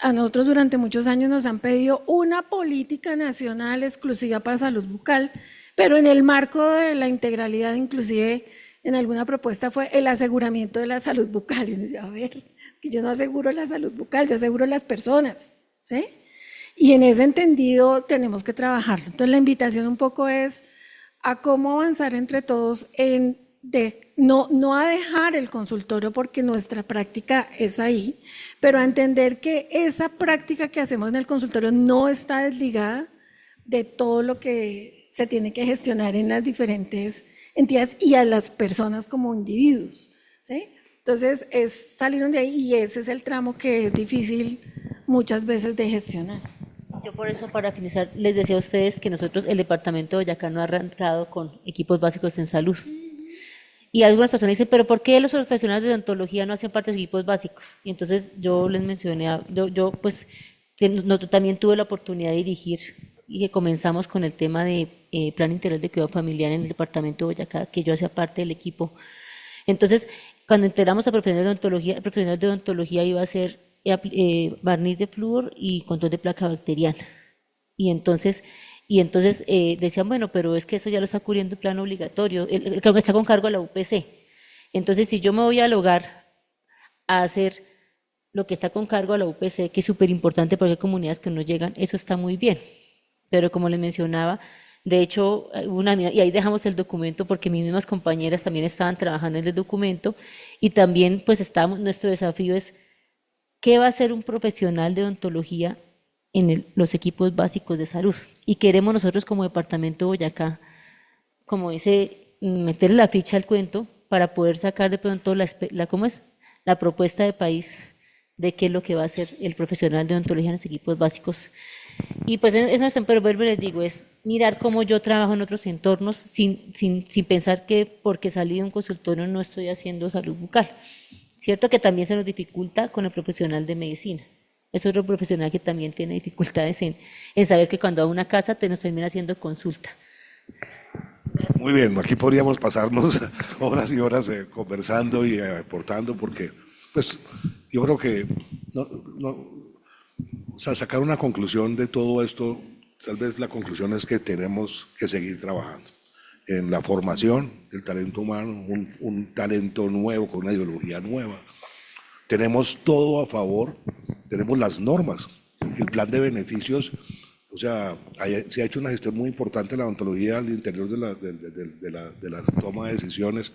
a nosotros durante muchos años nos han pedido una política nacional exclusiva para salud bucal, pero en el marco de la integralidad, inclusive en alguna propuesta fue el aseguramiento de la salud bucal. Y uno decía, a ver, que yo no aseguro la salud bucal, yo aseguro las personas, ¿sí? Y en ese entendido tenemos que trabajarlo. Entonces la invitación un poco es a cómo avanzar entre todos no a dejar el consultorio porque nuestra práctica es ahí, pero a entender que esa práctica que hacemos en el consultorio no está desligada de todo lo que se tiene que gestionar en las diferentes entidades y a las personas como individuos, ¿sí? Entonces es salir de ahí y ese es el tramo que es difícil muchas veces de gestionar. Yo por eso, para finalizar, les decía a ustedes que nosotros, el departamento de Boyacá, no ha arrancado con equipos básicos en salud. Y algunas personas dicen, pero ¿por qué los profesionales de odontología no hacen parte de los equipos básicos? Y entonces yo les mencioné, pues también tuve la oportunidad de dirigir y que comenzamos con el tema de Plan Integral de Cuidado Familiar en el departamento de Boyacá, que yo hacía parte del equipo. Entonces, cuando integramos a profesionales de odontología, el profesional de odontología iba a ser barniz de flúor y control de placa bacteriana. Y entonces decían, bueno, pero es que eso ya lo está cubriendo el plan obligatorio, el que está con cargo a la UPC. Entonces, si yo me voy al hogar a hacer lo que está con cargo a la UPC, que es súper importante porque hay comunidades que no llegan, eso está muy bien. Pero como les mencionaba, de hecho, y ahí dejamos el documento porque mis mismas compañeras también estaban trabajando en el documento y también pues nuestro desafío es ¿qué va a hacer un profesional de odontología en los equipos básicos de salud? Y queremos nosotros como departamento de Boyacá, como meterle la ficha al cuento para poder sacar de pronto la propuesta de país de qué es lo que va a hacer el profesional de odontología en los equipos básicos. Y pues pero vuelvo y les digo, es mirar cómo yo trabajo en otros entornos sin pensar que porque salí de un consultorio no estoy haciendo salud bucal. Cierto que también se nos dificulta con el profesional de medicina. Es otro profesional que también tiene dificultades en saber que cuando va a una casa nos termina haciendo consulta. Muy bien, aquí podríamos pasarnos horas y horas conversando y aportando porque, pues, yo creo que o sea, sacar una conclusión de todo esto, tal vez la conclusión es que tenemos que seguir trabajando en la formación del talento humano, un talento nuevo con una ideología nueva. Tenemos todo a favor, tenemos las normas, el plan de beneficios, o sea, se ha hecho una gestión muy importante en la odontología al interior de la toma de decisiones.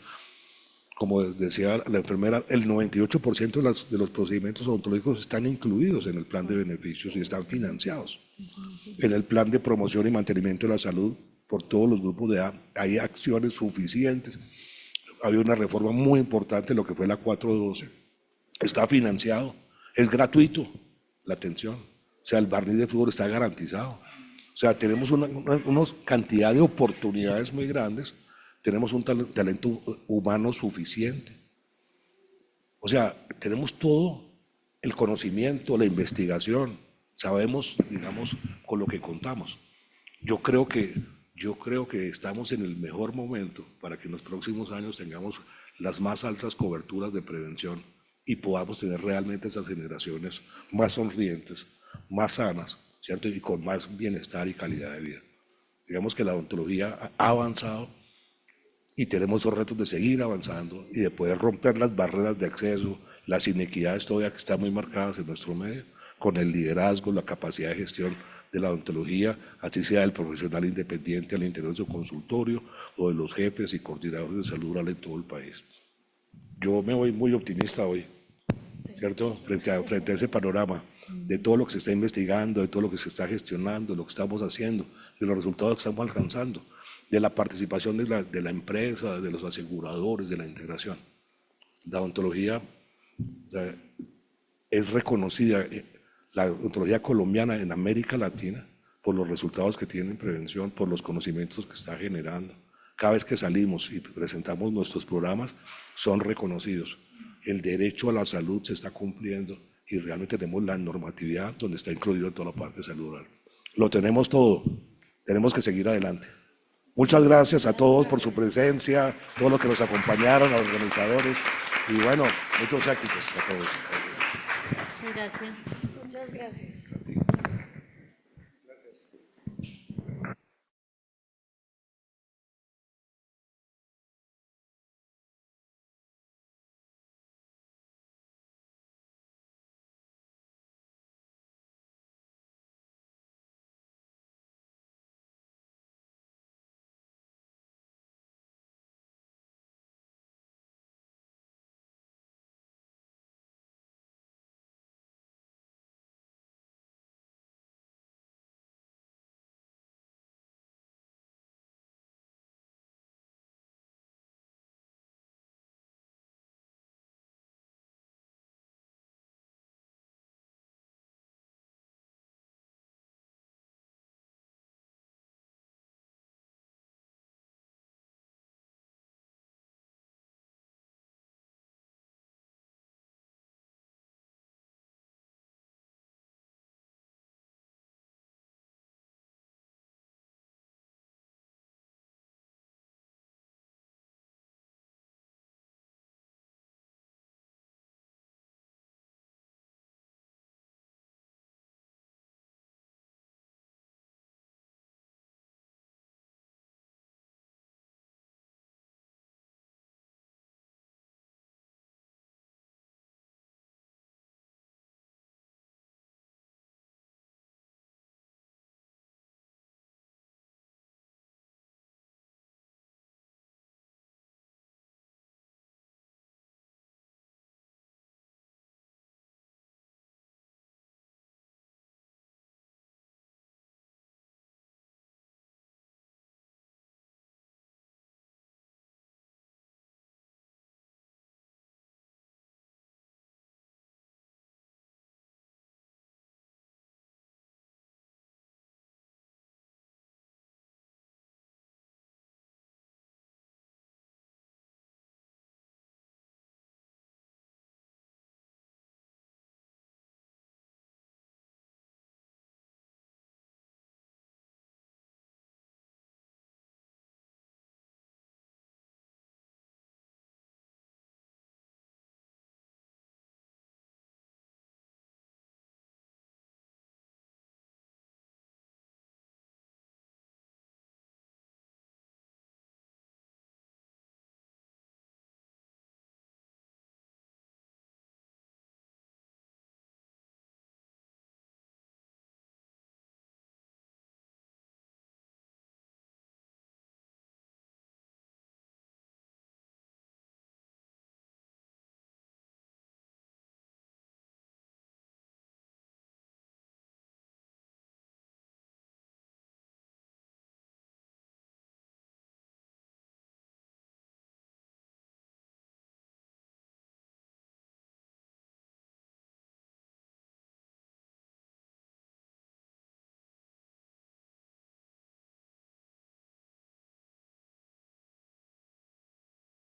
Como decía la enfermera, el 98% de los procedimientos odontológicos están incluidos en el plan de beneficios y están financiados. En el plan de promoción y mantenimiento de la salud, por todos los grupos de edad, hay acciones suficientes. Había una reforma muy importante, lo que fue la 412. Está financiado, es gratuito la atención. O sea, el barniz de flúor está garantizado. O sea, tenemos una cantidad de oportunidades muy grandes. Tenemos un talento humano suficiente. O sea, tenemos todo el conocimiento, la investigación. Sabemos, digamos, con lo que contamos. Yo creo que estamos en el mejor momento para que en los próximos años tengamos las más altas coberturas de prevención y podamos tener realmente esas generaciones más sonrientes, más sanas, ¿cierto? Y con más bienestar y calidad de vida. Digamos que la odontología ha avanzado y tenemos los retos de seguir avanzando y de poder romper las barreras de acceso, las inequidades todavía que están muy marcadas en nuestro medio, con el liderazgo, la capacidad de gestión de la odontología, así sea el profesional independiente al interior de su consultorio o de los jefes y coordinadores de salud oral en todo el país. Yo me voy muy optimista hoy, ¿cierto? Frente a ese panorama de todo lo que se está investigando, de todo lo que se está gestionando, de lo que estamos haciendo, de los resultados que estamos alcanzando, de la participación de la empresa, de los aseguradores, de la integración. La odontología es reconocida, la odontología colombiana en América Latina, por los resultados que tiene en prevención, por los conocimientos que está generando. Cada vez que salimos y presentamos nuestros programas, son reconocidos. El derecho a la salud se está cumpliendo y realmente tenemos la normatividad donde está incluido toda la parte de salud oral. Lo tenemos todo, tenemos que seguir adelante. Muchas gracias a todos por su presencia, todos los que nos acompañaron, a los organizadores, y bueno, muchos éxitos a todos. Muchas gracias. Muchas gracias.